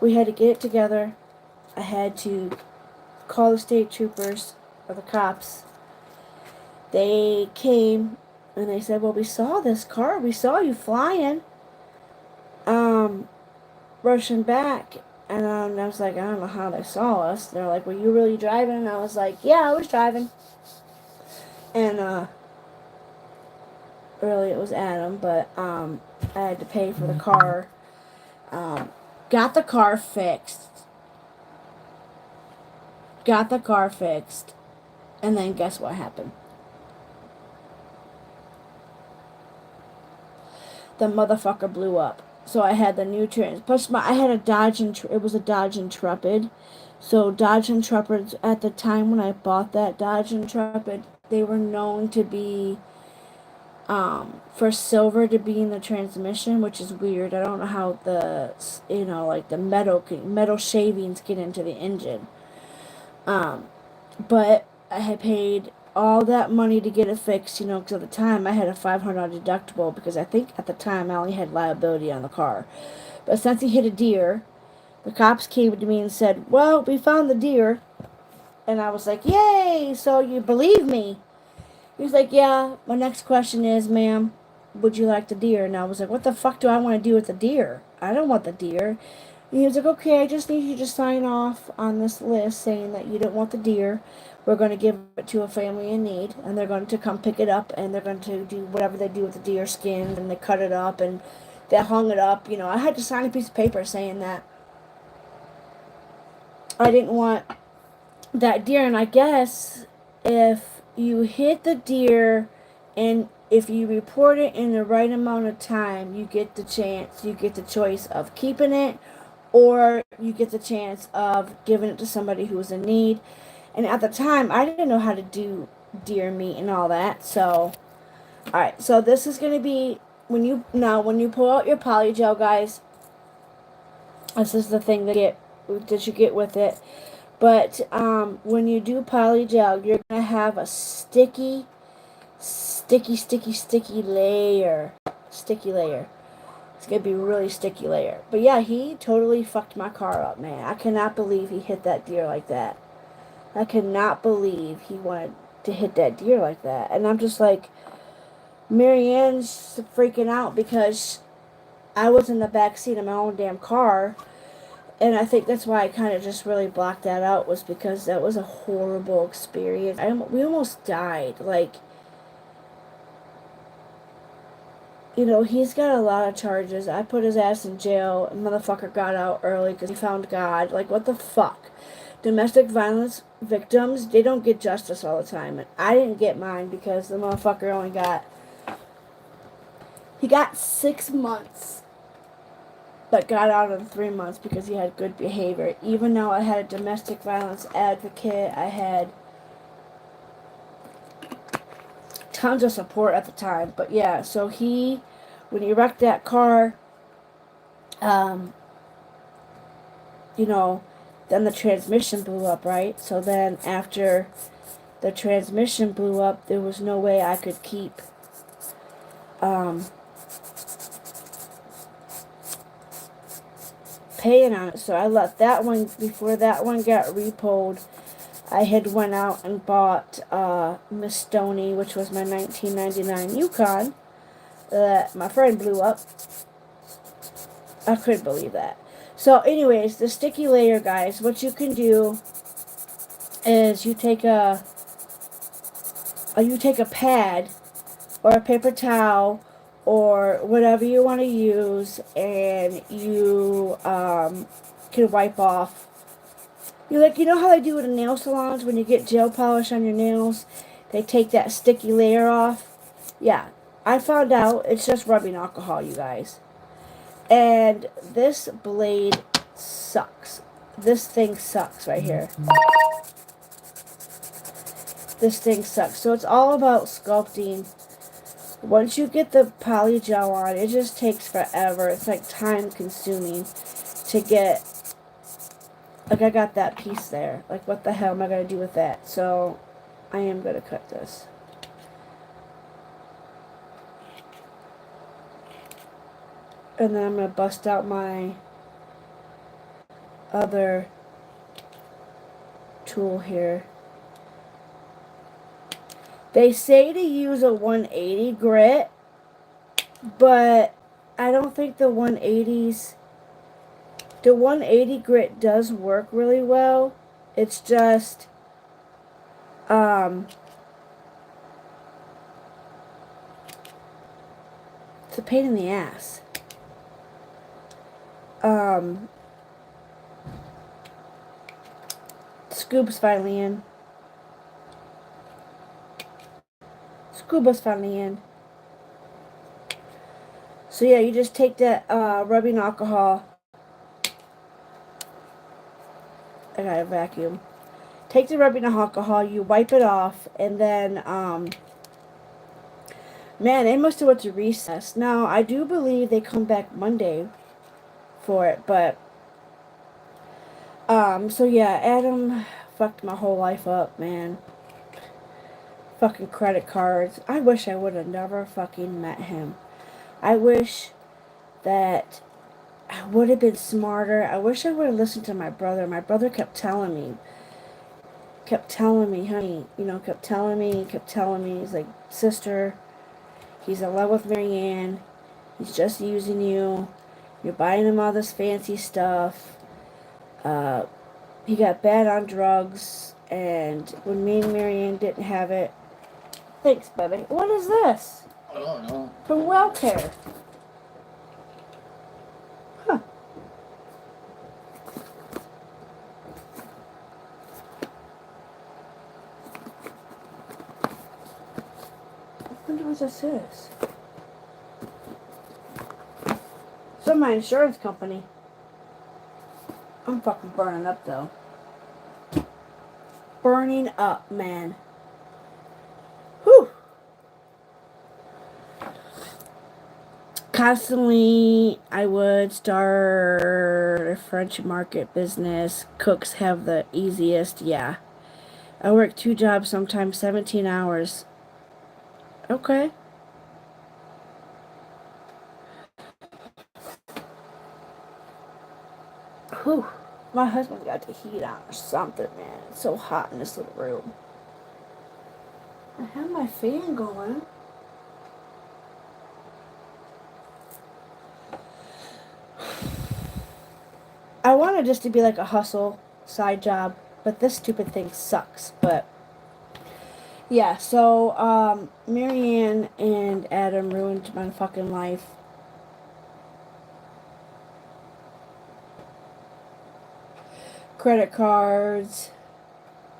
we had to get it together. I had to call the state troopers or the cops. They came and they said, well, we saw this car. We saw you flying. Rushing back. And I was like, I don't know how they saw us. They're like, were you really driving? And I was like, yeah, I was driving. And, really, it was Adam, but, I had to pay for the car. Got the car fixed. And then guess what happened? The motherfucker blew up. So I had the new plus I had a Dodge it was a Dodge Intrepid. So Dodge Intrepids at the time when I bought that Dodge Intrepid, they were known to be for silver to be in the transmission, which is weird. I don't know how the like the metal shavings get into the engine. But I had paid all that money to get it fixed, because at the time I had a $500 deductible because I think at the time I only had liability on the car. But since he hit a deer, the cops came to me and said, well, we found the deer. And I was like, yay, so you believe me? He was like, yeah, my next question is, ma'am, would you like the deer? And I was like, what the fuck do I want to do with the deer? I don't want the deer. And he was like, okay, I just need you to sign off on this list saying that you don't want the deer. We're going to give it to a family in need, and they're going to come pick it up, and they're going to do whatever they do with the deer skin, and they cut it up, and they hung it up. I had to sign a piece of paper saying that I didn't want that deer, and I guess if you hit the deer and if you report it in the right amount of time, you get the choice of keeping it, or you get the chance of giving it to somebody who's in need. And at the time, I didn't know how to do deer meat and all that. So, alright, so this is going to be, when you pull out your polygel, guys, this is the thing that you get with it. But when you do polygel, you're going to have a sticky layer. Sticky layer. It's going to be a really sticky layer. But yeah, he totally fucked my car up, man. I cannot believe he hit that deer like that. I cannot believe he wanted to hit that deer like that. And I'm just like, Marianne's freaking out because I was in the back seat of my own damn car. And I think that's why I kind of just really blocked that out, was because that was a horrible experience. We almost died. Like, you know, he's got a lot of charges. I put his ass in jail. And motherfucker got out early because he found God. Like, what the fuck? Domestic violence victims, they don't get justice all the time. And I didn't get mine because the motherfucker only got... He got 6 months. But got out in 3 months because he had good behavior. Even though I had a domestic violence advocate, I had tons of support at the time. But yeah, so when he wrecked that car, you know, then the transmission blew up, right? So then after the transmission blew up, there was no way I could keep paying on it. So I let that one, before that one got repoed, I had went out and bought Miss Stoney, which was my 1999 Yukon that my friend blew up. I couldn't believe that. So anyways, the sticky layer, guys, what you can do is you take a pad or a paper towel or whatever you want to use, and you can wipe off. You know how they do it in nail salons when you get gel polish on your nails? They take that sticky layer off. Yeah, I found out it's just rubbing alcohol, you guys. And this blade sucks. This thing sucks right here. This thing sucks. So it's all about sculpting. Once you get the polygel on, it just takes forever. It's like time consuming to get... Like, I got that piece there. Like, what the hell am I going to do with that? So, I am going to cut this. And then I'm going to bust out my other tool here. They say to use a 180 grit, but I don't think the 180s... The 180 grit does work really well. It's just, it's a pain in the ass. Scuba's finally in. Scuba's finally in. So yeah, you just take that rubbing alcohol. I got a vacuum. Take the rubbing alcohol, you wipe it off, and then, man, they must have went to recess. Now, I do believe they come back Monday for it, but, so yeah, Adam fucked my whole life up, man. Fucking credit cards. I wish I would have never fucking met him. I wish that I would have been smarter. I wish I would have listened to my brother. My brother kept telling me, honey, you know, kept telling me. He's like, sister, he's in love with Marianne. He's just using you. You're buying him all this fancy stuff. He got bad on drugs. And when me and Marianne didn't have it. Thanks, baby. What is this? I don't know. From WellCare. Huh. wonder what this is. From my insurance company. I'm fucking burning up though. Burning up, man. Whew. Constantly, I would start a French market business. Cooks have the easiest, yeah. I work 2 jobs, sometimes 17 hours. Okay. Whew. My husband's got the heat on or something, man. It's so hot in this little room. I have my fan going. I wanted this to be like a hustle side job, but this stupid thing sucks. But yeah, so Marianne and Adam ruined my fucking life. Credit cards,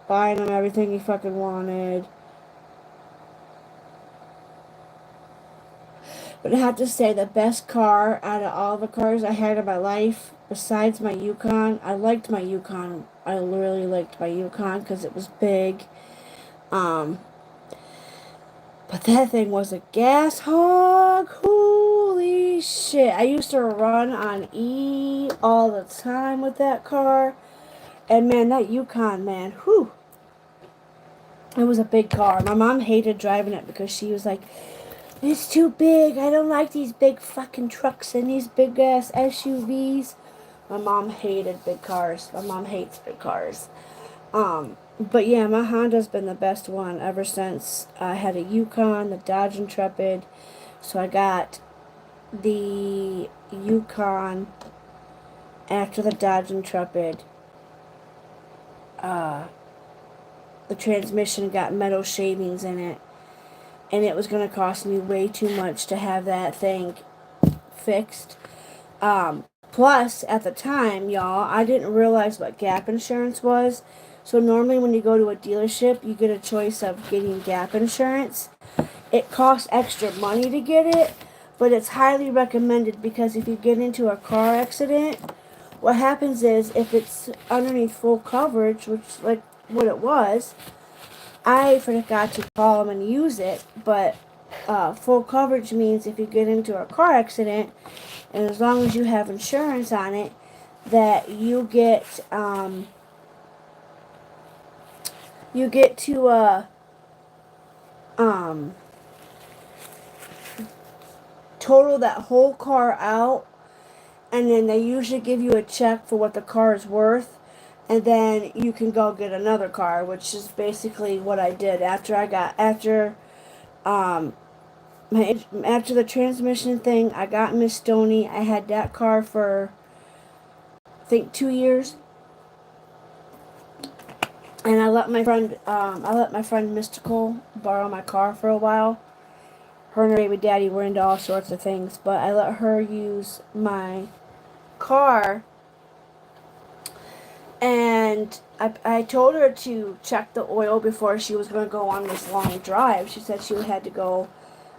buying him everything he fucking wanted. But I have to say, the best car out of all the cars I had in my life, besides my Yukon, I liked my Yukon. I really liked my Yukon because it was big. But that thing was a gas hog. Holy shit. I used to run on E all the time with that car. And man, that Yukon, man, whew. It was a big car. My mom hated driving it because she was like, it's too big. I don't like these big fucking trucks and these big ass SUVs. My mom hated big cars. My mom hates big cars. But yeah, my Honda's been the best one ever since I had a Yukon, the Dodge Intrepid. So I got the Yukon after the Dodge Intrepid. The transmission got metal shavings in it, and it was going to cost me way too much to have that thing fixed. Plus, at the time, y'all, I didn't realize what gap insurance was. So normally when you go to a dealership, you get a choice of getting gap insurance. It costs extra money to get it, but it's highly recommended because if you get into a car accident, what happens is if it's underneath full coverage, which like what it was, I forgot to call them and use it, but full coverage means if you get into a car accident, and as long as you have insurance on it, that you get to total that whole car out, and then they usually give you a check for what the car is worth, and then you can go get another car, which is basically what I did after the transmission thing. I got Miss Stoney. I had that car for I think 2 years, and I let my friend Mystical borrow my car for a while. Her and her baby daddy were into all sorts of things, but I let her use my car. And I told her to check the oil before she was going to go on this long drive. She said she had to go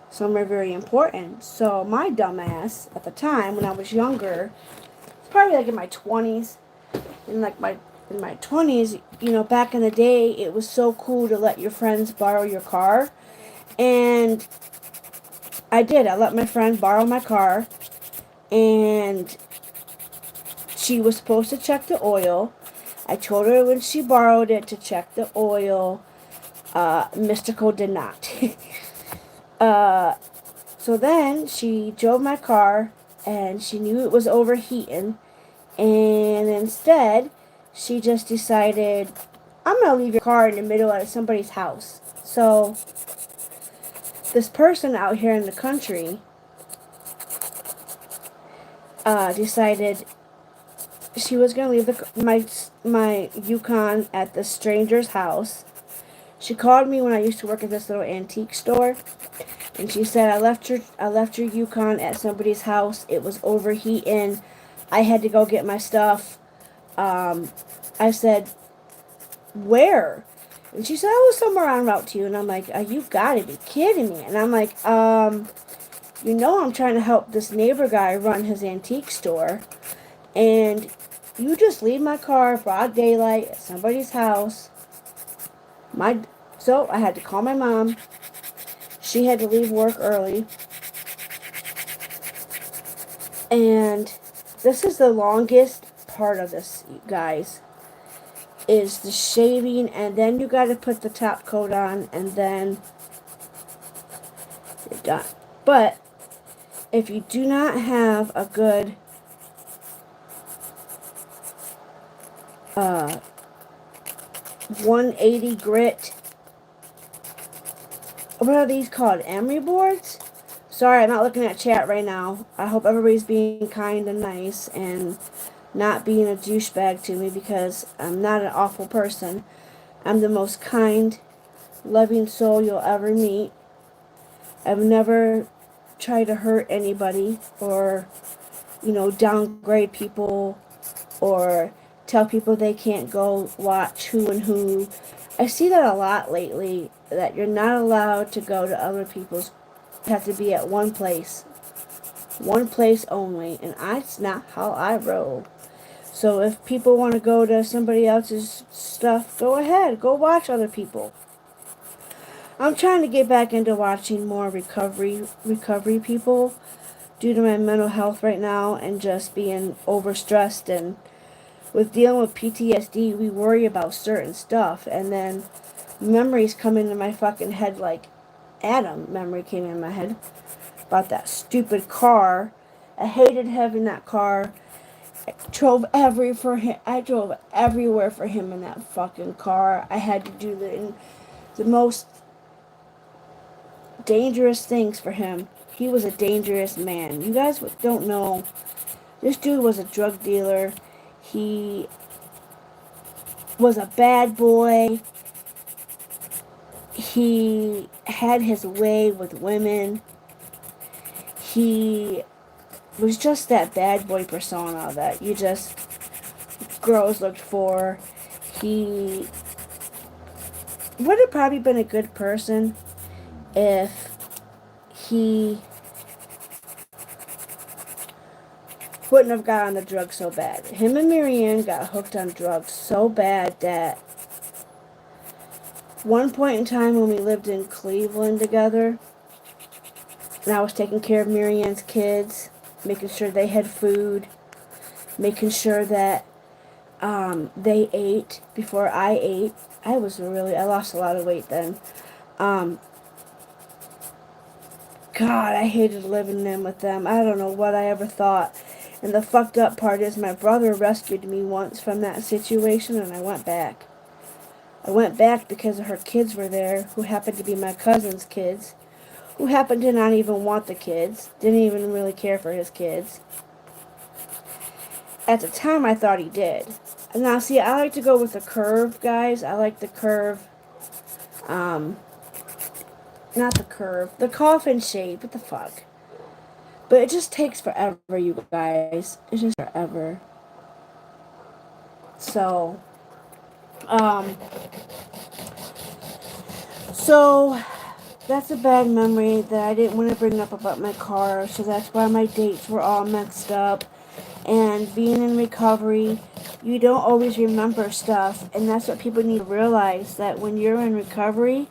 somewhere very important. So my dumbass, at the time, when I was younger, probably like in my 20s, in my 20s, you know, back in the day, it was so cool to let your friends borrow your car. And I did. I let my friend borrow my car. And she was supposed to check the oil. I told her when she borrowed it to check the oil. Mystical did not. So then she drove my car and she knew it was overheating. And instead, she just decided, I'm going to leave your car in the middle of somebody's house. So this person out here in the country decided she was going to leave my Yukon at the stranger's house. She called me when I used to work at this little antique store, and she said, I left your Yukon at somebody's house. It was overheating. I had to go get my stuff. I said, where? And she said, I was somewhere on route to you. And I'm like, you gotta be kidding me. And I'm like, you know I'm trying to help this neighbor guy run his antique store. And you just leave my car broad daylight at somebody's house. So I had to call my mom. She had to leave work early. And this is the longest part of this, guys, is the shaving, and then you got to put the top coat on, and then you're done. But if you do not have a good 180 grit, what are these called? Emery boards? Sorry, I'm not looking at chat right now. I hope everybody's being kind and nice and not being a douchebag to me, because I'm not an awful person. I'm the most kind, loving soul you'll ever meet. I've never tried to hurt anybody or, downgrade people or tell people they can't go watch who and who. I see that a lot lately, that you're not allowed to go to other people's. You have to be at one place only, and that's not how I roll. So if people want to go to somebody else's stuff, go ahead, go watch other people. I'm trying to get back into watching more recovery people due to my mental health right now and just being overstressed, and with dealing with PTSD, we worry about certain stuff, and then memories come into my fucking head, like Adam memory came in my head about that stupid car. I hated having that car. I drove everywhere for him in that fucking car. I had to do the most dangerous things for him. He was a dangerous man. You guys don't know. This dude was a drug dealer. He was a bad boy. He had his way with women. He was just that bad boy persona that girls looked for. He would have probably been a good person if he wouldn't have got on the drugs so bad. Him and Marianne got hooked on drugs so bad that one point in time when we lived in Cleveland together, and I was taking care of Marianne's kids, making sure they had food, making sure that they ate before I ate. I lost a lot of weight then. God, I hated living in with them. I don't know what I ever thought. And the fucked up part is my brother rescued me once from that situation, and I went back. I went back because her kids were there, who happened to be my cousin's kids, who happened to not even want the kids, didn't even really care for his kids. At the time, I thought he did. Now, see, I like to go with the curve, guys. I like the curve, not the curve, the coffin shape. What the fuck? But it just takes forever, you guys. It's just forever. So, that's a bad memory that I didn't want to bring up about my car. So that's why my dates were all mixed up. And being in recovery, you don't always remember stuff. And that's what people need to realize, that when you're in recovery,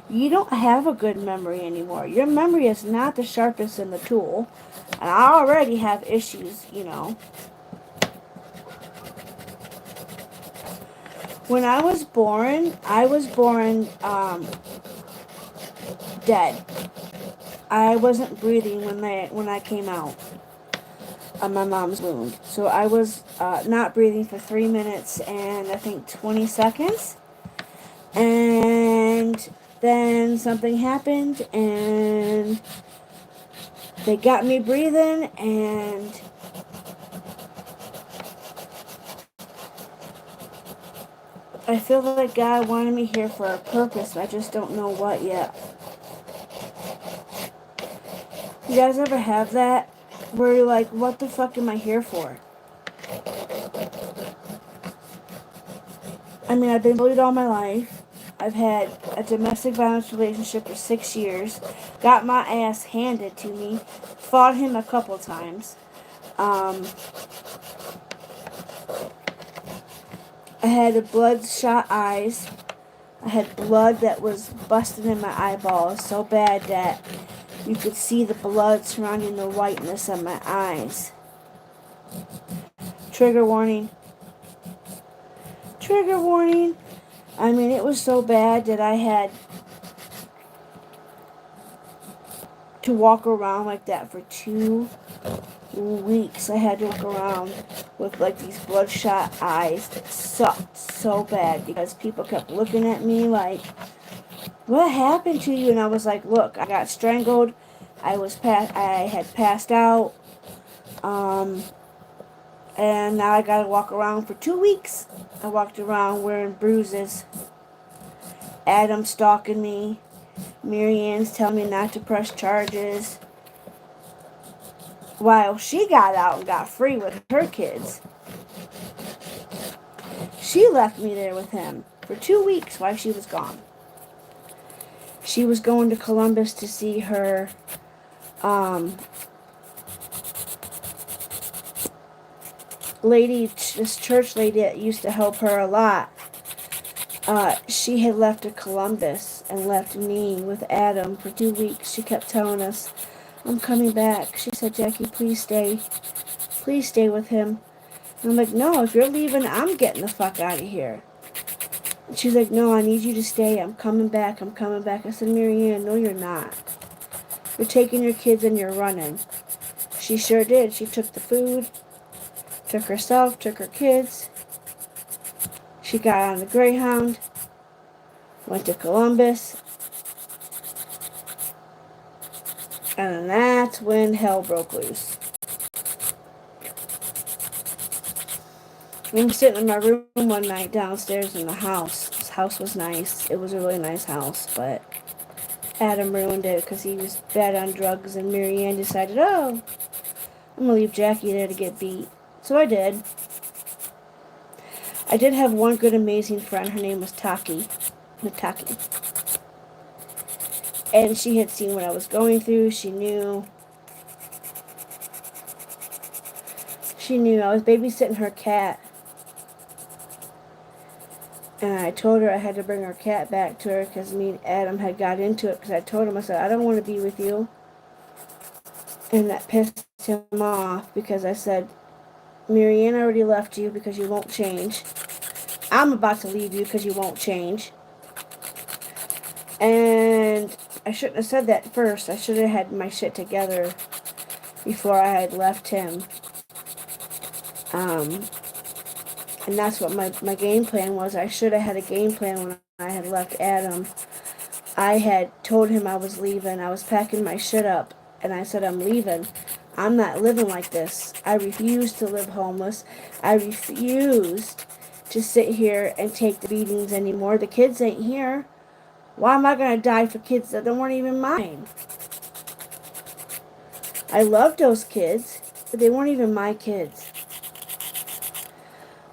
you don't have a good memory anymore. Your memory is not the sharpest in the tool. And I already have issues, When I was born dead. I wasn't breathing when I came out of my mom's womb. So I was not breathing for 3 minutes and I think 20 seconds. And then something happened and they got me breathing, and I feel like God wanted me here for a purpose. I just don't know what yet. You guys ever have that? Where you're like, what the fuck am I here for? I mean, I've been bullied all my life. I've had a domestic violence relationship for 6 years. Got my ass handed to me. Fought him a couple times. I had bloodshot eyes. I had blood that was busted in my eyeballs so bad that you could see the blood surrounding the whiteness of my eyes. Trigger warning. Trigger warning. I mean, it was so bad that I had to walk around like that for 2 weeks. I had to walk around with like these bloodshot eyes that sucked so bad because people kept looking at me like, what happened to you? And I was like, look, I got strangled. I had passed out. And now I gotta walk around for 2 weeks. I walked around wearing bruises. Adam stalking me. Marianne's telling me not to press charges. While she got out and got free with her kids. She left me there with him for 2 weeks while she was gone. She was going to Columbus to see her lady, this church lady that used to help her a lot. She had left to Columbus and left me with Adam for 2 weeks. She kept telling us, I'm coming back. She said, Jackie, please stay. Please stay with him. And I'm like, no, if you're leaving, I'm getting the fuck out of here. And she's like, no, I need you to stay. I'm coming back. I'm coming back. I said, Marianne, no, you're not. You're taking your kids and you're running. She sure did. She took the food, took herself, took her kids. She got on the Greyhound, went to Columbus, and that's when hell broke loose. I'm sitting in my room one night downstairs in the house. This house was nice. It was a really nice house, but Adam ruined it because he was bad on drugs, and Marianne decided, oh, I'm going to leave Jackie there to get beat. So I did. I did have one good, amazing friend. Her name was Taki. And she had seen what I was going through. She knew I was babysitting her cat. And I told her I had to bring her cat back to her because me and Adam had got into it. Because I told him, I said, I don't want to be with you. And that pissed him off because I said, Marianne already left you because you won't change. I'm about to leave you because you won't change. And I shouldn't have said that first. I should have had my shit together before I had left him. And that's what my game plan was. I should have had a game plan when I had left Adam. I had told him I was leaving. I was packing my shit up. And I said, I'm leaving. I'm not living like this. I refused to live homeless. I refused to sit here and take the beatings anymore. The kids ain't here. Why am I going to die for kids that weren't even mine? I loved those kids, but they weren't even my kids.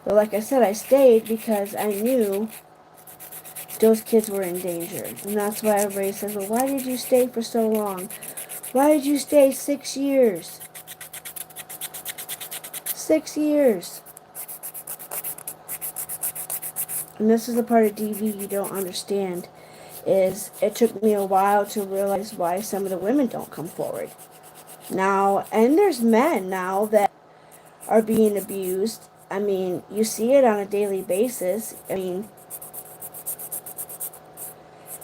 But like I said, I stayed because I knew those kids were in danger. And that's why everybody says, well, why did you stay for so long? Why did you stay 6 years? 6 years. And this is the part of DV you don't understand, is it took me a while to realize why some of the women don't come forward. Now, and there's men now that are being abused. I mean, you see it on a daily basis. I mean,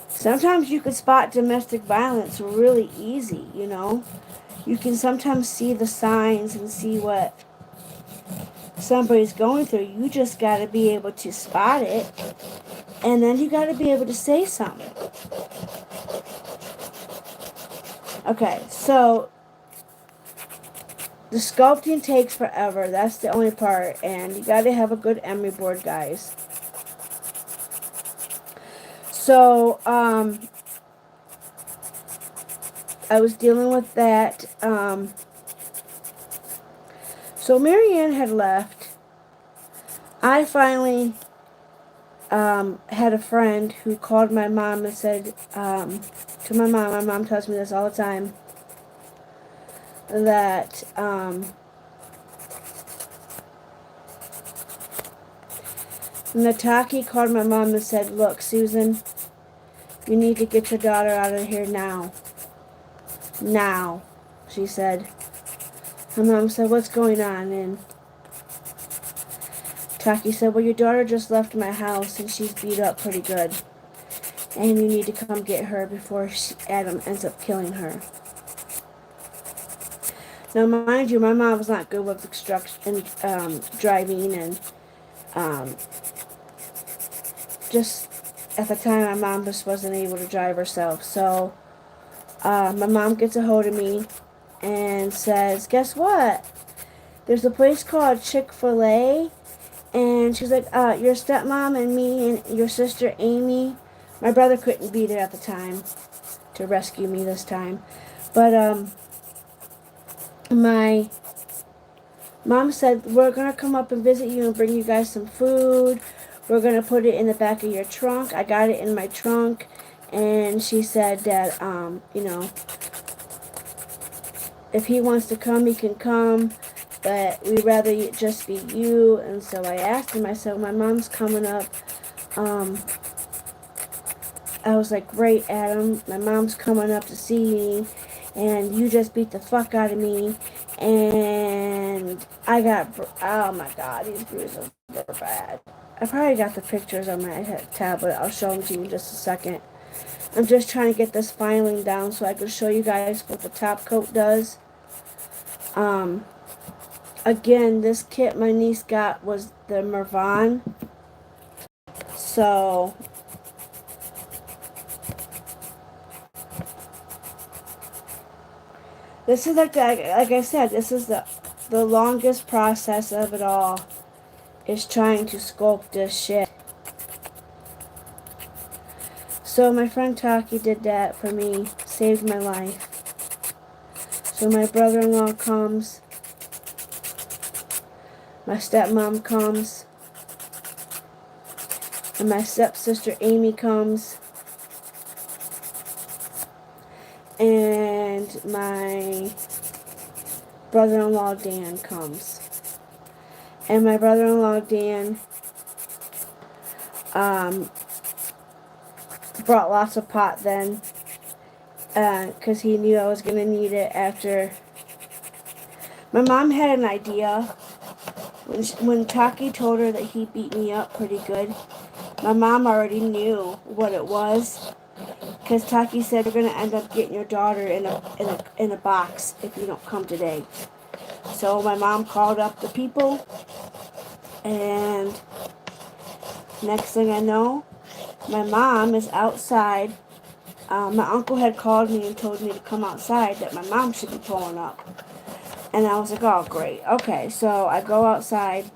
sometimes you could spot domestic violence really easy, you know. You can sometimes see the signs and see what somebody's going through. You just got to be able to spot it. And then you got to be able to say something. Okay, so the sculpting takes forever. That's the only part. And you got to have a good emery board, guys. So, I was dealing with that. So Marianne had left. I finally had a friend who called my mom and said to my mom tells me this all the time, that Nataki called my mom and said, look, Susan, you need to get your daughter out of here now. Now, she said. My mom said, what's going on? And Taki said, well, your daughter just left my house and she's beat up pretty good. And you need to come get her before Adam ends up killing her. Now, mind you, my mom was not good with driving, and just at the time, my mom just wasn't able to drive herself. So, my mom gets a hold of me and says, guess what? There's a place called Chick-fil-A. And she's like, your stepmom and me and your sister Amy. My brother couldn't be there at the time to rescue me this time. But, my mom said, we're going to come up and visit you and bring you guys some food. We're going to put it in the back of your trunk. I got it in my trunk. And she said that, you know, if he wants to come, he can come. But we'd rather it just be you. And so I asked him, I said, my mom's coming up. I was like, great, Adam. My mom's coming up to see me. And you just beat the fuck out of me. And I got, oh my God, these bruises were bad. I probably got the pictures on my tablet. I'll show them to you in just a second. I'm just trying to get this filing down so I can show you guys what the top coat does. Again, this kit my niece got was the Mervon. So, this is like I said, this is the longest process of it all, is trying to sculpt this shit. So my friend Taki did that for me, saved my life. So my brother-in-law comes, my stepmom comes, and my stepsister Amy comes, and my brother-in-law Dan comes. And my brother-in-law Dan brought lots of pot then, because he knew I was going to need it after. My mom had an idea. When Taki told her that he beat me up pretty good, my mom already knew what it was. Because Taki said, you're going to end up getting your daughter in a box if you don't come today. So my mom called up the people, and next thing I know, my mom is outside. My uncle had called me and told me to come outside, that my mom should be pulling up. And I was like, oh, great. Okay, so I go outside.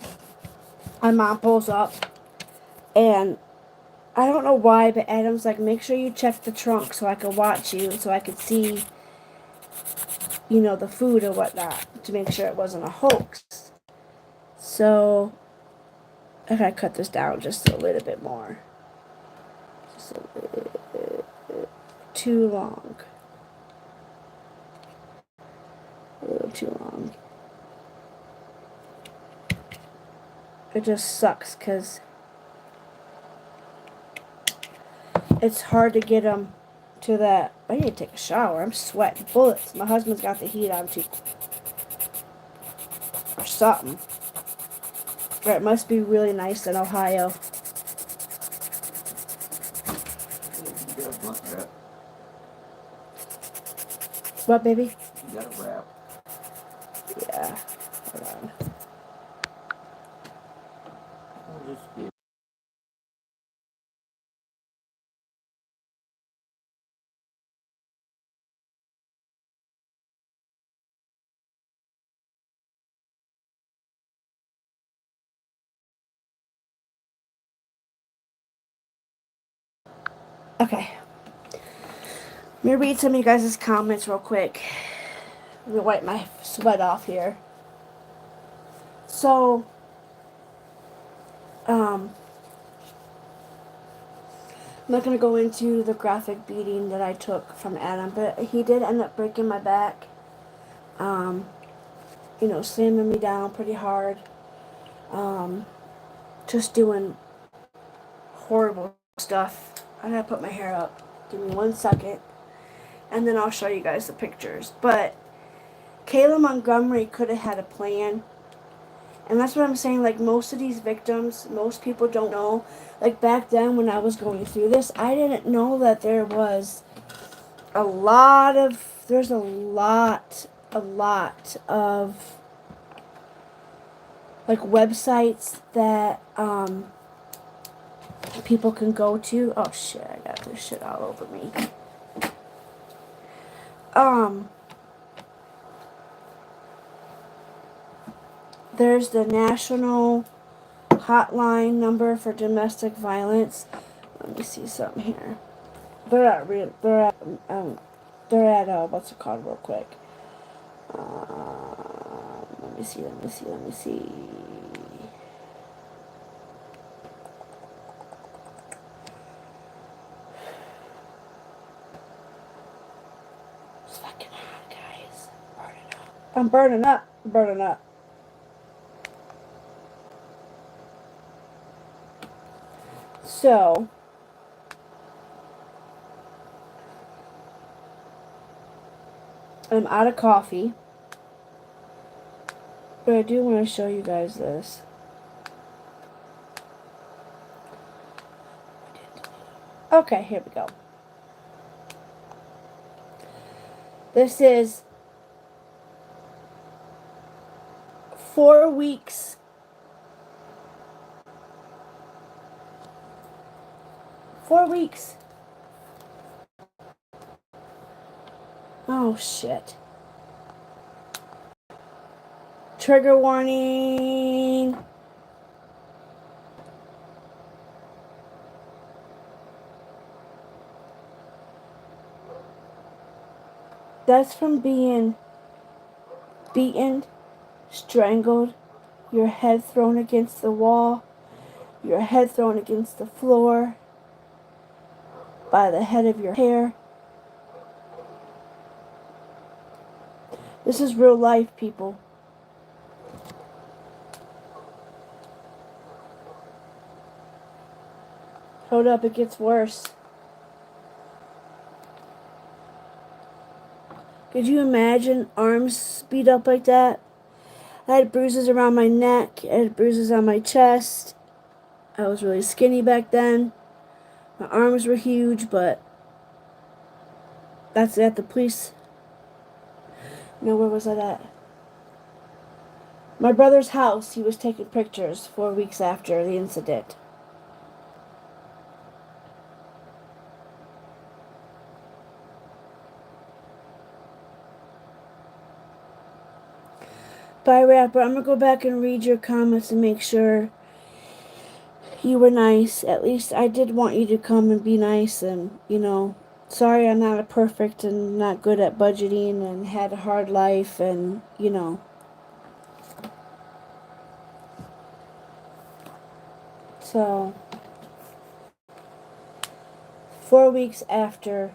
My mom pulls up. And I don't know why, but Adam's like, make sure you check the trunk so I can watch you, so I could see, you know, the food or whatnot, to make sure it wasn't a hoax. So, if I cut this down just a little bit more. Just a little bit too long. A little too long. It just sucks because it's hard to get them to that. I need to take a shower. I'm sweating bullets. My husband's got the heat on too. Or something. Or it must be really nice in Ohio. You got a blunt wrap. What, baby? You got a wrap. Yeah. Hold on. I'll just be Okay. Let me read some of you guys' comments real quick. Let me wipe my sweat off here. So, I'm not going to go into the graphic beating that I took from Adam, but he did end up breaking my back. You know, slamming me down pretty hard. Just doing horrible stuff. I gotta put my hair up. Give me 1 second. And then I'll show you guys the pictures. But Kayla Montgomery could have had a plan. And that's what I'm saying. Like, most of these victims, most people don't know. Like, back then when I was going through this, I didn't know that there was there's a lot of, like, websites that, people can go to. Oh shit, I got this shit all over me. There's the national hotline number for domestic violence. Let me see something here. They're at what's it called real quick. Let me see. It's fucking hot, guys. I'm burning up. So, I'm out of coffee. But I do want to show you guys this. Okay, here we go. This is 4 weeks. 4 weeks. Oh, shit. Trigger warning. That's from being beaten, strangled, your head thrown against the wall, your head thrown against the floor by the head of your hair. This is real life, people. Hold up, it gets worse. Could you imagine arms beat up like that? I had bruises around my neck. I had bruises on my chest. I was really skinny back then. My arms were huge, but that's at the police. No, where was that at? My brother's house. He was taking pictures 4 weeks after the incident. Bye, Rapper. I'm going to go back and read your comments and make sure you were nice. At least I did want you to come and be nice. And, you know, sorry I'm not a perfect and not good at budgeting and had a hard life and, you know. So, 4 weeks after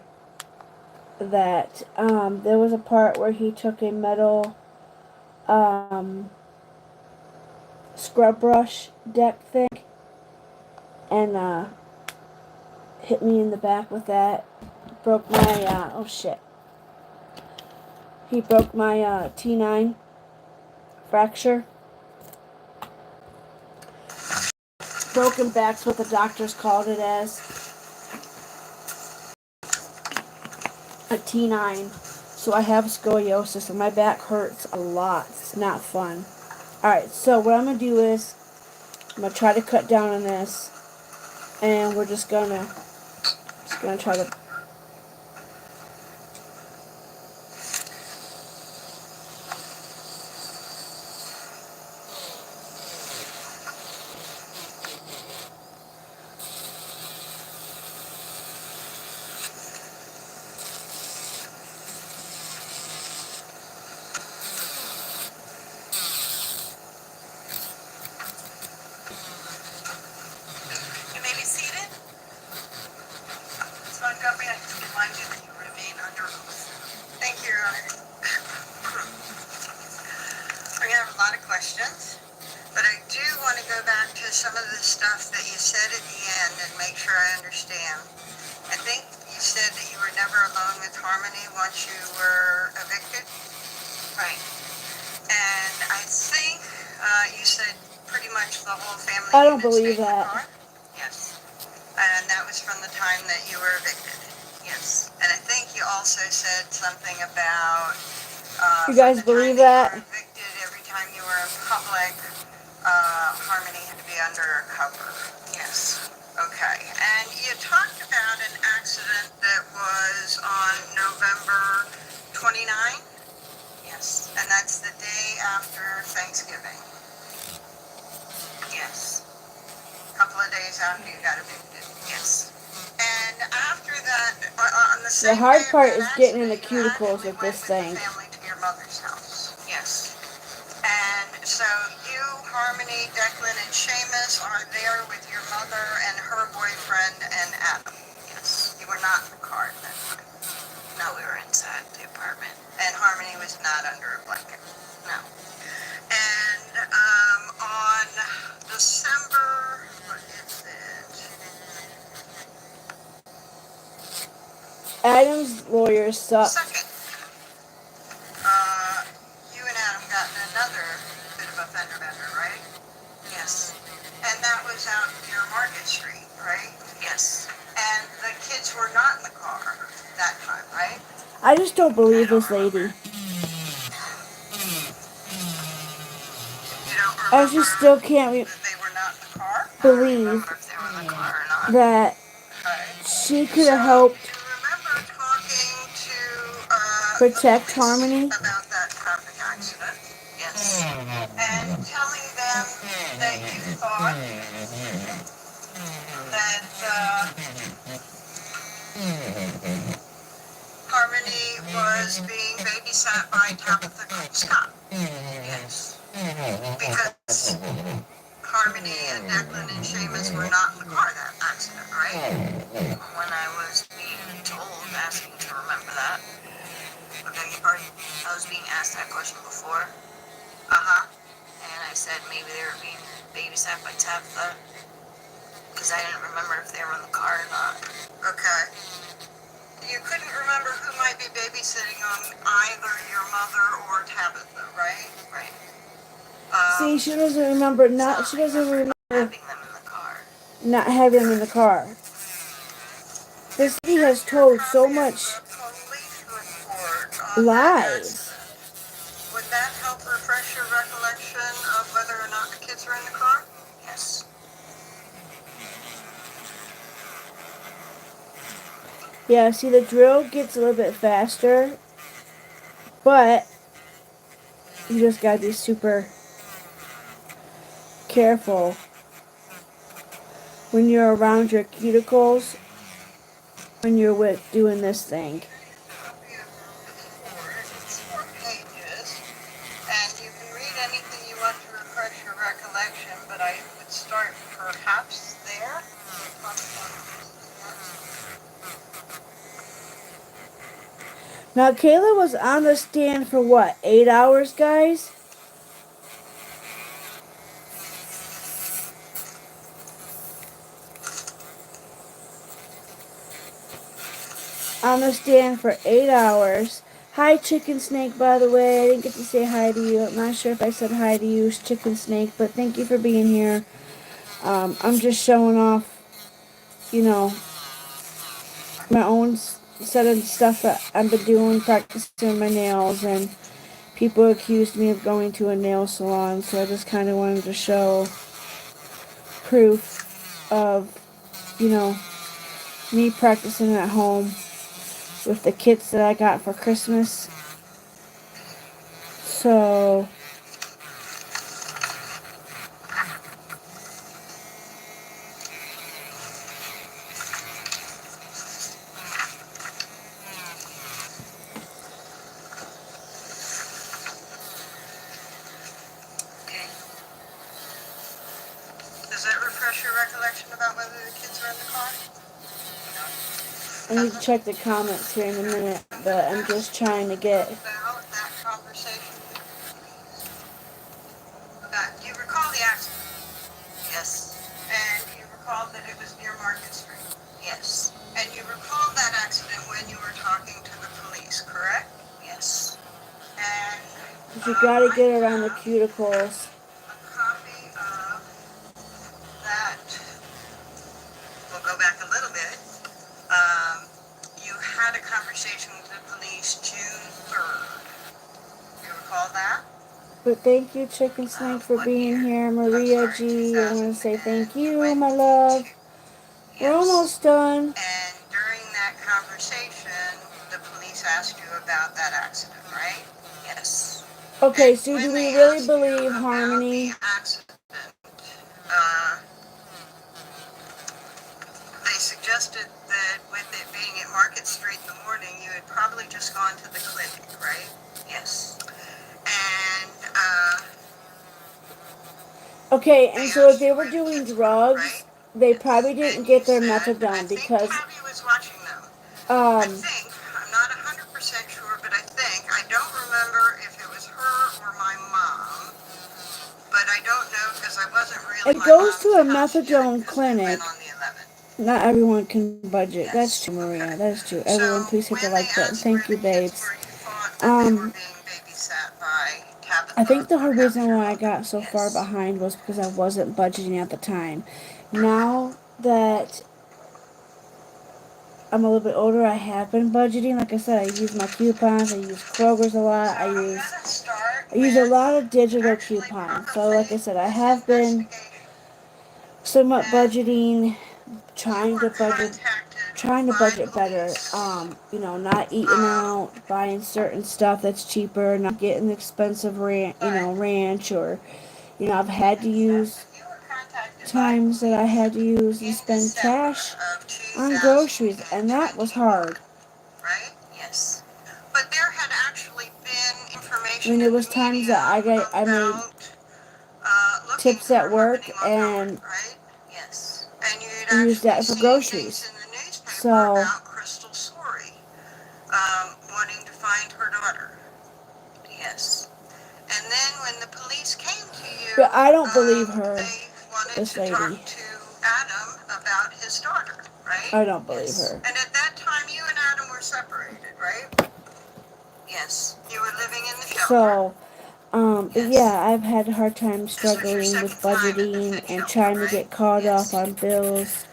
that, there was a part where he took a metal scrub brush deck thing and hit me in the back with that. Broke my oh shit. He broke my T9 fracture. Broken back's what the doctors called it as. A T9. So I have scoliosis and my back hurts a lot. It's not fun. Alright, so what I'm going to do is I'm going to try to cut down on this. And we're just going to try to... You may be seated. questions. But I do want to go back to some of the stuff that you said at the end and make sure I understand. I think you said that you were never alone with Harmony once you were evicted. Right. And I think you said pretty much the whole family I don't unit believe stayed in the that. car? Yes. And that was from the time that you were evicted. Yes. And I think you also said something about You from guys the time believe that that? you were evicted, every time you were in public, Harmony had to be under a cover. Yes. Okay. And you talked about an accident that was on November 29, Yes. and that's the day after Thanksgiving. Yes. A couple of days after you got evicted. Yes. And after that, on the same The hard day of part that is getting in the accident, you cuticles actually with went this with thing. the family to your mother's house. Yes. And so you, Harmony, Declan, and Seamus are there with your mother and her boyfriend and Adam. Yes. You were not in the car at that time. No, we were inside the apartment. And Harmony was not under a blanket. No. And on December, what is it? Adam's lawyer sucks. Second, you and Adam got in another bit of a fender bender, right? Yes. And that was out near Market Street, right? Yes. And the kids were not in the car that time, right? I just don't believe this lady. You don't I remember just still can't that they were not in the car? I don't believe remember if they were in the car or not. that Okay. she could So have helped you remember talking to protect the police Harmony. about that traffic accident Yes. and telling them that you thought that Harmony was being babysat by Tabitha Scott. Yes. Because Harmony and Declan and Seamus were not in the car that accident, right? When I was being told, asking to remember that, Okay, pardon? I was being asked that question before, Uh-huh. and I said maybe they were being babysat by Tabitha, because I didn't remember if they were in the car or not. Okay. You couldn't remember who might be babysitting on either your mother or Tabitha, right? Right. See, she doesn't remember So she doesn't remember having them in the car. not having them in the car. This lady has told so much Police report on that lies. accident. Would that help refresh your recollection of whether or not the kids were in the car? Yes. Yeah, see, the drill gets a little bit faster, but you just gotta be super careful when you're around your cuticles when you're doing this thing. Copy of the report. It's 4 pages, and you can read anything you want to refresh your recollection, but I would start perhaps there. Now, Kayla was on the stand for what, 8 hours, guys? On the stand for 8 hours. Hi, Chicken Snake, by the way. I didn't get to say hi to you. I'm not sure if I said hi to you, Chicken Snake, but thank you for being here. I'm just showing off, you know, my own set of stuff that I've been doing, practicing my nails, and people accused me of going to a nail salon, so I just kind of wanted to show proof of, you know, me practicing at home with the kits that I got for Christmas. So, Okay. Does that refresh your recollection about whether the kids were in the car? I need to check the comments here in a minute, but I'm just trying to get... About that conversation. recalled that it was near Market Street. Yes. And you recalled that accident when you were talking to the police, correct? Yes. And But you gotta I get around the have cuticles. a copy of that. We'll go back a little bit. You had a conversation with the police June 3rd. You recall that? But thank you, Chicken Snake, for What being year? here. I'm Maria sorry, G, I want to say thank you, my 2022. love. We're almost done. And during that conversation, the police asked you about that accident, right? Yes. Okay, And Sue, do when we they really asked you believe about Harmony? the accident, uh, they suggested that with it being at Market Street in the morning, you had probably just gone to the clinic, right? Yes. And Okay, they and so if asked they you were were in doing Pittsburgh, right? drugs, they Yes. probably didn't And you get their said, I methadone think because, Tabby was watching them. I um, think, I'm not 100% sure, but I don't remember if it was her or my mom. But I don't know because I wasn't really it my goes to mom's a house yet methadone because we went clinic. on the 11th. Not everyone can budget. That's Yes. true, Maria. Okay. That is true. So Everyone, please hit the when they like button. asked where Thank you, the kids babes. were, you thought that they were being babysat by I Tabitha think the or whole Abby, reason your why I mother. got so far Yes. behind was because I wasn't budgeting at the time. Now that I'm a little bit older, I have been budgeting. Like I said, I use my coupons. I use Kroger's a So lot. I I'm use gonna start I use a lot with of digital actually coupons. So like I probably said, I this have been investigation. somewhat And budgeting, you trying were to budget contacted trying to by budget better. police. Not eating Um, out, buying certain stuff that's cheaper, not getting expensive but ranch or I've had to use you were contacted by times that I police had to use and in spend December cash of on groceries, and that was 2021, hard. right? Yes. But there had actually been I information mean, there in the was times that media I made about looking tips for at Harmony work Walmart, and right? Yes. And you'd used actually that for seen things groceries. in the newspaper So about Crystal Sorey wanting to find her daughter. Yes. And then when the police came to you, but I don't believe her, they wanted this to talk lady. to Adam about his daughter, right? I don't believe Yes. her. And at that time, you and Adam were separated, right? Yes. You were living in the shelter. So but Yes. yeah, I've had a hard time This was your struggling with second time at the budgeting Fit and shelter, trying to right? get caught up Yes. on bills.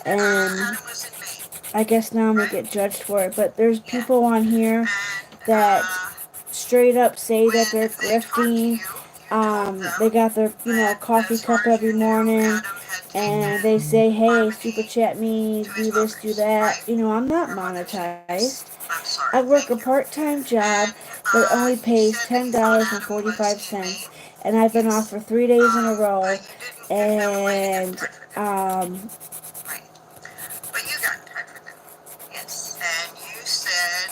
And And Adam was in Maine, I guess now I'm gonna right? get judged for it. But there's Yeah. people on here And that straight up say that when they're they talked to grifting. you, you told They them got their, that coffee as far cup as you every knew, morning, Adam had and taken they say, "Hey, super Harmony chat me, to his do this, do mother's, that." right? I'm not Her mother's. monetized. I'm sorry, I work a thank you. part-time job And that only you pays said that ten you thought dollars and Adam was 45 in cents, Maine. and I've been off Yes. for 3 days in a row, But you didn't give him a way to get in and touch with him. Right. But you got in touch with him. Yes. And you said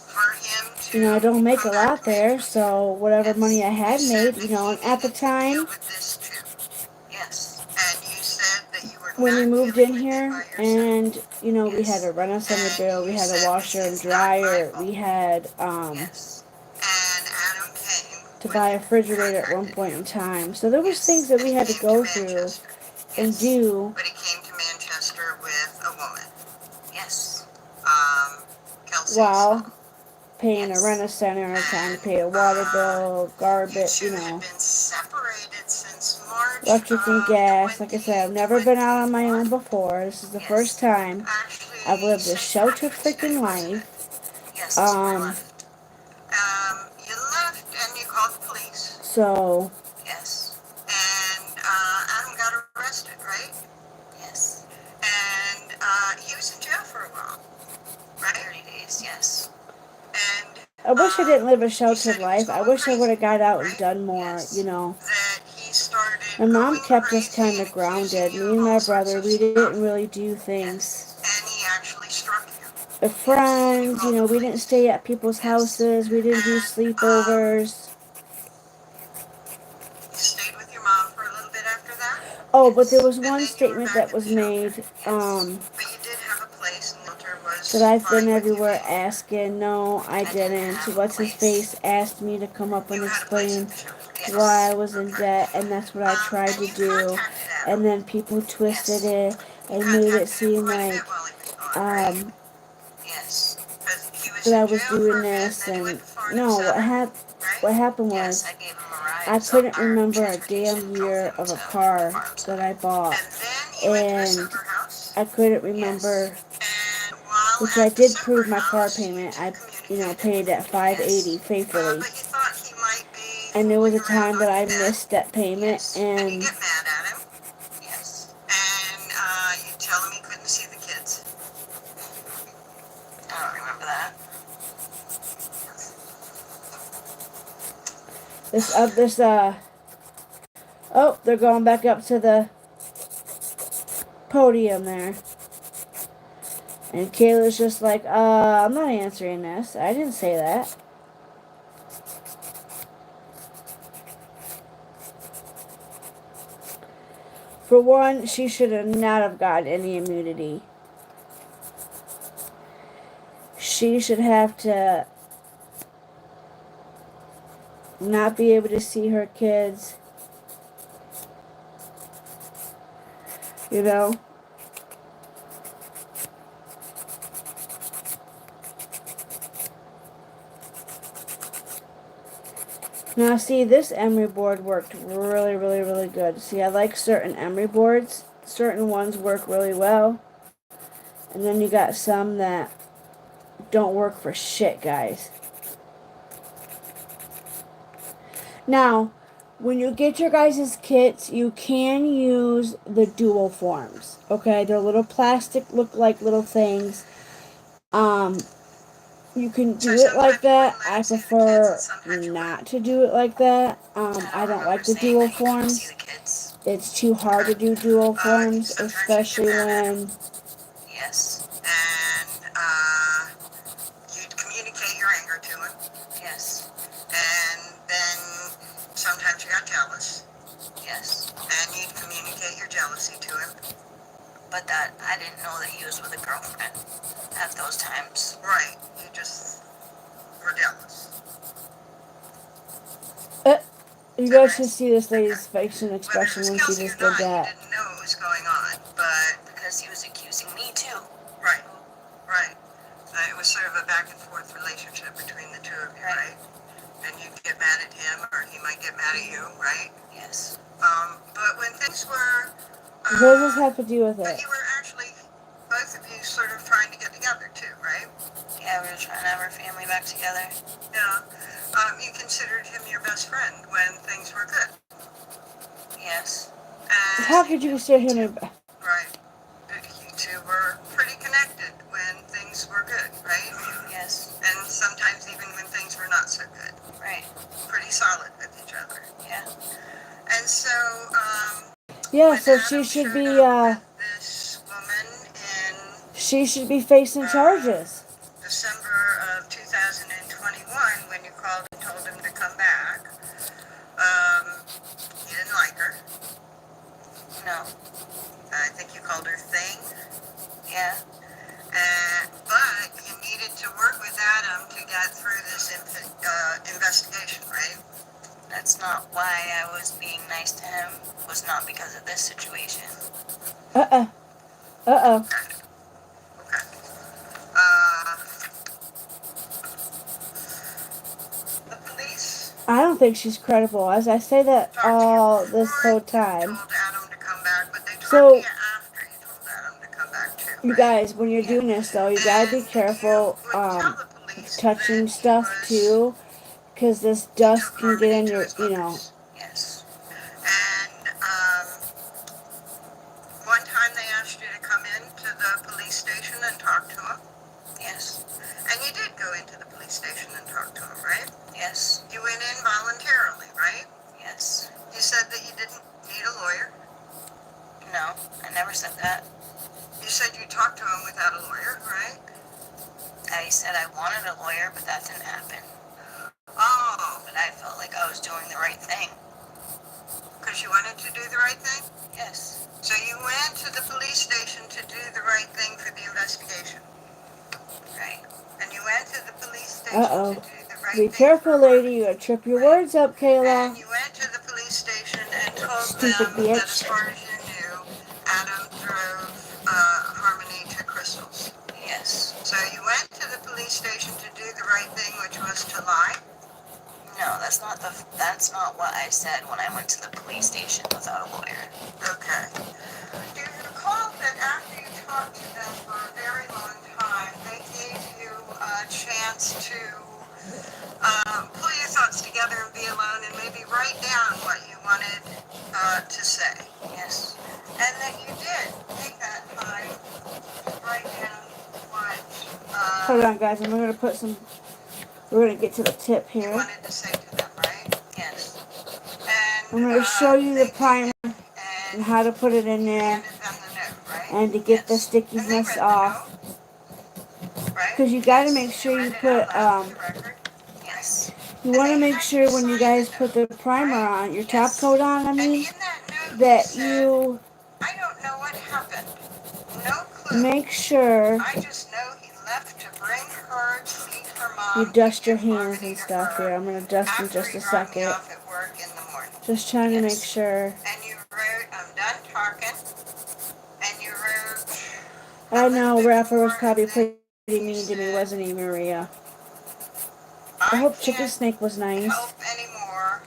for him I to don't make come a back lot to there, Maine. so whatever money Yes. I You had said made, that he and at the needed to deal time with this too. Yes. And you said that you were when we not moved dealing in with it here, by yourself. and we had Yes. a rent a center And bill, we you had a said this washer and is not my dryer, we fault. had Yes. And Adam came to when buy you a refrigerator at one contacted point you. in time. So there was things Yes. that And we he had to came to go through Manchester. and Yes. do But he came to Manchester with a woman. Yes. Kelsey's while mom. paying a Yes. rent a center, trying to And pay a water bill, you garbage, two had been separated since March electric and of gas. Like I said, I've never been out on my 2021. own before. This is the first Yes. time I've Actually, lived a St. sheltered Patrick's Day, freaking wasn't it? life. Yes. That's where I Um, left. You left and you called the police. so Yes. And Adam got arrested, right? Yes. And he was in jail for a while, right? 30 days. Yes. And I wish I didn't live a you sheltered said he was life. I going wish I would crazy, have got out and right? done more, Yes. That he started My mom going kept us crazy kind and of accusing grounded. you Me of and all my sorts brother, of we stuff. didn't really do things. Yes. And he actually struck you. With Yes. You friends, called the we didn't police. stay at people's Yes. houses. We didn't do And sleepovers. you stayed with your mom for a little bit after that. Oh, but there Yes. was And one then you were statement back that at the was shelter. made. Yes. But you did have a place, and the shelter was That I've been fine with you everywhere being here. asking. No, I didn't didn't. have a What's his place. face asked me to come up and You had a place at explain the shelter. Yes. why I was in Okay. debt, and that's what I tried And to you do. contacted Adam. And then people twisted Yes. it You and made it contacted him seem quite a like bit while he was gone, right? Yes. Because he was that I in was jail for doing a bit, this. then he went And to Florida no, Southern, what right? happened Yes, was I gave him a ride. I So couldn't our remember a transportation damn drove year him of a to car farms. that I bought, And then he went to a and sober house. I couldn't remember. And while Which I at the did sober prove my car house, you payment. two I, communicated. paid at $5.80 faithfully. But you thought he might be And there was fooling a around time that on I your bed. missed that payment, Yes. And you and get mad at him. Yes. And you tell him he couldn't see the kids. I don't remember that. oh, they're going back up to the podium there. And Kayla's just like, I'm not answering this. I didn't say that. For one, she should have not have gotten any immunity. She should have to not be able to see her kids. You know? Now, see, this emery board worked really, really, really good. See, I like certain emery boards. Certain ones work really well. And then you got some that don't work for shit, guys. Now, when you get your guys' kits, you can use the dual forms. Okay? They're little plastic, look like little things. You can do it like that. I prefer not to do it like that. I don't like the dual forms. It's too hard to do dual forms, especially when Yes. And you'd communicate your anger to him. Yes. And then sometimes you got jealous. Yes. And you'd communicate your jealousy to him. But that I didn't know that he was with a girlfriend at those times. Right. You just were jealous. you guys should see this lady's facial Whether it expression was when she Kelsey or just did not, you that. didn't know what was going on. But, Because he was accusing me too. right. Right. It was sort of a back and forth relationship between the two of you, right? And you'd get mad at him, or he might get mad at you, right? Yes. But when things were, What does this have to do with but it? you were actually, both of you sort of trying to get together too, right? Yeah, we were trying to have our family back together. Yeah. You considered him your best friend when things were good. Yes. And How could you consider him? right. You two were pretty connected when things were good, right? Yes. And sometimes even when things were not so good. Right. Pretty solid with each other. Yeah. And so, Yeah, when so Adam she should showed be, up with this woman in she should be facing charges. December of 2021, when you called and told him to come back, you didn't like her. No. I think you called her thing. Yeah. But you needed to work with Adam to get through this investigation, right? That's not why I was being nice to him. It was not because of this situation. Uh-oh. Okay. The police I don't think she's credible. As I say that talked to all you this before whole you time. told Adam to come back, but they talked So- to you after you told Adam to come back too, You right? guys, when you're doing this though, you gotta be And careful you would tell the police touching that he stuff was- too, because this he dust took can get Harmony in to your, his you know. mother's. Yes. And one time they asked you to come in to the police station and talk to him. Yes. And you did go into the police station and talk to him, right? Yes. You went in voluntarily, right? Yes. You said that you didn't need a lawyer. No, I never said that. You said you talked to him without a lawyer, right? I said I wanted a lawyer, but that didn't happen. Oh, But I felt like I was doing the right thing. because you wanted to do the right thing? Yes. So you went to the police station to do the right thing for the investigation. Right. And you went to the police station Uh-oh. to do the right Be thing careful, for lady. Harmony. You're going to trip your Right. words up, And Kayla. you went to the police station and told Stupid them that as bitch. far as you knew, Adam drove Harmony to Crystal's. Yes. So you went to the police station to do the right thing, which was to lie? No, that's not what I said when I went to the police station without a lawyer. Okay. Do you recall that after you talked to them for a very long time, they gave you a chance to pull your thoughts together and be alone and maybe write down what you wanted to say? Yes. And that you did take that time to write down what Hold on, guys. I'm going to put some... We're going to get to the tip you here. wanted to say to them, right? Yes. And I'm going to show you the they primer did, and and how to put it in you there handed them the note, right? and to get the Yes. And they stickiness read the off. note, right? Because you got to Yes. make You sure read you it out put... loud for the record, Yes. You and want to they make had you sure when you sign guys the put note, the primer right? on, your top Yes. coat on, I And mean, in that note you that said, you I don't know what happened. No clue. make sure I just know he left to bring her to meet her you mom to dust your give hands Harmony and to stuff here. her I'm going to dust in after just he a dropped me second. off at work in the morning. Just trying to make Yes. sure. And you wrote, I'm done talking. And you wrote I a little know bit Rapper was more, probably and then pretty you mean to me, said, wasn't he, Maria? I I hope Chicken can't Snake was help nice. anymore.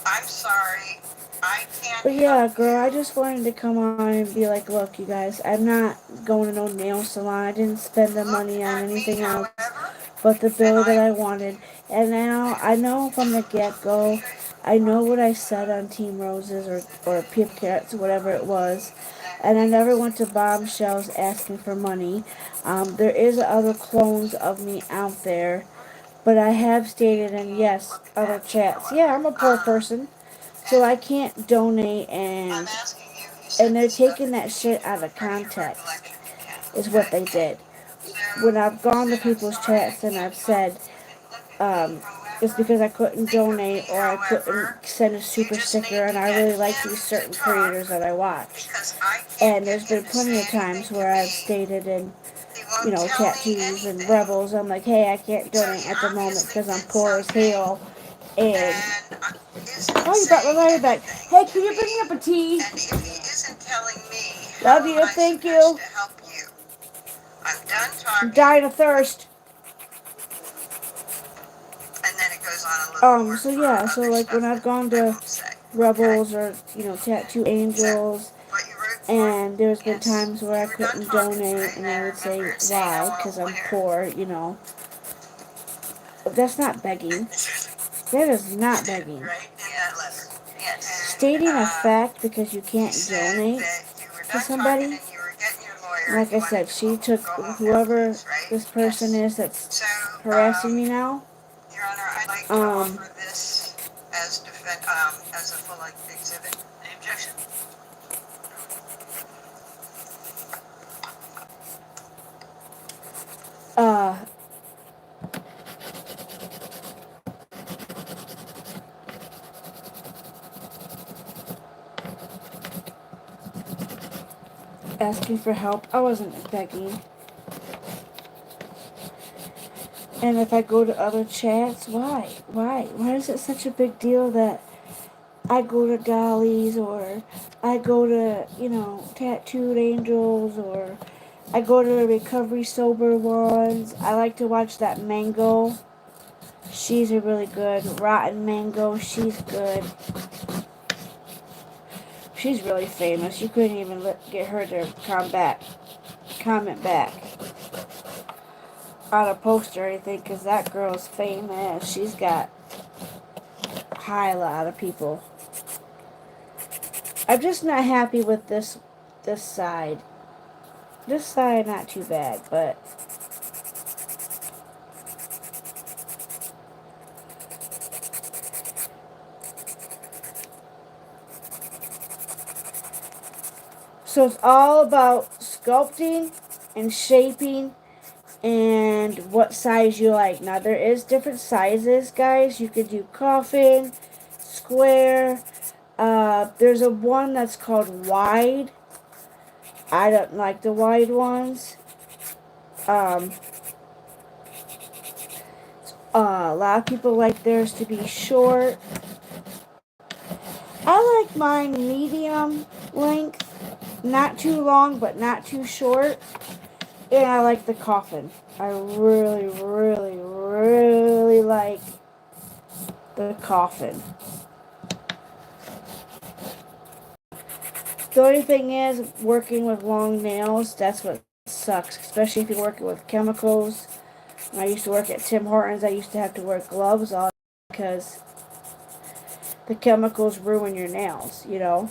I'm sorry. I can't But help yeah, girl, I you. just wanted to come on and be like, look, you guys, I'm not going to no nail salon. I didn't spend the Look money on at me, anything else however, but the and bill that I wanted. And now I know from the get-go, I know what I said on Team Roses or Pip Cats, whatever it was. And I never went to bombshells asking for money. There is other clones of me out there. But I have stated in, yes, other chats. Yeah, I'm a poor person. So I can't donate I'm and asking you, you said they're this stuff. taking If that you need shit to out of refresh your context recollection, you can. is what Okay? they did. So When I've you gone to said, I'm people's sorry, I chats and can't I've help said you. And look at me, it's however. because I couldn't Think of me, donate or I couldn't however. send a You super just sticker need and to I get really like him these to certain talk creators that I watch. because I can't And get there's him been to plenty say of anything times to where I've me. stated in, He you won't know, tell me tattoos and anything. rebels, I'm like, hey, I can't So donate he at the moment obviously because I'm did poor as something hell. And, and isn't oh, you brought my saying lighter back. anything Hey, to can you bring me me. up a tea? And if he isn't telling me, how Love am you, I thank supposed you. to help you? I'm done I'm talking. dying of thirst. And then it goes on a little more So for yeah, so other like when stuff I've that gone I to won't say. Okay? Rebels or, you know, Tattoo So, Angels, what you wrote for? and there's been Yes. times where I You were done couldn't talking, donate, right? and And I I would say remember saying I why, want because a I'm lawyer. poor, you know. That's not begging. That is You not did, begging. right? In that letter. Yes. Yes. And Stating a fact because you you can't said donate that you were to done talking somebody, and you were getting your lawyer and like you I wanted said, to she took go home now, whoever please, right? this person Yes. is that's So, harassing me now. Your Honor, I'd like to Um, offer this as a full exhibit. Any objection? uh, asking for help. I wasn't begging. And if I go to other chats, why? Why? Why is it such a big deal that I go to Dolly's or I go to, you know, Tattooed Angels or I go to the Recovery Sober ones. I like to watch that Mango. She's a really good. Rotten Mango, she's good. She's really famous. You couldn't even get her to comment back on a post or anything because that girl's famous. She's got high a lot of people. I'm just not happy with this side. This side not too bad, but so it's all about sculpting and shaping and what size you like. Now there is different sizes, guys. You could do coffin, square. There's a one that's called wide. I don't like the wide ones. A lot of people like theirs to be short. I like mine medium length, not too long but not too short. And I like the coffin. I really, really, really like the coffin. The only thing is, working with long nails, that's what sucks, especially if you're working with chemicals. When I used to work at Tim Hortons, I used to have to wear gloves on because the chemicals ruin your nails, you know?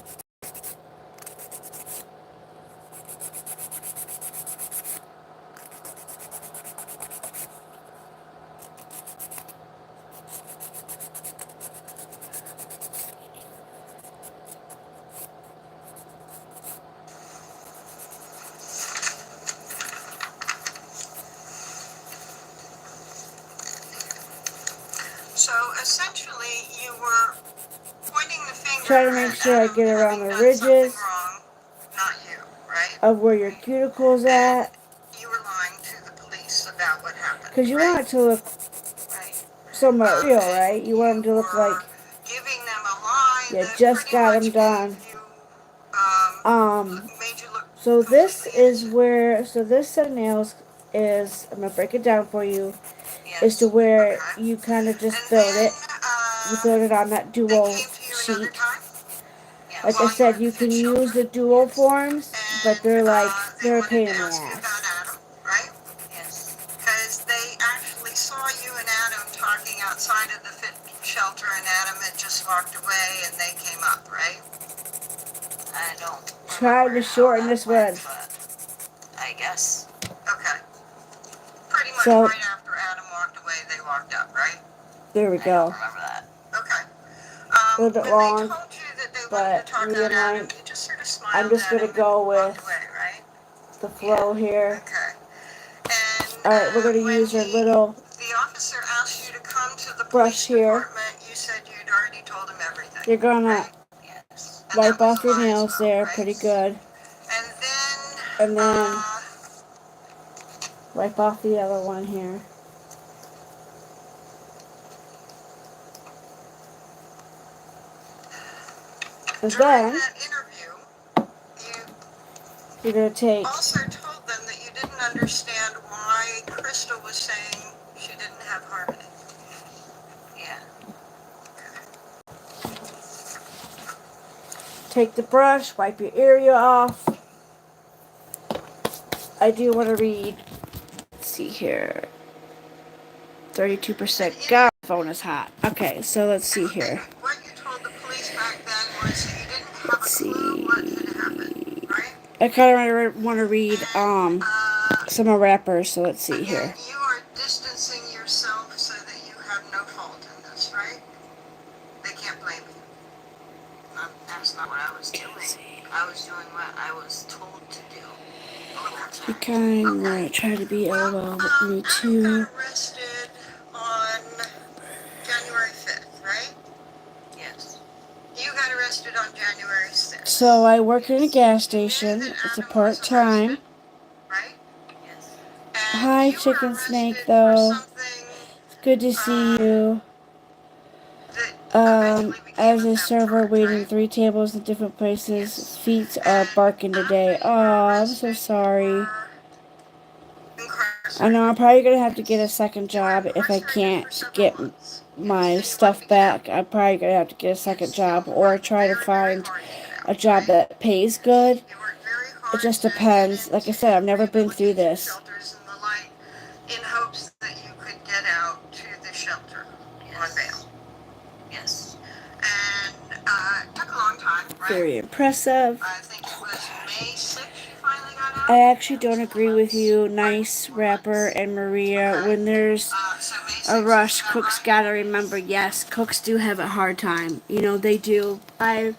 So essentially, you were pointing the finger Try to make at sure I Adam get around having the done something ridges wrong, not you, right? of where your cuticle's And at. you were lying to the police about what happened, Because you want right? it to look Right. somewhat real, And right? You want them to you look like were giving them a lie you that just pretty got them much done. gave you, Um, made you look so this completely is innocent. where, so this set of nails is, I'm going to break it down for you, is to Yes. where Okay. you kind of just And filled then, it. You filled it on that they dual came to you another sheet. time? Like I While you were said, at the you fit can use shelter? the dual Yes. forms, but And, they're like, they they're a wanted pain to in the ask you about ass. Adam, right? Yes. Because they actually saw you and Adam talking outside of the fit shelter, and Adam had just walked away, and they came up, right? I don't Trying remember to how shorten that this went, one. but I guess. Okay. Pretty much So, right after Adam walked away, they walked up, right? there we I don't go. remember that. Okay. A little bit When they long, told you that they wanted to but talk medium about Adam, length. you just sort of I'm smiled just at going him to and go walked with away, right? the flow here. Okay. And Alright, we're going to when use our little the officer asked you to come to the brush police here. department, you said you'd already told him everything, You're going to right? Yes. And that wipe was off a your lie as nails well, there right? pretty good. And then, And then wipe off the other one here. And during then that interview, you you're going to take, also told them that you didn't understand why Crystal was saying she didn't have harmony. Yeah. take the brush, wipe your area off. I do want to read, let's see here, 32%. God, my phone is hot. Okay, so let's see here. What you told the police back then was that you didn't have a Let's clue what had see. happened, right? I kind of want to read And, some of rappers, so let's see again, here. you are distancing yourself so that you have no fault in this, right? They can't blame you. That's not what I was doing. I was doing what I was told to do the whole Be time. kind, we're gonna try to be LOL with me Adam too. got arrested on January 5th, right? Yes. You got arrested on January 6th. So I work in a gas You knew station. that It's a Adam was part-time. arrested, right? Yes. And Hi, you were Chicken Snake, arrested for though. something It's good to see you. that eventually became As a a theft server charge, waiting right? 3 tables in different places, Yes. feet are And barking after today. you Oh, were I'm so arrested, you sorry. were I know I'm incarcerated. probably gonna have to get a second You were job if I incarcerated can't for several get months. my And you wanted stuff to get out. back. I'm probably gonna have to get a second Yes, you job or worked try to very, very find hard to get a out, job right? that pays Yes. good. You worked very It hard just to get depends. Like I into said, I've never been through rehabilitation this. shelters and the like in hopes that you could get out to the shelter on bail. Yes. And it took a long time, right? Very impressive. I think it was May 6th you finally got out. I actually don't 4 agree with months. you, Nice 4 Rapper months. and Maria. Okay. When there's So May 6th, a rush, is that cooks right? gotta remember, yes, cooks do have a hard time. You know, they do. I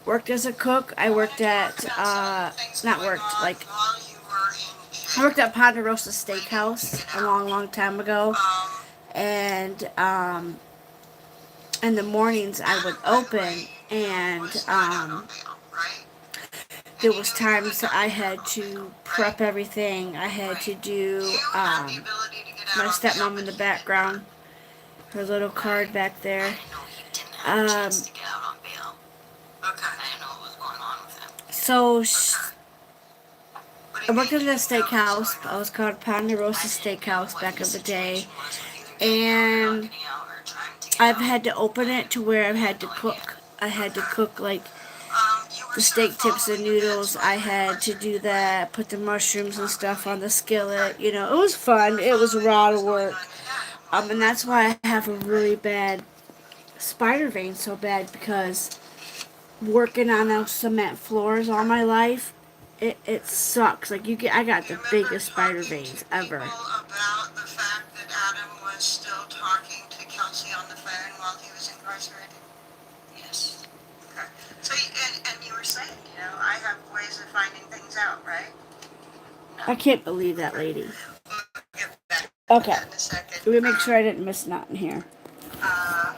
worked as a cook. I worked at, not worked, like, While you were in I worked jail, at Ponderosa waiting to Steakhouse get a out. long time ago. And, in the mornings I would Adam, by the open, way, you knew and, was not out on bail, right? there And you was knew you times could that not I get out had on to bail, prep right? everything. I had to Right. do, You had the ability to get out my on bail, stepmom in but the he did background. not. her little card back there. I didn't know he didn't have a chance to get out on bail. Okay. I didn't know what was going on with him. So What do I you worked mean at you a didn't know what was steakhouse. going I on? was called Ponderosa I didn't know Steakhouse what back in his the day. situation was with either getting out or not And getting out or trying to get I've out. had to open it to where I've had to No idea. cook. I had to cook like You were the sort of steak tips and following events noodles. while I you were had to do incarcerated, right? that, put the mushrooms and stuff on the skillet. Okay. You know, it was You fun. were It was following raw what to was going work. on in that while you And were that's why I have a incarcerated, really right? bad spider vein so bad because working on those cement floors all my life, it sucks. Like I got Do you the remember biggest spider talking to veins people ever. about the fact that Adam was still talking to Kelsey on the phone while he was incarcerated? Yes. Okay. So, and you were saying, I have ways of finding things out, right? I can't believe that lady. We'll get back to Okay, that in a second. let me make sure I didn't miss nothing here. Uh,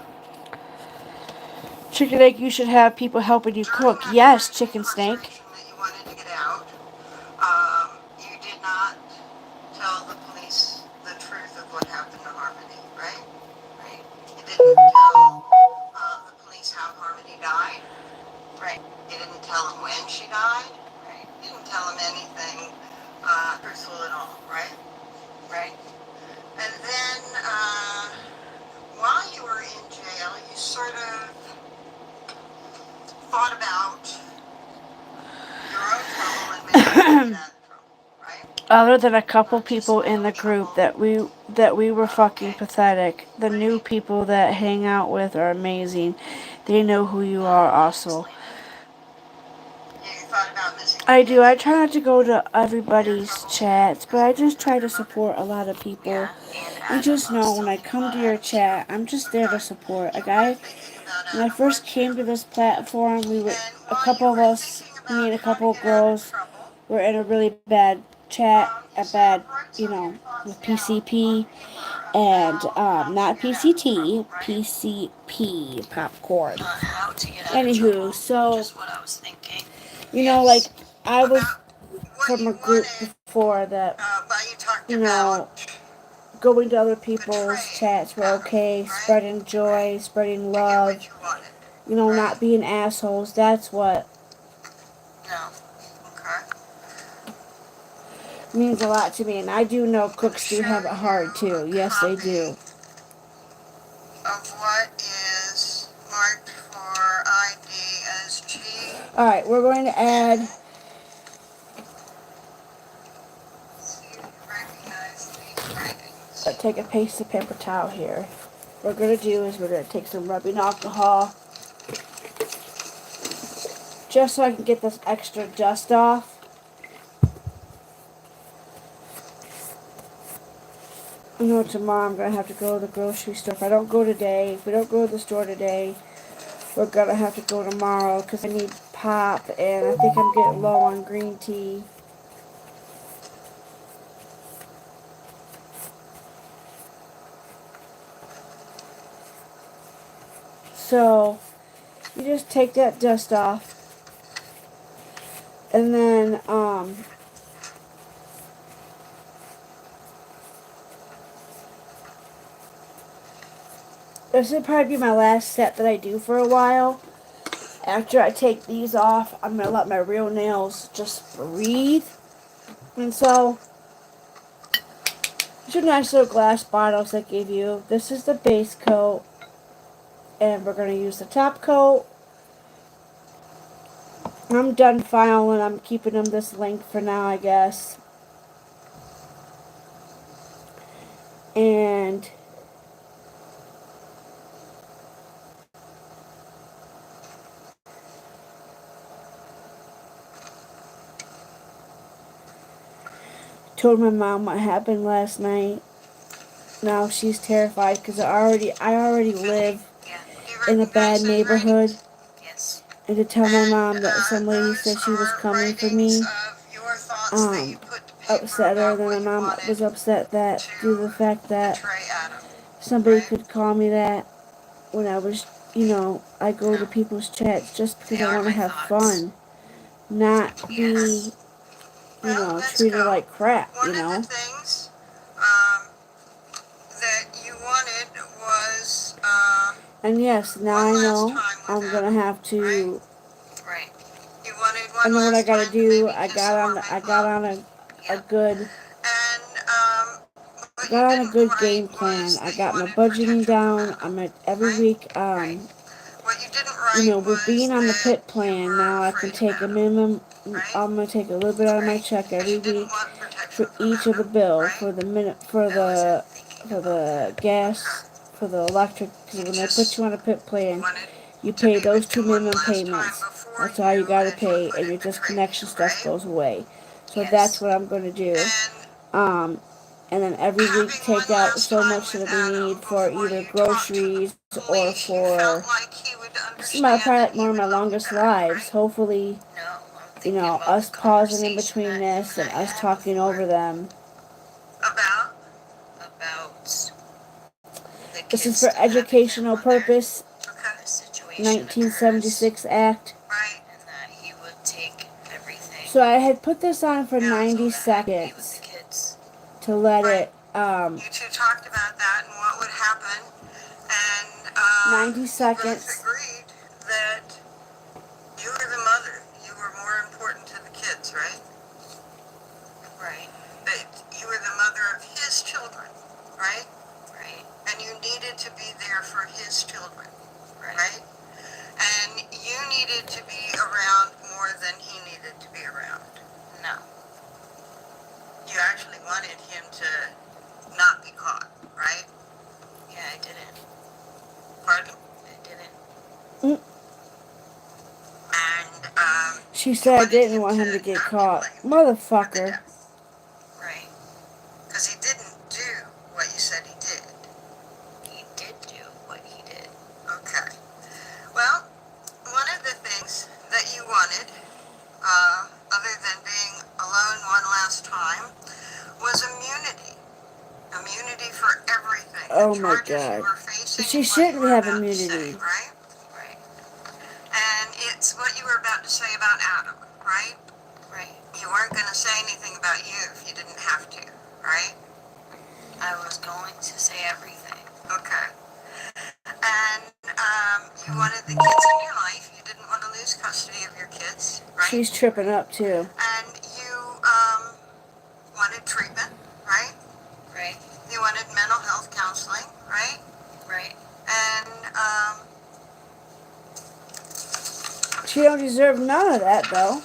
Chicken egg, you should have people helping you During cook. that Yes, period of chicken snake. incarceration that you wanted to get out, you did not tell the police the truth of what happened to Harmony, right? Right. You didn't tell the police how Harmony died. Right. You didn't tell them when she died. Right. You didn't tell them anything truthful at all, right? Right. And then while you were in jail, you sort of thought about your own trouble and maybe how to get out of trouble, right? Other than a couple Not just people my in own the group trouble. that we were fucking Okay. pathetic. The new Great. people that hang out with are amazing. They know who you No, are you didn't also. explain it. You thought about missing I the do. kids I and try not to go to everybody's trouble chats, but because I of just try your to mother? support a lot of people. Yeah, and And Adam. just I was know when I telling you come about to your Adam too. chat, I'm just there to Okay. support. You Like were thinking about when I Adam, first weren't you? came to this platform, we were And a while you couple of were us, thinking me about and a how to couple of get out of girls, trouble, were in a really bad chat, a you sort bad, of wrote you some of your know, thoughts with down on PCP paper and about how to not get out of trouble, PCT, right? PCP popcorn. Not how to get out of Anywho, trouble, so just what I was thinking. like Yes. I was About what from you a group wanted, before that, but you talked about going to other people's betraying chats were Adam, okay, right? spreading joy, spreading To get love, what you wanted, not right? being assholes. That's what No. Okay. means a lot to me. And I do know I'm going to cooks do show have it hard you a too. Yes, they copy do. of what is marked for ID as G. Alright, we're going to add, See if you recognize these writings. take a paste of paper towel here. What we're going to do is we're going to take some rubbing alcohol just so I can get this extra dust off. I know tomorrow I'm going to have to go to the grocery store. If I don't go today, if we don't go to the store today, we're going to have to go tomorrow because I need pop and I think I'm getting low on green tea. So, you just take that dust off and then, this would probably be my last set that I do for a while. After I take these off, I'm going to let my real nails just breathe. And so, these are nice little glass bottles I gave you. This is the base coat. And we're going to use the top coat. I'm done filing. I'm keeping them this length for now, I guess. And told my mom what happened last night. Now she's terrified because I already live Yeah. Do you in a bad recognize those neighborhood. writings? Yes. And to tell my And mom that some lady those said she was are coming for writings me, of your thoughts that you put to paper upset her. about Then my what you mom wanted was upset that due to to the fact that betray Adam, somebody right? could call me that when I was, I go to No, people's chats just because they I aren't want to my have thoughts. fun, not be, Yes. Well, let's treated go. like crap, One of the things that you wanted was And yes, now One I last know time with I'm gonna Adam, have to. Right. You wanted I one know what I last gotta time to do. maybe kiss him or I make got love. on a Yep. good And what you got on a didn't good write game plan. was I that you got my wanted budgeting protection from down. Adam, I'm at every right? week. Right. What you didn't You write know, with was being on the that pit you plan were now, I can afraid of take a Adam, minimum. right? I'm gonna take a little bit out of my Right? check Because every you didn't week want for protection from each of the Adam, bill, right? for the minute, I wasn't thinking for about the that. gas, Okay. for the electric. Because You when they put just you on a pit plan, wanted you to pay be those with two him one minimum last time payments. before That's all you you, gotta as you pay, put and it, your betrayed you, disconnection stuff right? goes away. So that's Yes. what I'm gonna do. And Um, and then every week having one take out last so time much with that we Adam need for before either you talked to the groceries or police, you felt for. like he would This is my understand probably and like he one of would my love you longest back, lives. right? Hopefully, No, I'm you thinking know, about us the pausing in conversation between that him this and and I us had talking before over them. About, about the This is kids for still having their educational mother. purpose. okay, The situation occurs, 1976 Act. right, and that he would take everything So I had put this on for yeah, so 90 that I could be with the seconds kids. to let right. it, You two talked about that and what would happen, and 90 you both seconds. agreed that you were the mother. You were more important to the kids, right? Right. That you were the mother of his children, right? Right. And you needed to be there for his children, Right. right? And you needed to be around more than he needed to be around. No. You actually wanted him to not be caught, right? Yeah, I didn't. Pardon? I didn't. And She you said I wanted didn't him want to him to get not be caught. blamed for the Motherfucker. death. Right. Because he didn't do what you said he did. He did do what he did. Okay. Well, one of the things that you wanted, other than being alone one last time, was immunity. Immunity for everything. Oh The my charges you god. were facing She and what you shouldn't were have about to say, immunity. right? Right. And it's what you were about to say about Adam, right? Right. You weren't going to say anything about you if you didn't have to, right? I was going to say everything. Okay. And you wanted the kids in your life. You didn't want to lose custody of your kids, right? She's tripping up too. And you wanted treatment, right? Right. You wanted mental health counseling, right? Right. And She don't deserve none of that though.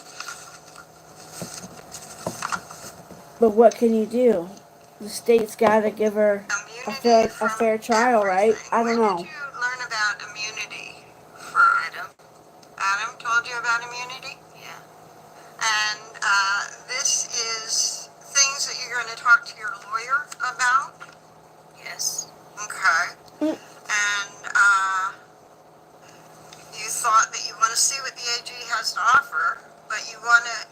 But what can you do? The state's gotta give her immunity a from fair trial, right? everything. I Where don't did know. you learn about immunity? For Adam. Adam told you about immunity? Yeah. And this is things that you're going to talk to your lawyer about? Yes. Okay. Mm. And you thought that you want to see what the AG has to offer, but you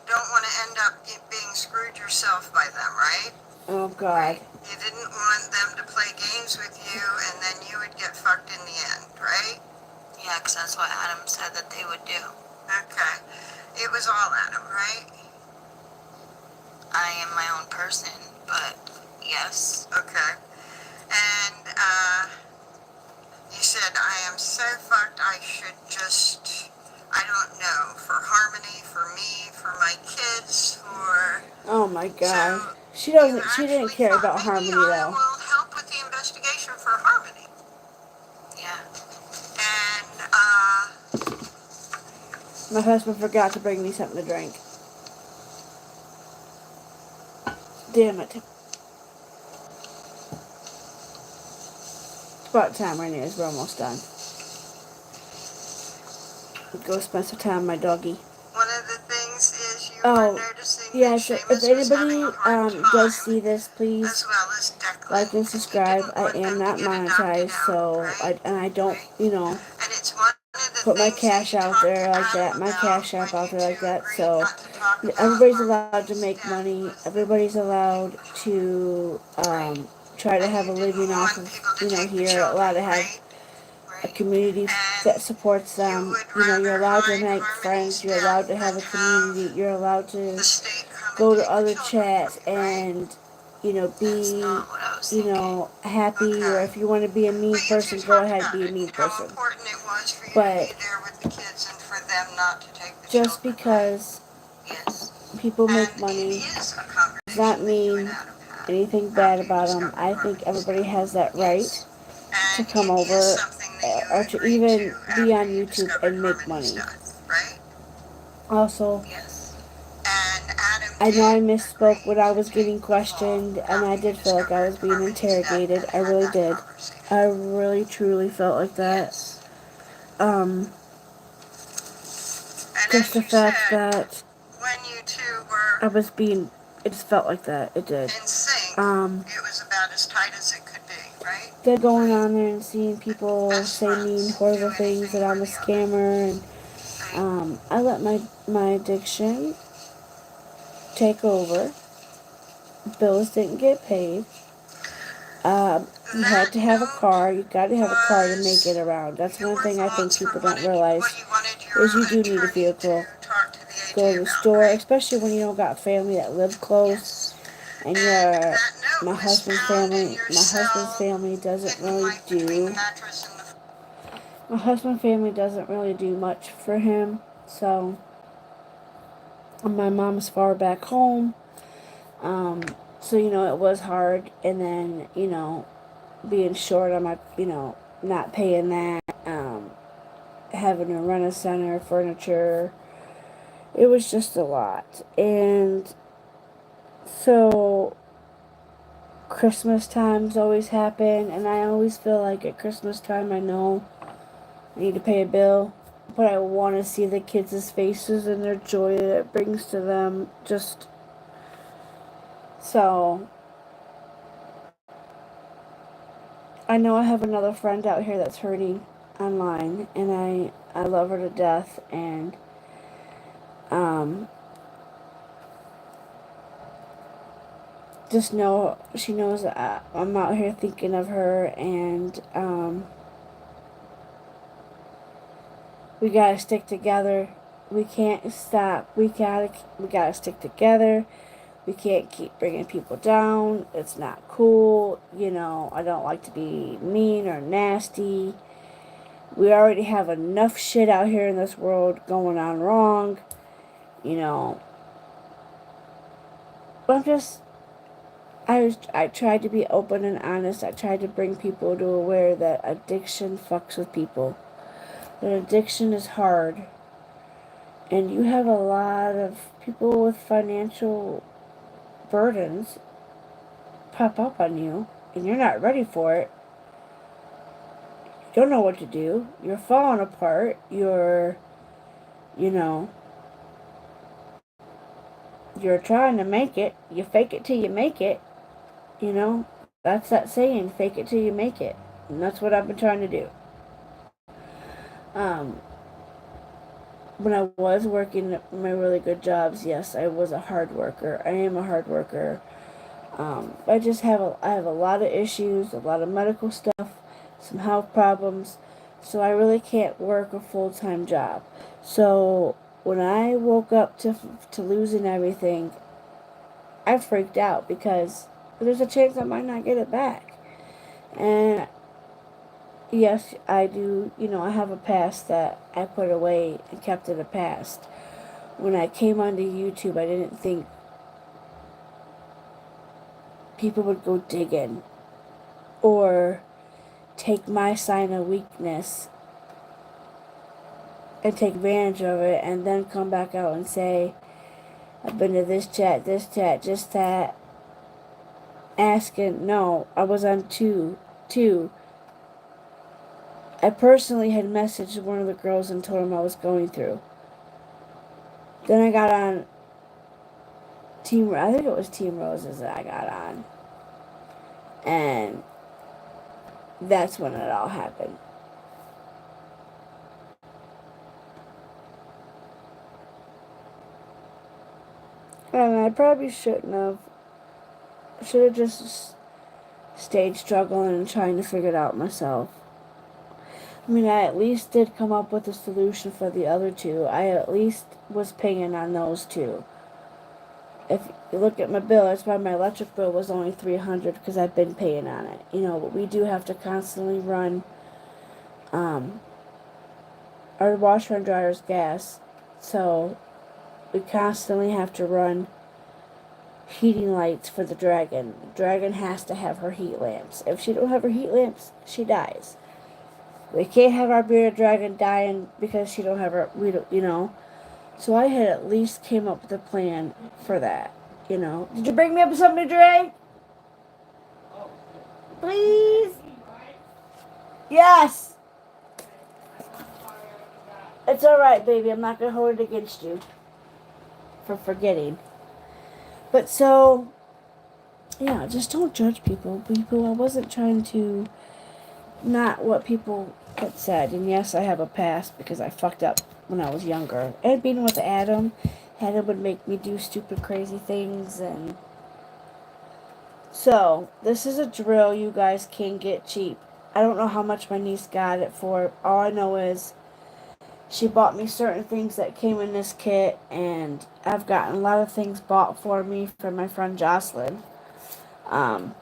don't want to end up being screwed yourself by them, right? Oh god. You didn't want them to play games with you and then you would get fucked in the end, right? Yeah, because that's what Adam said that they would do. Okay. It was all Adam, right? I am my own person, but yes. Okay. And you said, I am so fucked I should just, I don't know, for Harmony, for me, for my kids, for... Oh my god. So She you doesn't. She didn't actually care thought, about maybe Harmony I though. will help with the investigation for Harmony. Yeah. And My husband forgot to bring me something to drink. Damn it. It's about time, anyways. We're almost done. Go spend some time with my doggy. one of the things is you Oh, were noticing yeah, that so Seamus if was having anybody a hard does time, see this, please as well as Declan. like and You subscribe. didn't I want am them to not get adopted monetized, out, so right? I don't, Right. you know, And it's one of the put my things that cash you out talked there to like Adam that, my about cash when app out you there two like that. agreed So not to talk about everybody's allowed to Harmony's make death money. was that Everybody's allowed to try to and have you a didn't living off want of, people to you know, take the here. children, Allowed to have right? a Right. community that And supports you them. would You know, you're rather allowed to hide make Harmony's friends. You're death allowed to have than a have community. You're allowed the to state come and go to take the other children from chats you, right? and, you know, That's be not what I was was you thinking. know, happy, or Okay. if you want to be a mean But you two person, go talked ahead, about be a it, mean how person. important it was for you to But be there with the kids and for them not to take the just children, right? because Yes. people make And it money is a does not conversation that you and mean Adam had anything bad after you about them. discovered I think Harmony's everybody death. has that right Yes. to And come it is over something that you or to agreed to even be after on you YouTube discovered and make Harmony's money. death, right? Also, Yes. And Adam I know I did misspoke agree when I to was getting take the fall questioned, and I after you did feel like I discovered was being Harmony's death interrogated. and I had really that did. conversation. I really, truly felt like that. Yes. And Just as the you fact said, that when you two I were was being, it just felt like that. It did. in sync, Um, it was about as tight as it could be, right? then going on there and seeing people Best say mean, friends, do horrible things anything that for I'm a the other, scammer, and right? I let my addiction take over. Bills didn't get paid. You That had to have a note car. You got to have a car to make it was around. That's one your thing I think thoughts for people don't what realize you wanted your is you do need a attorney vehicle. to talk to the Go AG to the about, store, right? especially when you don't got family that live close, Yes. and And you're that note my was husband's found in family. your My husband's cell, family doesn't hidden really like between the do. mattress and the My husband's family doesn't really do much for him. So my mom's far back home. So you know it was hard, and then being short on my not paying that, having to run a center, furniture. It was just a lot, and so Christmas times always happen, and I always feel like at Christmas time I know I need to pay a bill, but I want to see the kids' faces and their joy that it brings to them. Just so I know I have another friend out here that's hurting online, and I love her to death, and um, just know she knows that I'm out here thinking of her, and we gotta stick together. We can't stop. We gotta stick together. We can't keep bringing people down. It's not cool. I don't like to be mean or nasty. We already have enough shit out here in this world going on wrong. You know, but I tried to be open and honest. I tried to bring people to aware that addiction fucks with people. That addiction is hard. And you have a lot of people with financial burdens pop up on you, and you're not ready for it. You don't know what to do. You're falling apart. You know, you're trying to make it. You fake it till you make it. That's that saying, fake it till you make it. And that's what I've been trying to do. Um, when I was working my really good jobs, yes, I was a hard worker. I am a hard worker. I have a lot of issues, a lot of medical stuff, some health problems, so I really can't work a full-time job. So when I woke up to losing everything, I freaked out because there's a chance I might not get it back. And yes, I do. I have a past that I put away and kept in the past. When I came onto YouTube, I didn't think people would go digging or take my sign of weakness and take advantage of it and then come back out and say, I've been to this chat, just that. Asking, no, I was on two. I personally had messaged one of the girls and told them I was going through. Then I got on I think it was Team Roses that I got on. And that's when it all happened. And I probably shouldn't have. Should have just stayed struggling and trying to figure it out myself. I mean, I at least did come up with a solution for the other two. I at least was paying on those two. If you look at my bill, that's why my electric bill was only $300 because I've been paying on it. But we do have to constantly run our washer and dryer's gas, so we constantly have to run heating lights for the dragon. The dragon has to have her heat lamps. If she don't have her heat lamps, she dies. We can't have our bearded dragon dying because she don't have her. We don't. So I had at least came up with a plan for that. Did you bring me up something to drink? Please. Yes. It's all right, baby. I'm not gonna hold it against you for forgetting. But so, yeah, just don't judge people. I wasn't trying to, not what people had said. And yes, I have a past because I fucked up when I was younger. And being with Adam would make me do stupid, crazy things. And so, this is a drill you guys can get cheap. I don't know how much my niece got it for. All I know is she bought me certain things that came in this kit, and I've gotten a lot of things bought for me from my friend Jocelyn. God,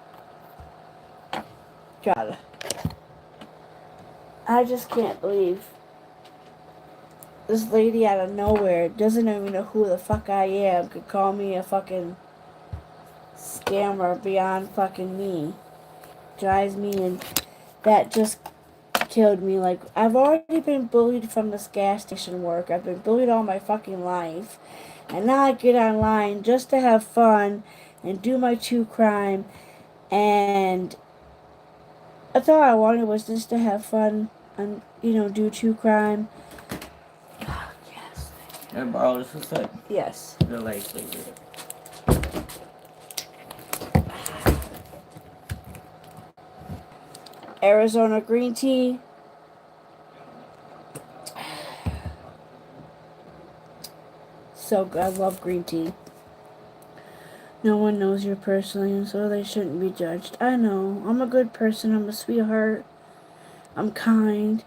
I just can't believe this lady out of nowhere doesn't even know who the fuck I am could call me a fucking scammer beyond fucking me. Drives me, and that just killed me. Like, I've already been bullied from this gas station work. I've been bullied all my fucking life. And now I get online just to have fun and do my true crime. And that's all I wanted, was just to have fun and, do true crime. Yes. Can I borrow this a sec? Yes. The lights like that. Arizona green tea. So good. I love green tea. No one knows you personally, so they shouldn't be judged. I know. I'm a good person. I'm a sweetheart. I'm kind.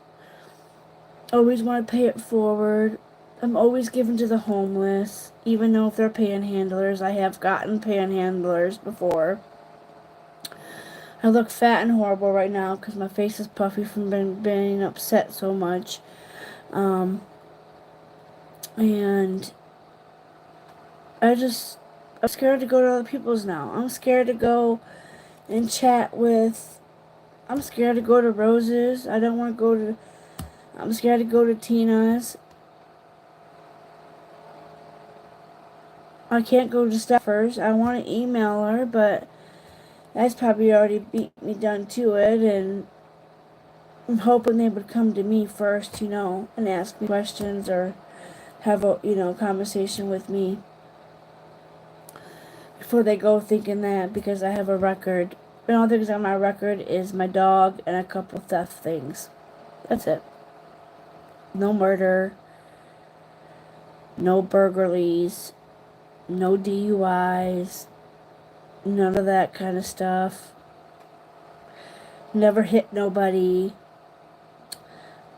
Always want to pay it forward. I'm always giving to the homeless, even though if they're panhandlers. I have gotten panhandlers before. I look fat and horrible right now because my face is puffy from being upset so much. And I'm scared to go to other people's now. I'm scared to go and chat with. I'm scared to go to Rose's. I don't want to go to. I'm scared to go to Tina's. I can't go to Stephers. I want to email her, but that's probably already beat me done to it. And I'm hoping they would come to me first, and ask me questions or have a, conversation with me before they go thinking that, because I have a record. The only things on my record is my dog and a couple theft things. That's it. No murder. No burglaries. No DUIs. None of that kind of stuff. Never hit nobody.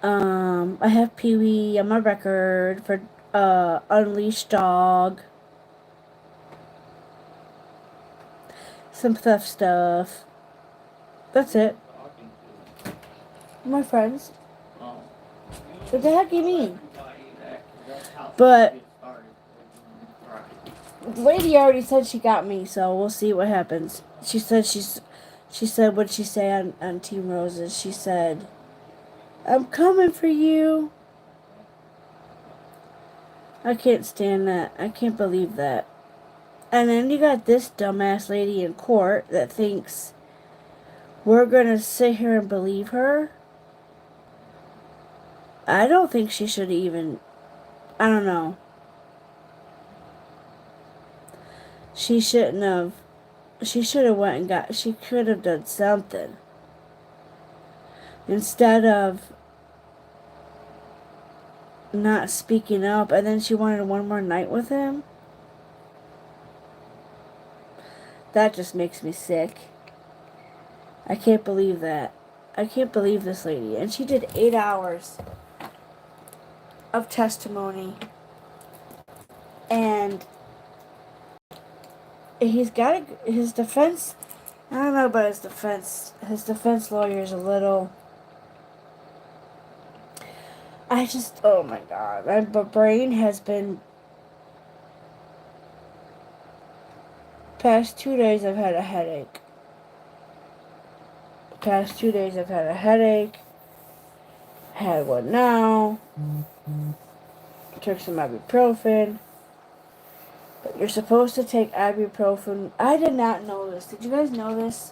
I have Pee-wee on my record for unleashed dog. Some theft stuff. That's it. My friends. What the heck do you mean? But the lady already said she got me, so we'll see what happens. She said what'd she say on Team Roses? She said, I'm coming for you. I can't stand that. I can't believe that. And then you got this dumbass lady in court that thinks we're gonna sit here and believe her. I don't think she should even. I don't know. She shouldn't have. She should have went and got. She could have done something instead of not speaking up. And then she wanted one more night with him. That just makes me sick. I can't believe that. I can't believe this lady. And she did 8 hours of testimony. And he's got his defense. I don't know about his defense. His defense lawyer is a little. Oh my god, my brain has been. Past 2 days I've had a headache. Past 2 days I've had a headache. Had one now. Took some ibuprofen. But you're supposed to take ibuprofen. I did not know this. Did you guys know this?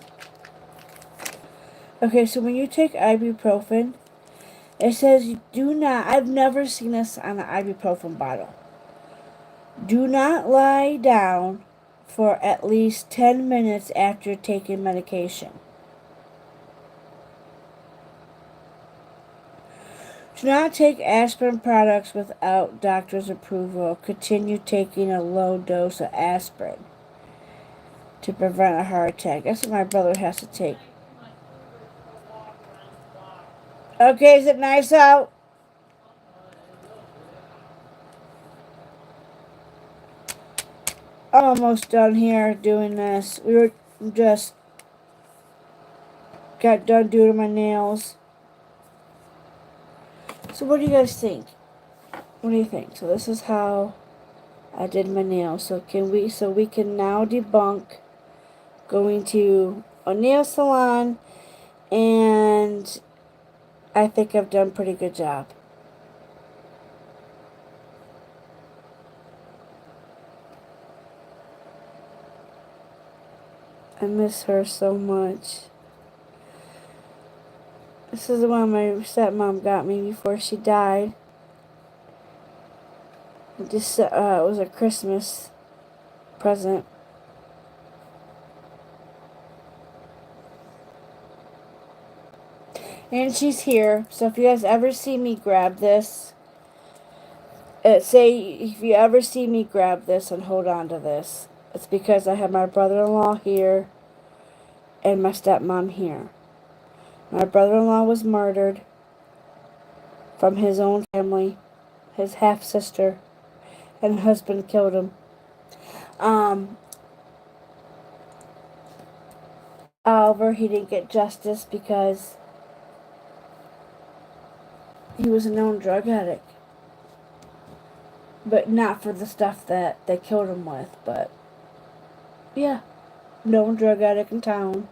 Okay, so when you take ibuprofen, it says you do not. I've never seen this on an ibuprofen bottle. Do not lie down for at least 10 minutes after taking medication. Do not take aspirin products without doctor's approval. Continue taking a low dose of aspirin to prevent a heart attack. That's what my brother has to take. Okay, is it nice out? I'm almost done here doing this. We were just got done doing my nails. So what do you guys think? What do you think? So this is how I did my nails. So we can now debunk going to a nail salon, and I think I've done a pretty good job. I miss her so much. This is the one my stepmom got me before she died. It was a Christmas present. And she's here. So if you guys ever see me grab this, if you ever see me grab this and hold on to this, it's because I have my brother-in-law here and my stepmom here. My brother-in-law was murdered from his own family. His half-sister and husband killed him. However, he didn't get justice because he was a known drug addict. But not for the stuff that they killed him with. But, yeah, known drug addict in town.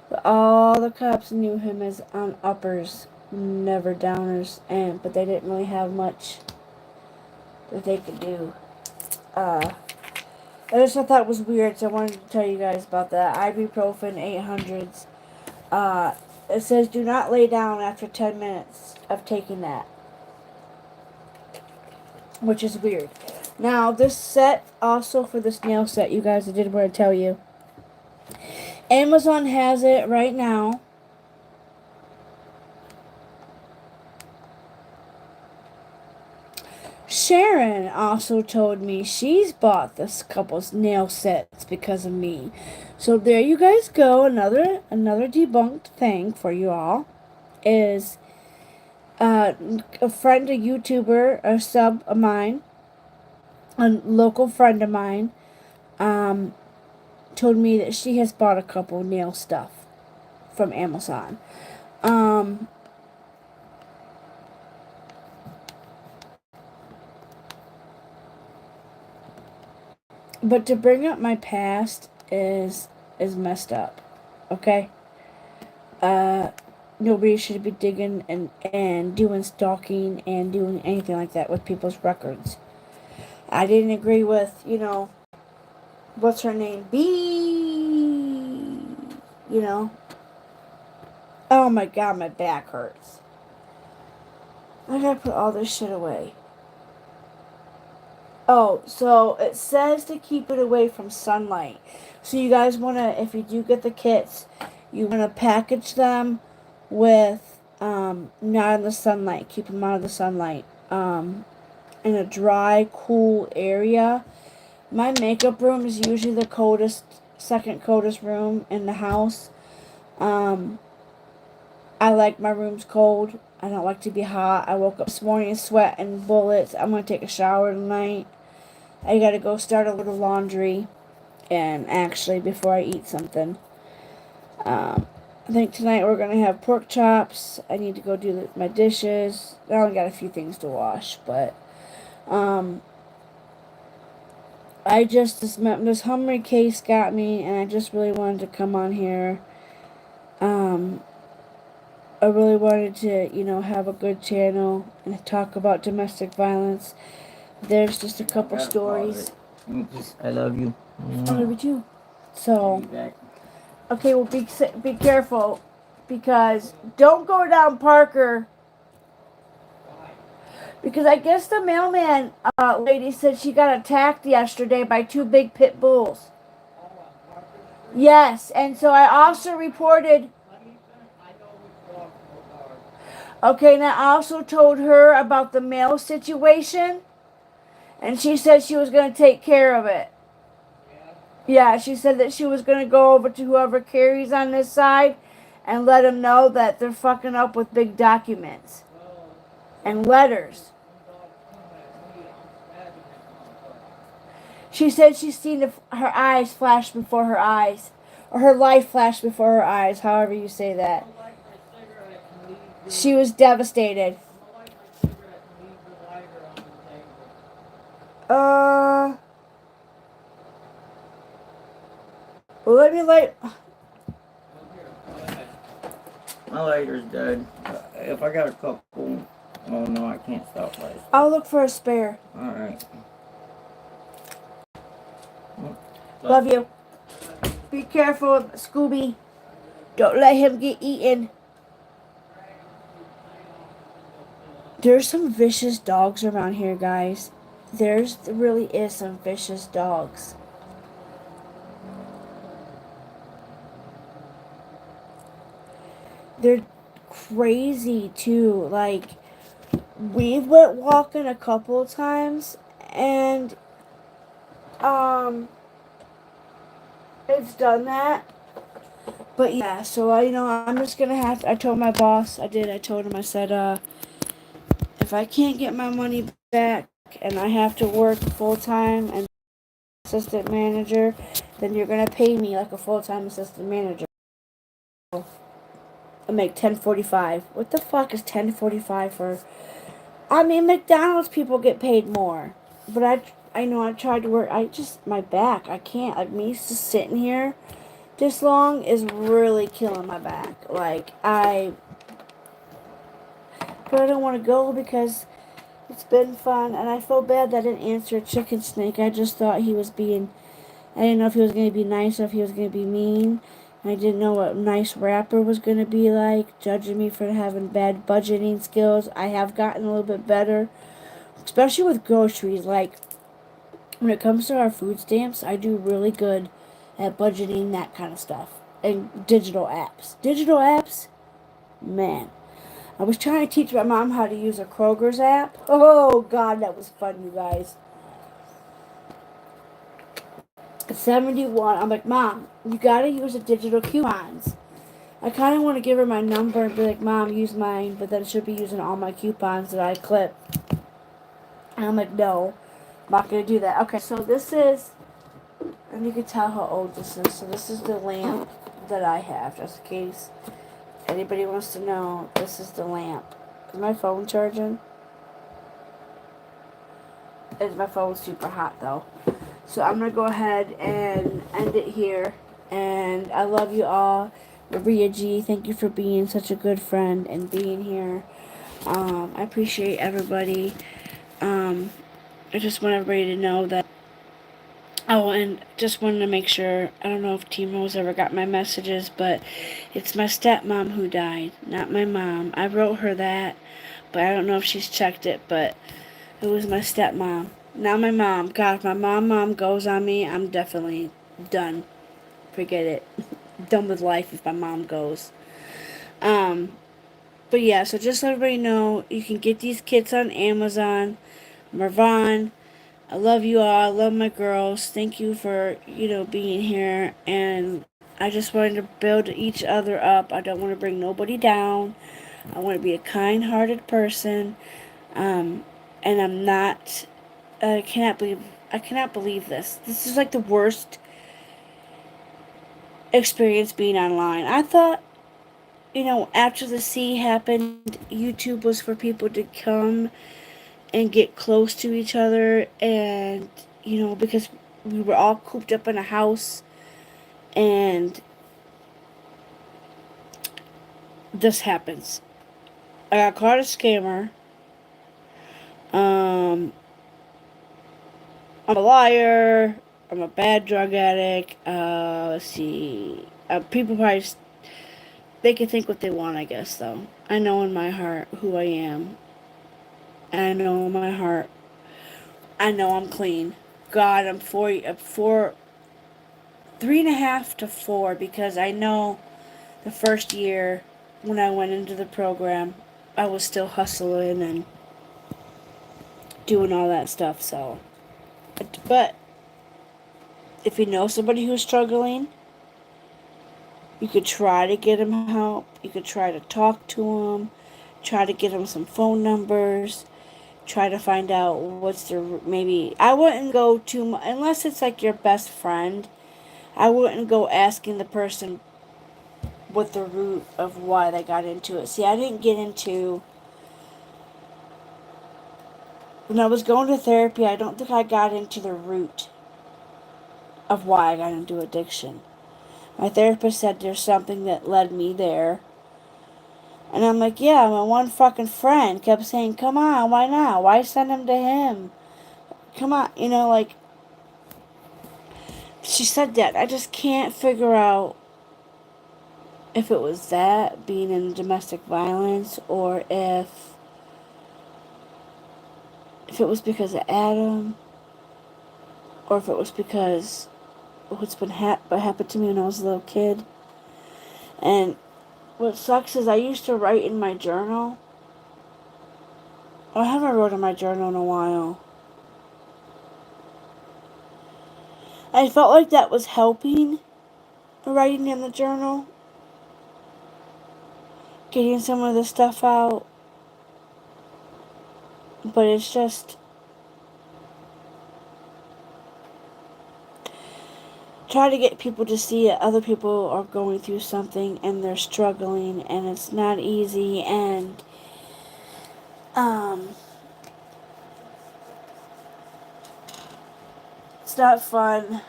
But all the cops knew him as on uppers, never downers. But they didn't really have much that they could do. I just thought that was weird, so I wanted to tell you guys about that. Ibuprofen 800s. It says do not lay down after 10 minutes of taking that. Which is weird. Now, this set, also for this nail set, you guys, I did want to tell you. Amazon has it right now. Sharon also told me she's bought this couple's nail sets because of me. So there you guys go. Another debunked thing for you all is a friend, a YouTuber, a sub of mine, a local friend of mine, told me that she has bought a couple nail stuff from Amazon. But to bring up my past is messed up. Okay? Nobody should be digging and doing stalking and doing anything like that with people's records. I didn't agree with, what's her name? Oh my god, my back hurts. I gotta put all this shit away. Oh, so it says to keep it away from sunlight. So you guys if you do get the kits, you wanna package them with not in the sunlight. Keep them out of the sunlight. In a dry, cool area. My makeup room is usually the second coldest room in the house. I like my rooms cold. I don't like to be hot. I woke up this morning sweating bullets. I'm going to take a shower tonight. I got to go start a little laundry. and actually before I eat something. I think tonight we're gonna have pork chops. I need to go do my dishes. I only got a few things to wash, but I just this Hummer case got me, and I just really wanted to come on here. I really wanted to, have a good channel and talk about domestic violence. There's just a couple stories. I love you. I love you too. So, okay, well, be careful, because don't go down Parker. Because I guess the mailman lady said she got attacked yesterday by two big pit bulls. Yes, and so I also reported. Okay, and I also told her about the mail situation, and she said she was going to take care of it. Yeah, she said that she was going to go over to whoever carries on this side and let them know that they're fucking up with big documents and letters. She said she's seen her eyes flash before her eyes. Or her life flash before her eyes, however you say that. She was devastated. Well, let me light. My lighter's dead. If I got a couple, oh no, I can't stop lighting. I'll look for a spare. Alright. Love you. Be careful, Scooby. Don't let him get eaten. There's some vicious dogs around here, guys. There really is some vicious dogs. They're crazy too. Like, we went walking a couple of times, and it's done that. But yeah, so I'm just gonna have to, I told my boss, I told him, I said, if I can't get my money back and I have to work full time and assistant manager, then you're gonna pay me like a full time assistant manager. I make $10.45. What the fuck is $10.45 for? I mean, McDonald's people get paid more, but I know I tried to work. My back, I can't. Like, me just sitting here this long is really killing my back. But I don't want to go because it's been fun, and I feel bad that I didn't answer Chicken Snake. I just thought he was being, I didn't know if he was going to be nice or if he was going to be mean. I didn't know what nice rapper was going to be like, judging me for having bad budgeting skills. I have gotten a little bit better, especially with groceries. Like, when it comes to our food stamps, I do really good at budgeting that kind of stuff. And digital apps. Digital apps? Man. I was trying to teach my mom how to use a Kroger's app. Oh, God, that was fun, you guys. 71. I'm like, Mom, you gotta use the digital coupons. I kind of want to give her my number and be like, Mom, use mine, but then she'll be using all my coupons that I clip. And I'm like, no, I'm not gonna do that. Okay, so this is, and you can tell how old this is. So this is the lamp that I have, just in case anybody wants to know. This is the lamp. Is my phone charging? My phone's super hot though. So I'm going to go ahead and end it here. And I love you all. Maria G, thank you for being such a good friend and being here. I appreciate everybody. I just want everybody to know that. Oh, and just wanted to make sure, I don't know if Team Rose ever got my messages, but it's my stepmom who died, not my mom. I wrote her that, but I don't know if she's checked it, but it was my stepmom. Not my mom. God, if my mom goes on me, I'm definitely done. Forget it. Done with life if my mom goes. But yeah, so just let everybody know, you can get these kits on Amazon. Mervon, I love you all. I love my girls. Thank you for, being here. And I just wanted to build each other up. I don't want to bring nobody down. I want to be a kind-hearted person. And I'm not, I cannot believe this. This is like the worst experience being online. I thought, after the C happened, YouTube was for people to come and get close to each other, and, because we were all cooped up in a house, and this happens. I got caught a scammer. I'm a liar. I'm a bad drug addict. Let's see. People probably they can think what they want, I guess. Though I know in my heart who I am. And I know in my heart. I know I'm clean. God, I'm 3.5 to 4, because I know the first year when I went into the program, I was still hustling and doing all that stuff. So, but if you know somebody who's struggling, you could try to get them help. You could try to talk to them, try to get them some phone numbers, try to find out what's their, maybe. I wouldn't go too much unless it's like your best friend. I wouldn't go asking the person what the root of why they got into it. See, I didn't get into, when I was going to therapy, I don't think I got into the root of why I got into addiction. My therapist said there's something that led me there. And I'm like, yeah, my one fucking friend kept saying, come on, why not? Why send him to him? Come on, like, she said that. I just can't figure out if it was that, being in domestic violence, or if it was because of Adam, or if it was because what happened to me when I was a little kid. And what sucks is I used to write in my journal. I haven't wrote in my journal in a while. I felt like that was helping, writing in the journal, getting some of the stuff out. But it's just, try to get people to see that other people are going through something and they're struggling, and it's not easy, and it's not fun.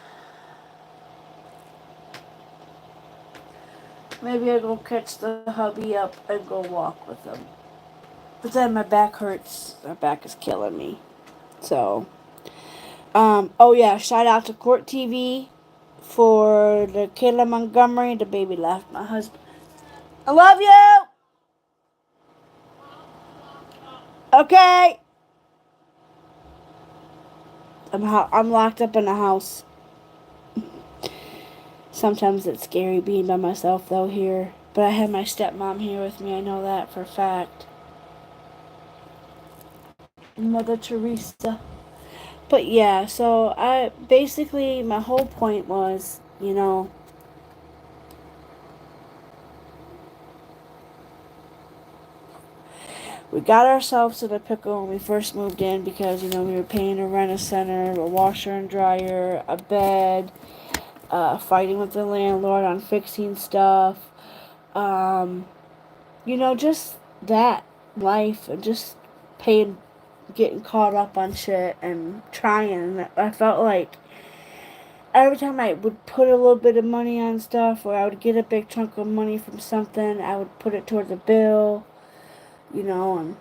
Maybe I'll go catch the hubby up and go walk with him. But then my back hurts. My back is killing me. So, oh yeah, shout out to Court TV for the Kayla Montgomery. The baby left my husband. I love you! Okay! I'm locked up in the house. Sometimes it's scary being by myself though here. But I have my stepmom here with me. I know that for a fact. Mother Teresa. But yeah, so my whole point was, we got ourselves in a pickle when we first moved in because, we were paying to rent a center, a washer and dryer, a bed, fighting with the landlord on fixing stuff. Just that life, and just getting caught up on shit and trying. I felt like every time I would put a little bit of money on stuff, or I would get a big chunk of money from something, I would put it towards a bill, and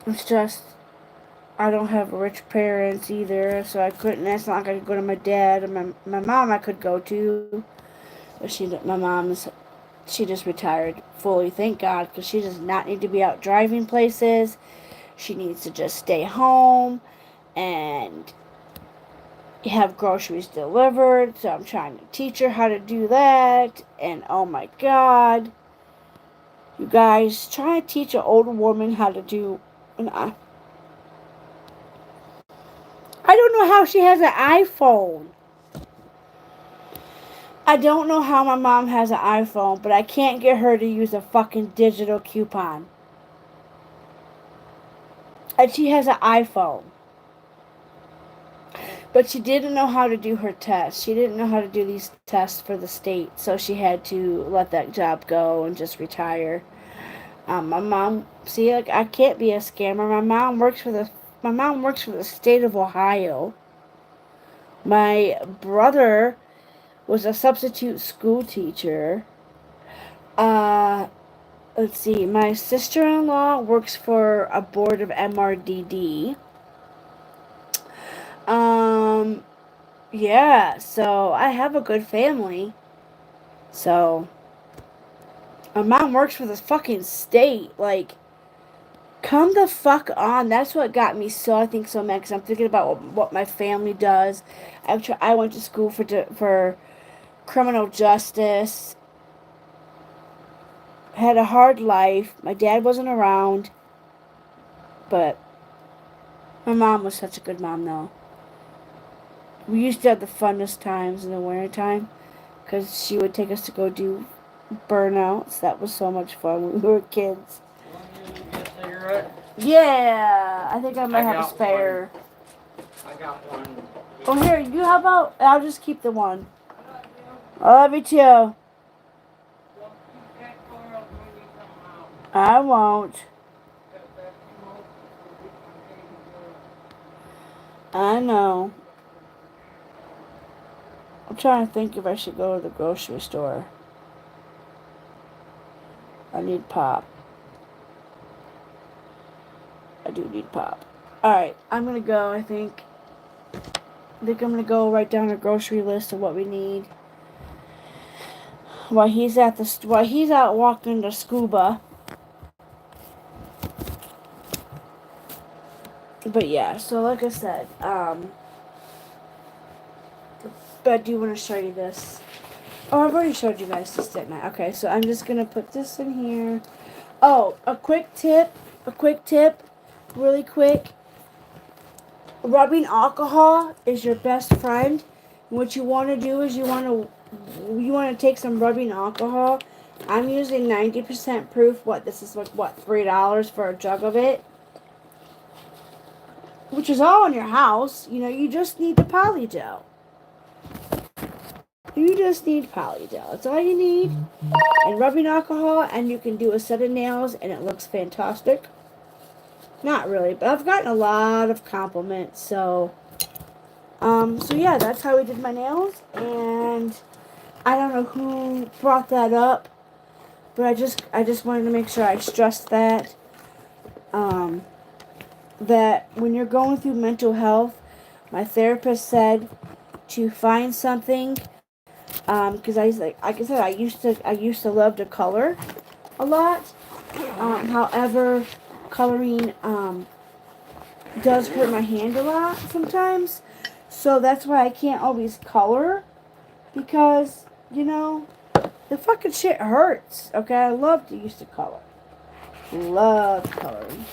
it's just, I don't have rich parents either, so that's not like I could go to my dad, and my mom I could go to, but she just retired fully, thank God, because she does not need to be out driving places. She needs to just stay home and have groceries delivered, so I'm trying to teach her how to do that, and oh my God, you guys, trying to teach an older woman how to do I don't know how she has an iPhone. I don't know how my mom has an iPhone, but I can't get her to use a fucking digital coupon. And she has an iPhone. But she didn't know how to do her test. She didn't know how to do these tests for the state, so she had to let that job go and just retire. My mom, see, like, I can't be a scammer. My mom works for the state of Ohio. My brother was a substitute school teacher. Uh, let's see. My sister-in-law works for a board of MRDD. Um, yeah. So I have a good family. So my mom works for the fucking state. Like, come the fuck on. That's what got me so, I think, so mad. Because I'm thinking about what my family does. I went to school for criminal justice. Had a hard life. My dad wasn't around. But my mom was such a good mom, though. We used to have the funnest times in the wintertime. Because she would take us to go do burnouts. That was so much fun when we were kids. Want you to get a cigarette? Yeah, I think I might have a got spare. I got one. Oh, here, you, how about, I'll just keep the one. I love you too. I won't. I know. I'm trying to think if I should go to the grocery store. I need pop. I do need pop. Alright, I'm gonna go, I think. I'm gonna go write down a grocery list of what we need. While he's out walking to scuba. But yeah, so like I said, but I do want to show you this. Oh, I've already showed you guys this, didn't I? Okay, so I'm just gonna put this in here. Oh, a quick tip, really quick. Rubbing alcohol is your best friend. What you want to do is you want to take some rubbing alcohol. I'm using 90% proof. What, this is like, what, $3 for a jug of it? Which is all in your house. You know, you just need the polygel. You just need polygel. That's all you need. And rubbing alcohol, and you can do a set of nails, and it looks fantastic. Not really, but I've gotten a lot of compliments, so yeah, that's how we did my nails, and I don't know who brought that up, but I just wanted to make sure I stressed that, that when you're going through mental health, my therapist said to find something, because like I said, I used to love to color a lot. However, coloring does hurt my hand a lot sometimes, so that's why I can't always color, because you know the fucking shit hurts. Okay, I loved to used to color, loved coloring,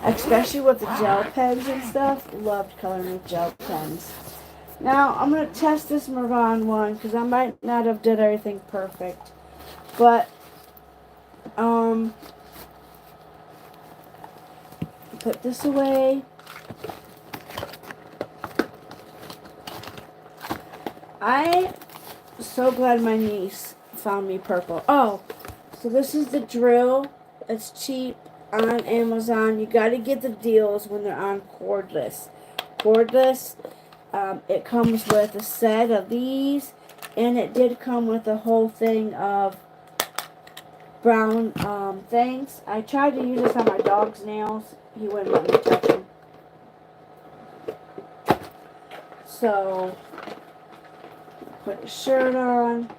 especially with the gel pens and stuff. Loved coloring with gel pens. Now I'm gonna test this Maran one because I might not have did everything perfect, but put this away. I'm so glad my niece found me purple. Oh, so this is the drill. It's cheap on Amazon. You gotta get the deals when they're on cordless. Cordless, it comes with a set of these, and it did come with a whole thing of brown things. I tried to use this on my dog's nails. He wouldn't let me touch them. So, put a shirt on.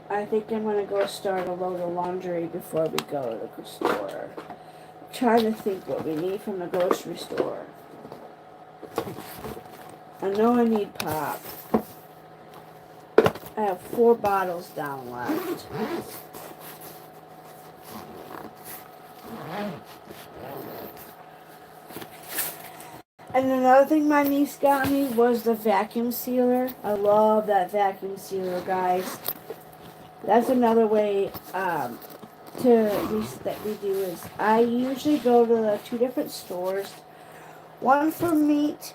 I think I'm going to go start a load of laundry before we go to the store. I'm trying to think what we need from the grocery store. I know I need pop. I have 4 bottles down left. And another thing my niece got me was the vacuum sealer. I love that vacuum sealer, guys. That's another way that we do is I usually go to the 2 different stores. One for meat,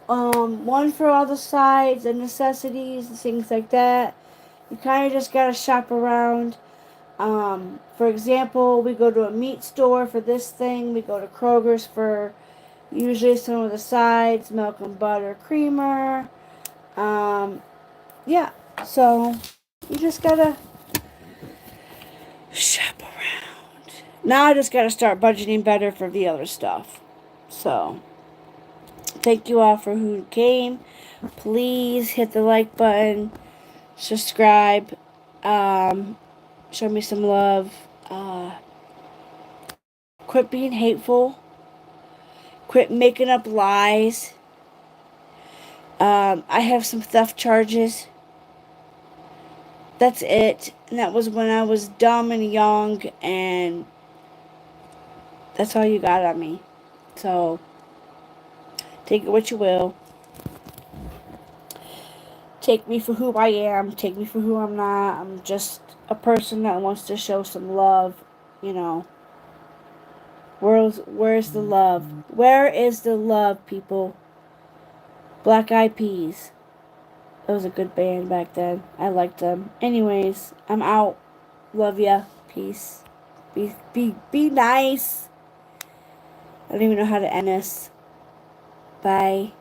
one for all the sides and necessities and things like that. You kind of just gotta shop around. For example, we go to a meat store for this thing. We go to Kroger's for usually some of the sides, milk and butter, creamer. Yeah. So you just gotta shop around. Now I just gotta start budgeting better for the other stuff. So thank you all for who came. Please hit the like button, subscribe, show me some love. Quit being hateful. Quit making up lies. I have some theft charges. That's it. And that was when I was dumb and young, and that's all you got on me. So, take it what you will. Take me for who I am. Take me for who I'm not. I'm just a person that wants to show some love, you know. Where's the love? Where is the love, people? Black Eyed Peas. That was a good band back then. I liked them. Anyways, I'm out. Love ya. Peace. Be nice. I don't even know how to end this. Bye.